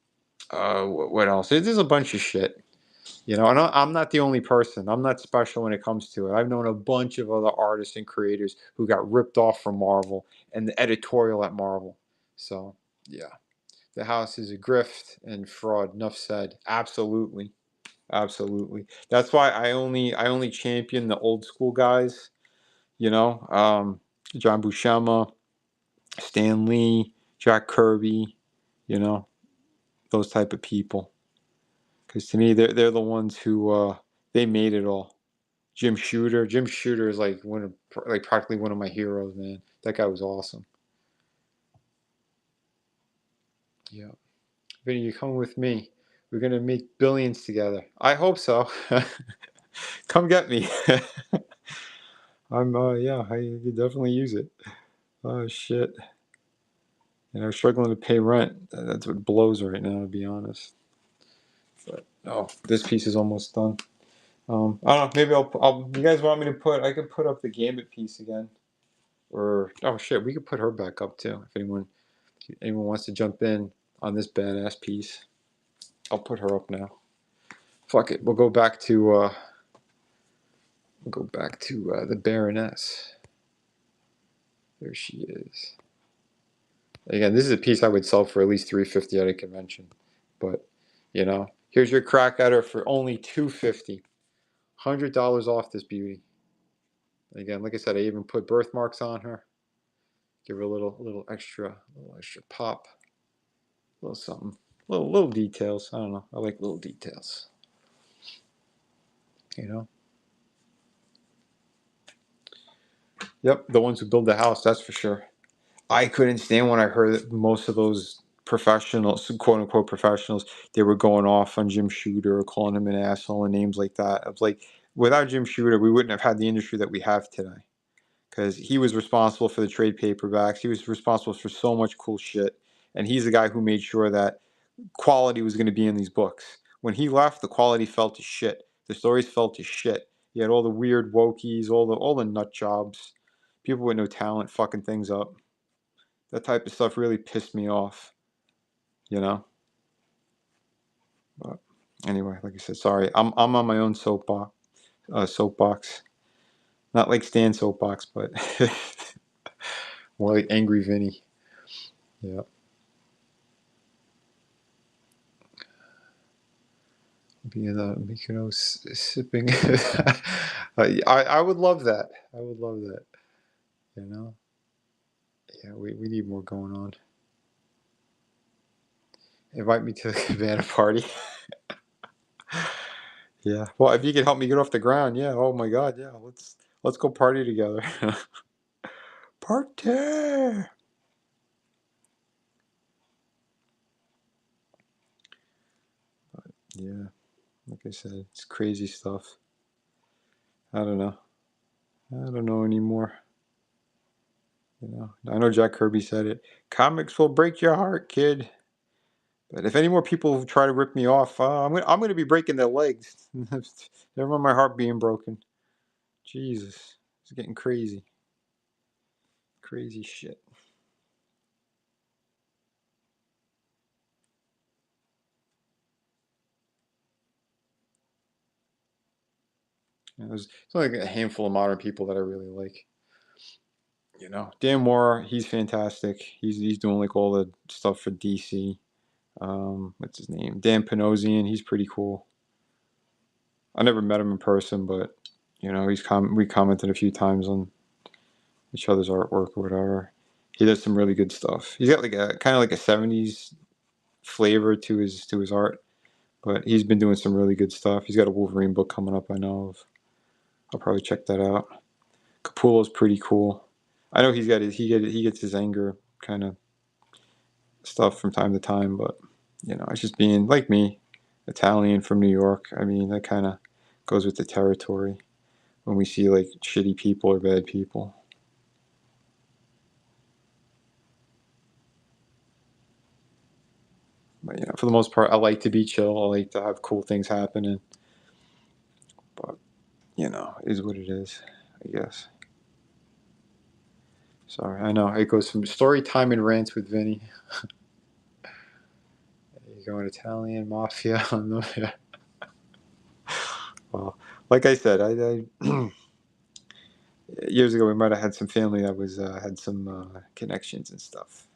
what else? There's a bunch of shit, you know. And I'm not the only person. I'm not special when it comes to it. I've known a bunch of other artists and creators who got ripped off from Marvel and the editorial at Marvel. So yeah. The house is a grift and fraud. Enough said. Absolutely, absolutely. That's why I only champion the old school guys. You know, John Buscema, Stan Lee, Jack Kirby. You know, those type of people. Because to me, they're the ones who they made it all. Jim Shooter. Jim Shooter is like practically one of my heroes, man. That guy was awesome. Yeah. Vinny, you're coming with me. We're gonna make billions together. I hope so. Come get me. Yeah, I could definitely use it. Oh shit. Struggling to pay rent. That's what blows right now, to be honest. But oh, this piece is almost done. I don't know. Maybe I'll. You guys want me to put? I could put up the Gambit piece again, or oh shit, we could put her back up too. If anyone wants to jump in on this badass piece, I'll put her up now. Fuck it. We'll go back to the Baroness. There she is. Again, this is a piece I would sell for at least $350 at a convention. But, here's your crack at her for only $250. $100 off this beauty. Again, like I said, I even put birthmarks on her. Give her a little extra pop. A little something. Little details. I don't know. I like little details. Yep, the ones who build the house, that's for sure. I couldn't stand when I heard that most of those professionals, quote unquote professionals, they were going off on Jim Shooter or calling him an asshole and names like that. I was like, without Jim Shooter, we wouldn't have had the industry that we have today. Because he was responsible for the trade paperbacks. He was responsible for so much cool shit. And he's the guy who made sure that quality was going to be in these books. When he left, the quality fell to shit. The stories fell to shit. You had all the weird wokies, all the nut jobs, people with no talent fucking things up. That type of stuff really pissed me off, you know. But anyway, like I said, sorry. I'm on my own soapbox. Soapbox, not like Stan soapbox, but more like Angry Vinny. Yeah. Being Mykonos sipping. I would love that. I would love that. You know. Yeah, we need more going on. Invite me to the cabana party. Yeah. Well, if you could help me get off the ground, yeah. Oh my God, yeah. Let's go party together. Party. Yeah. Like I said, it's crazy stuff. I don't know. I don't know anymore. I know Jack Kirby said it. Comics will break your heart, kid. But if any more people try to rip me off, I'm gonna be breaking their legs. Never mind my heart being broken. Jesus, it's getting crazy. Crazy shit. There's only a handful of modern people that I really like. Dan Moore, he's fantastic. He's doing like all the stuff for DC. What's his name? Dan Panosian, he's pretty cool. I never met him in person, but we commented a few times on each other's artwork or whatever. He does some really good stuff. He's got like a kind of like a '70s flavor to his art, but he's been doing some really good stuff. He's got a Wolverine book coming up, I know of. I'll probably check that out. Capullo's pretty cool. I know he gets his anger kind of stuff from time to time, but it's just being like me, Italian from New York. I mean, that kind of goes with the territory when we see like shitty people or bad people. But for the most part, I like to be chill. I like to have cool things happening. But it is what it is, I guess. Sorry, I know it goes from story time and rants with Vinny. You going Italian mafia on the well, like I said, I years ago we might have had some family that was had some connections and stuff.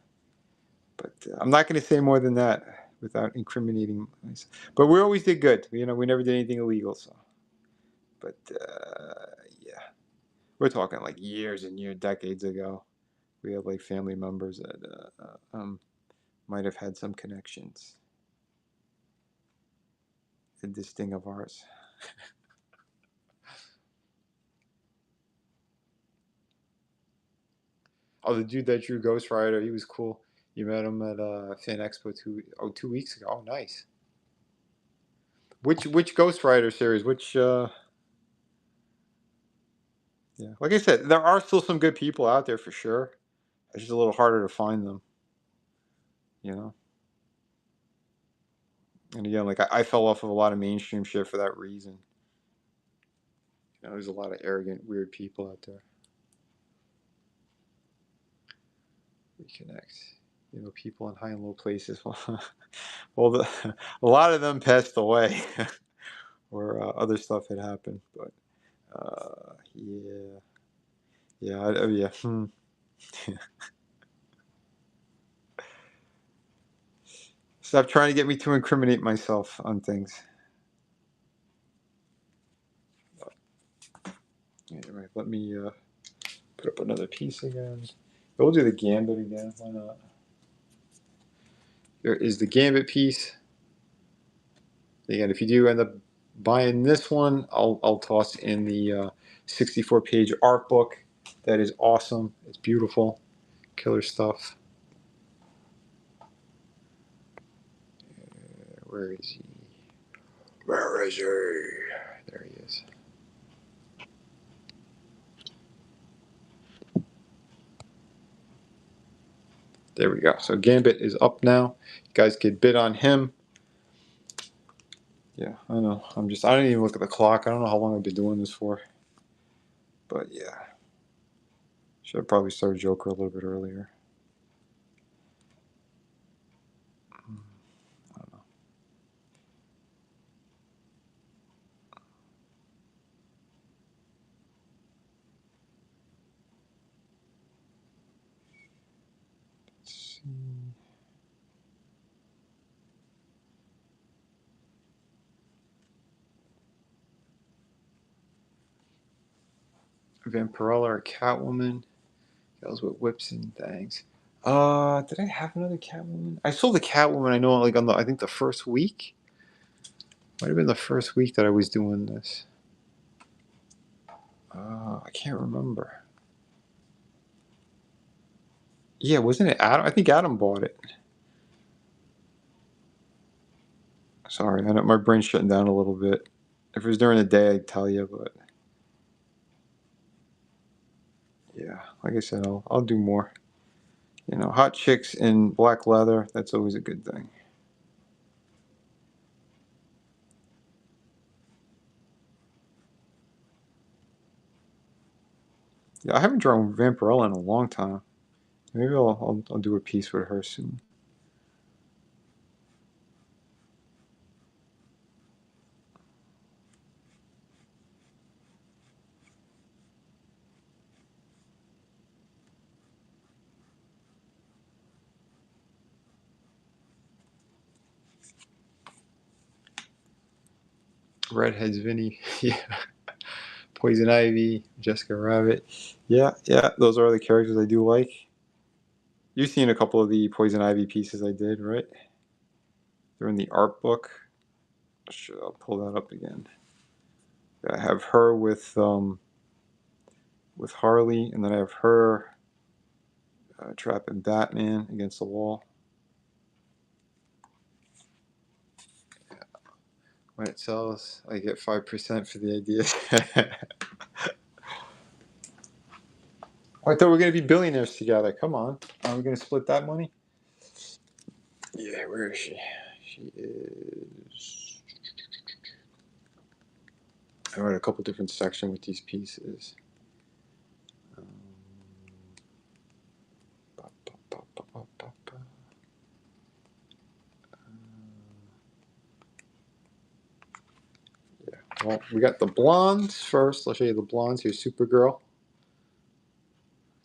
But I'm not going to say more than that without incriminating myself. But we always did good. We never did anything illegal. So, but yeah, we're talking like years and years, decades ago. We have like family members that might have had some connections in this thing of ours. Oh, the dude that drew Ghost Rider, he was cool. You met him at Fan Expo 2 weeks ago. Oh, nice. Which Ghost Rider series? Which yeah, like I said, there are still some good people out there for sure. It's just a little harder to find them, you know. And again, like I fell off of a lot of mainstream shit for that reason. There's a lot of arrogant, weird people out there. Reconnect. People in high and low places. Well, a lot of them passed away, or other stuff had happened. But yeah, yeah. Stop trying to get me to incriminate myself on things. Anyway, let me put up another piece again. We'll do the gambit again. Why not? There is the gambit piece. Again, if you do end up buying this one, I'll toss in the 64-page art book. That is awesome. It's beautiful, killer stuff. Where is he? Where is he? There he is. There we go. So Gambit is up now. You guys could bid on him. Yeah, I know. I didn't even look at the clock. I don't know how long I've been doing this for. But yeah. Should have probably started Joker a little bit earlier. I don't know. Let's see. Vampirella or Catwoman. Girls with whips and things. Did I have another Catwoman? I sold the Catwoman. I know, like on I think the first week. Might have been the first week that I was doing this. I can't remember. Yeah, wasn't it Adam? I think Adam bought it. Sorry, I know my brain's shutting down a little bit. If it was during the day, I'd tell you, but yeah, like I said, I'll do more. Hot chicks in black leather. That's always a good thing. Yeah, I haven't drawn Vampirella in a long time. Maybe I'll do a piece with her soon. Redheads Vinny. Yeah. Poison Ivy, Jessica Rabbit. Yeah, those are the characters I do like. You've seen a couple of the Poison Ivy pieces I did, right? They're in the art book. I'll pull that up again. I have her with with Harley, and then I have her trapping Batman against the wall. When it sells, I get 5% for the idea. I thought we were going to be billionaires together. Come on. Are we going to split that money? Yeah, where is she? She is... I wrote a couple different sections with these pieces. Yeah. Well, we got the blondes first. I'll show you the blondes. Here's Supergirl.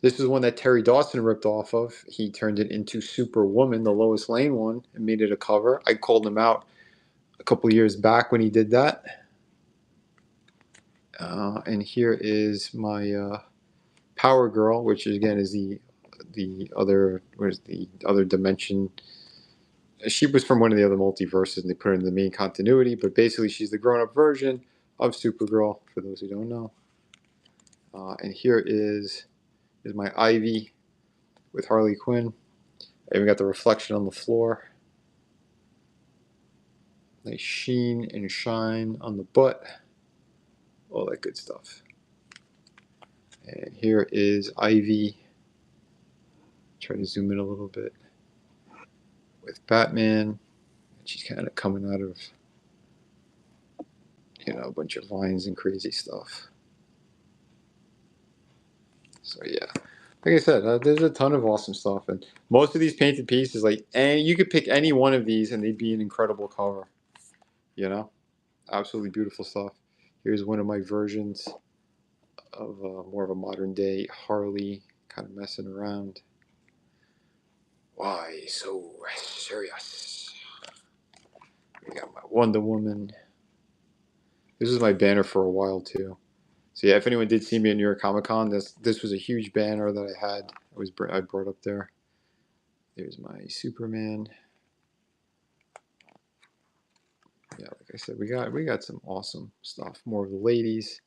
This is one that Terry Dawson ripped off of. He turned it into Superwoman, the Lois Lane one, and made it a cover. I called him out a couple years back when he did that. And here is my Power Girl, which again is the other, where's the other dimension. She was from one of the other multiverses, and they put her in the main continuity. But basically, she's the grown-up version of Supergirl. For those who don't know. And here is my Ivy with Harley Quinn. I even got the reflection on the floor. Nice sheen and shine on the butt. All that good stuff. And here is Ivy. Try to zoom in a little bit. With Batman. She's kind of coming out of, a bunch of lines and crazy stuff. So yeah. Like I said, there's a ton of awesome stuff. And most of these painted pieces, and you could pick any one of these and they'd be an incredible cover. Absolutely beautiful stuff. Here's one of my versions of more of a modern day Harley, kind of messing around. Why so serious? We got my Wonder Woman. This was my banner for a while too. So yeah, if anyone did see me at New York Comic Con, this was a huge banner that I had. I brought up there. There's my Superman. Yeah, like I said, we got some awesome stuff. More of the ladies.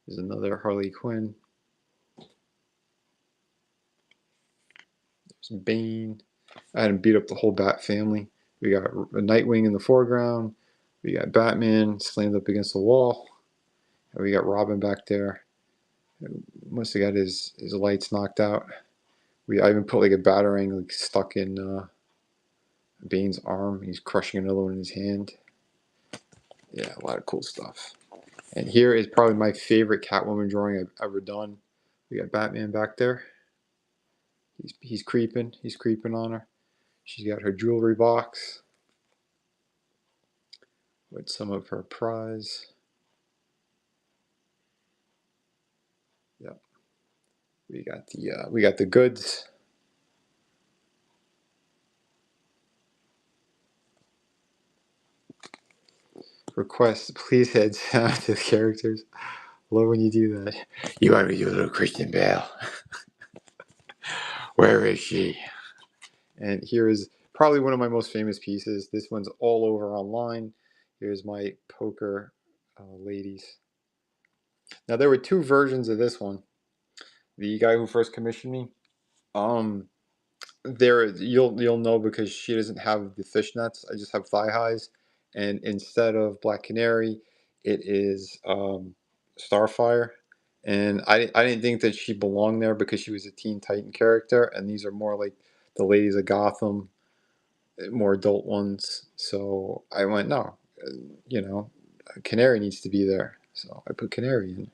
There's another Harley Quinn. There's Bane. I had him beat up the whole Bat family. We got a Nightwing in the foreground. We got Batman slammed up against the wall. And we got Robin back there. Must have got his lights knocked out. I even put like a batarang stuck in Bane's arm. He's crushing another one in his hand. Yeah, a lot of cool stuff. And here is probably my favorite Catwoman drawing I've ever done. We got Batman back there. He's creeping. He's creeping on her. She's got her jewelry box with some of her prize. Yep. We got the goods. Request, please head down to the characters. Love when you do that. You want me to do a little Christian Bale? Where is she? And here is probably one of my most famous pieces. This one's all over online. Here's my poker ladies. Now there were two versions of this one. The guy who first commissioned me, you'll know because she doesn't have the fishnets. I just have thigh highs, and instead of Black Canary, it is Starfire. And I didn't think that she belonged there because she was a Teen Titan character, and these are more like the ladies of Gotham, more adult ones. So I went, no, Canary needs to be there. So I put Canary in,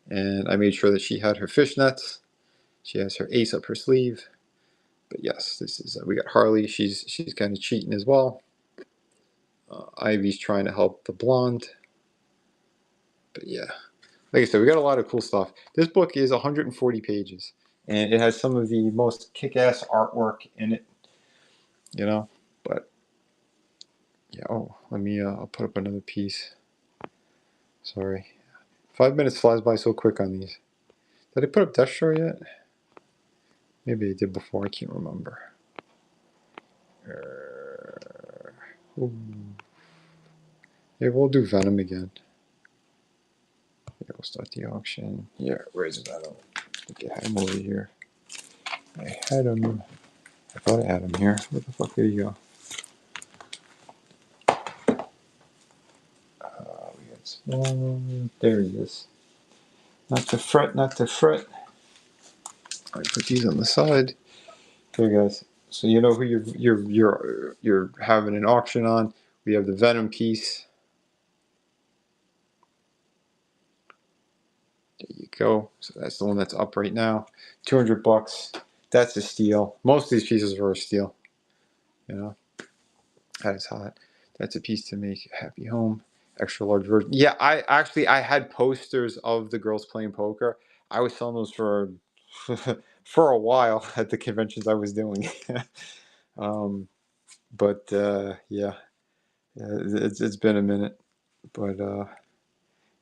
and I made sure that she had her fishnets. She has her ace up her sleeve. But yes, this is we got Harley. She's kind of cheating as well. Ivy's trying to help the blonde. But yeah, like I said, we got a lot of cool stuff. This book is 140 pages, and it has some of the most kick-ass artwork in it. But yeah. Oh, let me. I'll put up another piece. Sorry, 5 minutes flies by so quick on these. Did I put up Destro yet? Maybe I did before. I can't remember. Yeah, we'll do Venom again. Yeah, we'll start the auction. Yeah, where's Venom? Okay, I had him over here. I had him. I thought I had him here. Where the fuck did he go? We got small. There he is. Not to fret, not to fret. I put these on the side. Here, guys. So you know who you're having an auction on. We have the Venom piece. There you go. So that's the one that's up right now. $200. That's a steal. Most of these pieces are a steal. You know, that is hot. That's a piece to make a happy home. Extra large version. Yeah, I had posters of the girls playing poker. I was selling those for for a while at the conventions I was doing. But yeah, it's been a minute. But yeah,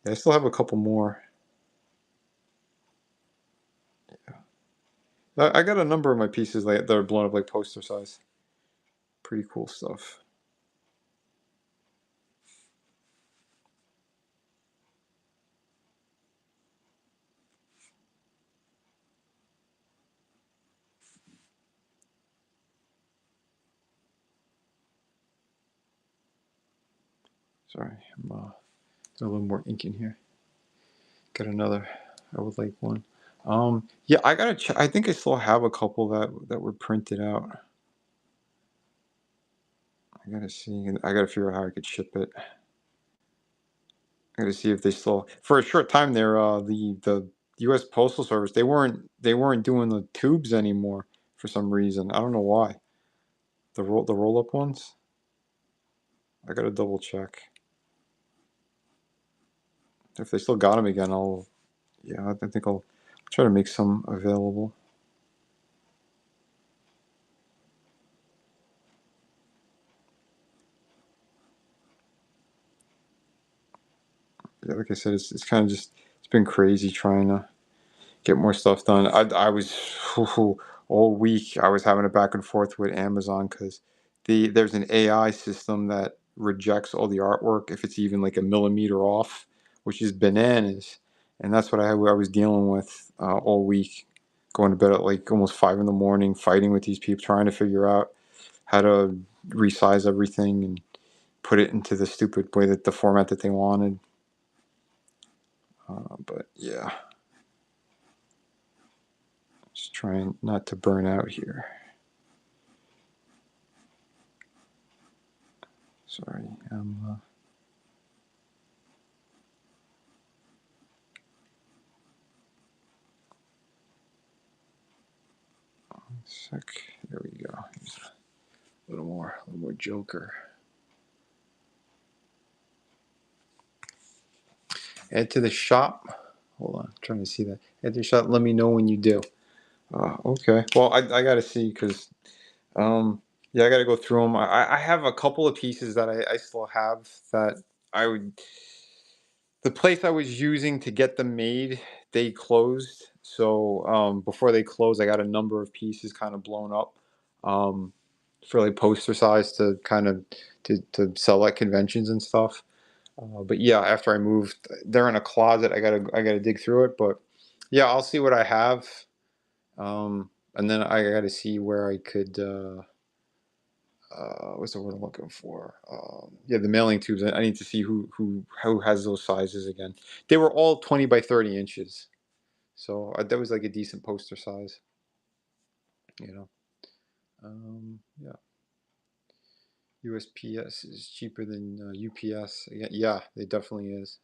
I still have a couple more. I got a number of my pieces that are blown up like poster size. Pretty cool stuff. Sorry, I'm a little more ink in here. Got another. I would like one. Yeah, I gotta check. I think I still have a couple that were printed out. I gotta see. I gotta figure out how I could ship it. I gotta see if they still. For a short time there, the U.S. Postal Service they weren't doing the tubes anymore for some reason. I don't know why. The roll up ones. I gotta double check. If they still got them again, yeah, I think I'll try to make some available. Yeah, like I said, it's kind of just it's been crazy trying to get more stuff done. I was all week I was having a back and forth with Amazon because there's an AI system that rejects all the artwork if it's even like a millimeter off, which is bananas. And that's what I was dealing with all week, going to bed at like almost 5 in the morning, fighting with these people, trying to figure out how to resize everything and put it into the stupid way that the format that they wanted. But yeah, just trying not to burn out here. Sorry, I'm sec. There we go. Here's a little more Joker. Add to the shop. Hold on, I'm trying to see that. Add to the shop. Let me know when you do. Okay. Well, I got to see because yeah, I got to go through them. I have a couple of pieces that I still have that I would. The place I was using to get them made, they closed. So before they closed, I got a number of pieces kind of blown up, um, for like poster size to kind of to sell at conventions and stuff. But yeah, after I moved, they're in a closet. I gotta dig through it. But yeah, I'll see what I have, and then I gotta see where I could. What's the word I'm looking for? Yeah, the mailing tubes. I need to see who has those sizes again. They were all 20 by 30 inches, so that was like a decent poster size. You know, yeah. USPS is cheaper than UPS. Yeah, it definitely is.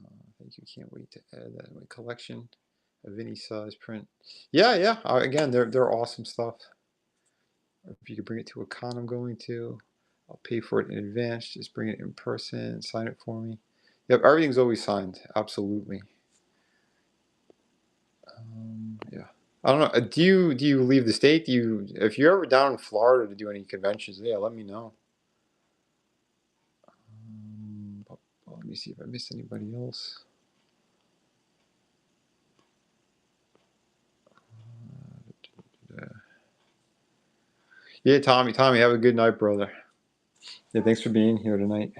I think you can't wait to add that in my collection of any size print. Yeah, yeah. Again, they're awesome stuff. If you could bring it to a con I'm going to, I'll pay for it in advance. Just bring it in person, sign it for me. Yep, everything's always signed. Absolutely. Yeah. I don't know. Do you leave the state? If you're ever down in Florida to do any conventions, yeah, let me know. Let me see if I missed anybody else. Yeah, Tommy, have a good night, brother. Yeah, thanks for being here tonight.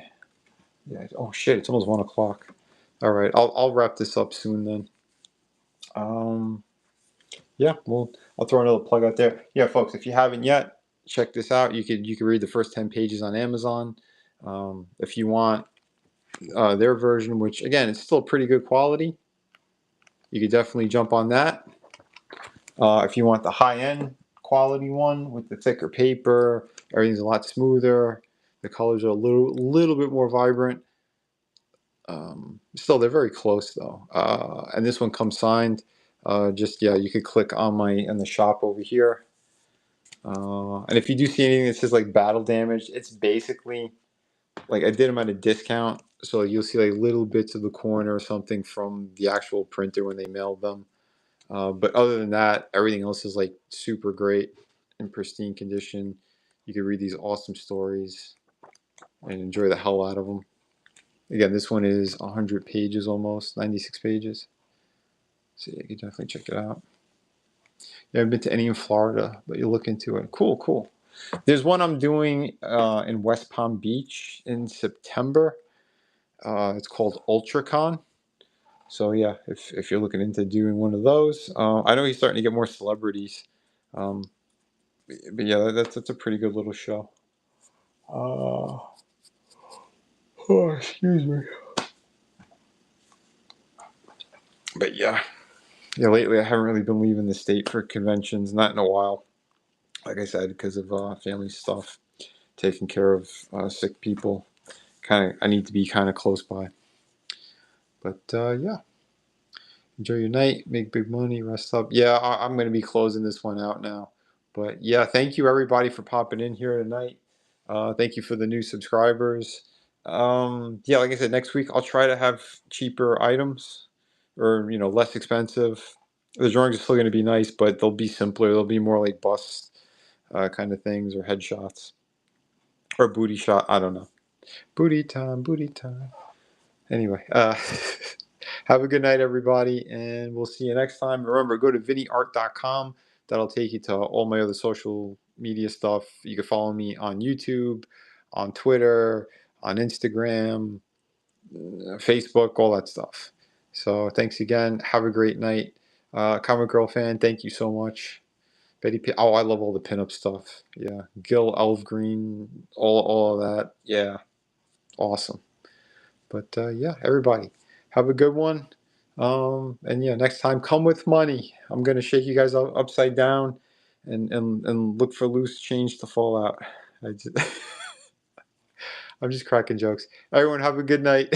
Yeah. Oh shit, it's almost 1 o'clock. All right, I'll wrap this up soon then. Yeah, well, I'll throw another plug out there. Yeah, folks, if you haven't yet, check this out. You could read the first 10 pages on Amazon. If you want their version, which again, it's still pretty good quality, you could definitely jump on that. If you want the high-end quality one with the thicker paper, everything's a lot smoother. The colors are a little bit more vibrant. Still, they're very close though. And this one comes signed. Just yeah, you could click on the shop over here. And if you do see anything that says like battle damage, it's basically like I did them at a discount, so you'll see like little bits of the corner or something from the actual printer when they mailed them. But other than that, everything else is like super great in pristine condition. You can read these awesome stories and enjoy the hell out of them. Again, this one is 100 pages almost, 96 pages. So yeah, you can definitely check it out. Yeah, I've been to any in Florida, but you look into it. Cool, cool. There's one I'm doing in West Palm Beach in September. It's called UltraCon. So yeah, if you're looking into doing one of those, I know he's starting to get more celebrities. Um, but yeah, that's a pretty good little show. Oh, excuse me. But yeah, lately I haven't really been leaving the state for conventions, not in a while. Like I said, because of family stuff, taking care of sick people. I need to be kind of close by. But yeah, enjoy your night, make big money, rest up. Yeah, I'm going to be closing this one out now. But yeah, thank you everybody for popping in here tonight. Thank you for the new subscribers. Yeah, like I said, next week I'll try to have cheaper items, or less expensive. The drawings are still going to be nice, but they'll be simpler. They'll be more like bust kind of things, or headshots, or booty shot. I don't know. Booty time, booty time. Anyway, have a good night, everybody, and we'll see you next time. Remember, go to vinnyart.com. That'll take you to all my other social media stuff. You can follow me on YouTube, on Twitter, on Instagram, Facebook, all that stuff. So thanks again. Have a great night. Comic Girl fan, thank you so much. Betty P. Oh, I love all the pinup stuff. Yeah, Gil Elfgreen, all of that. Yeah, awesome. But yeah, everybody, have a good one. And yeah, next time, come with money. I'm gonna shake you guys upside down, and look for loose change to fall out. I'm just cracking jokes. Everyone, have a good night.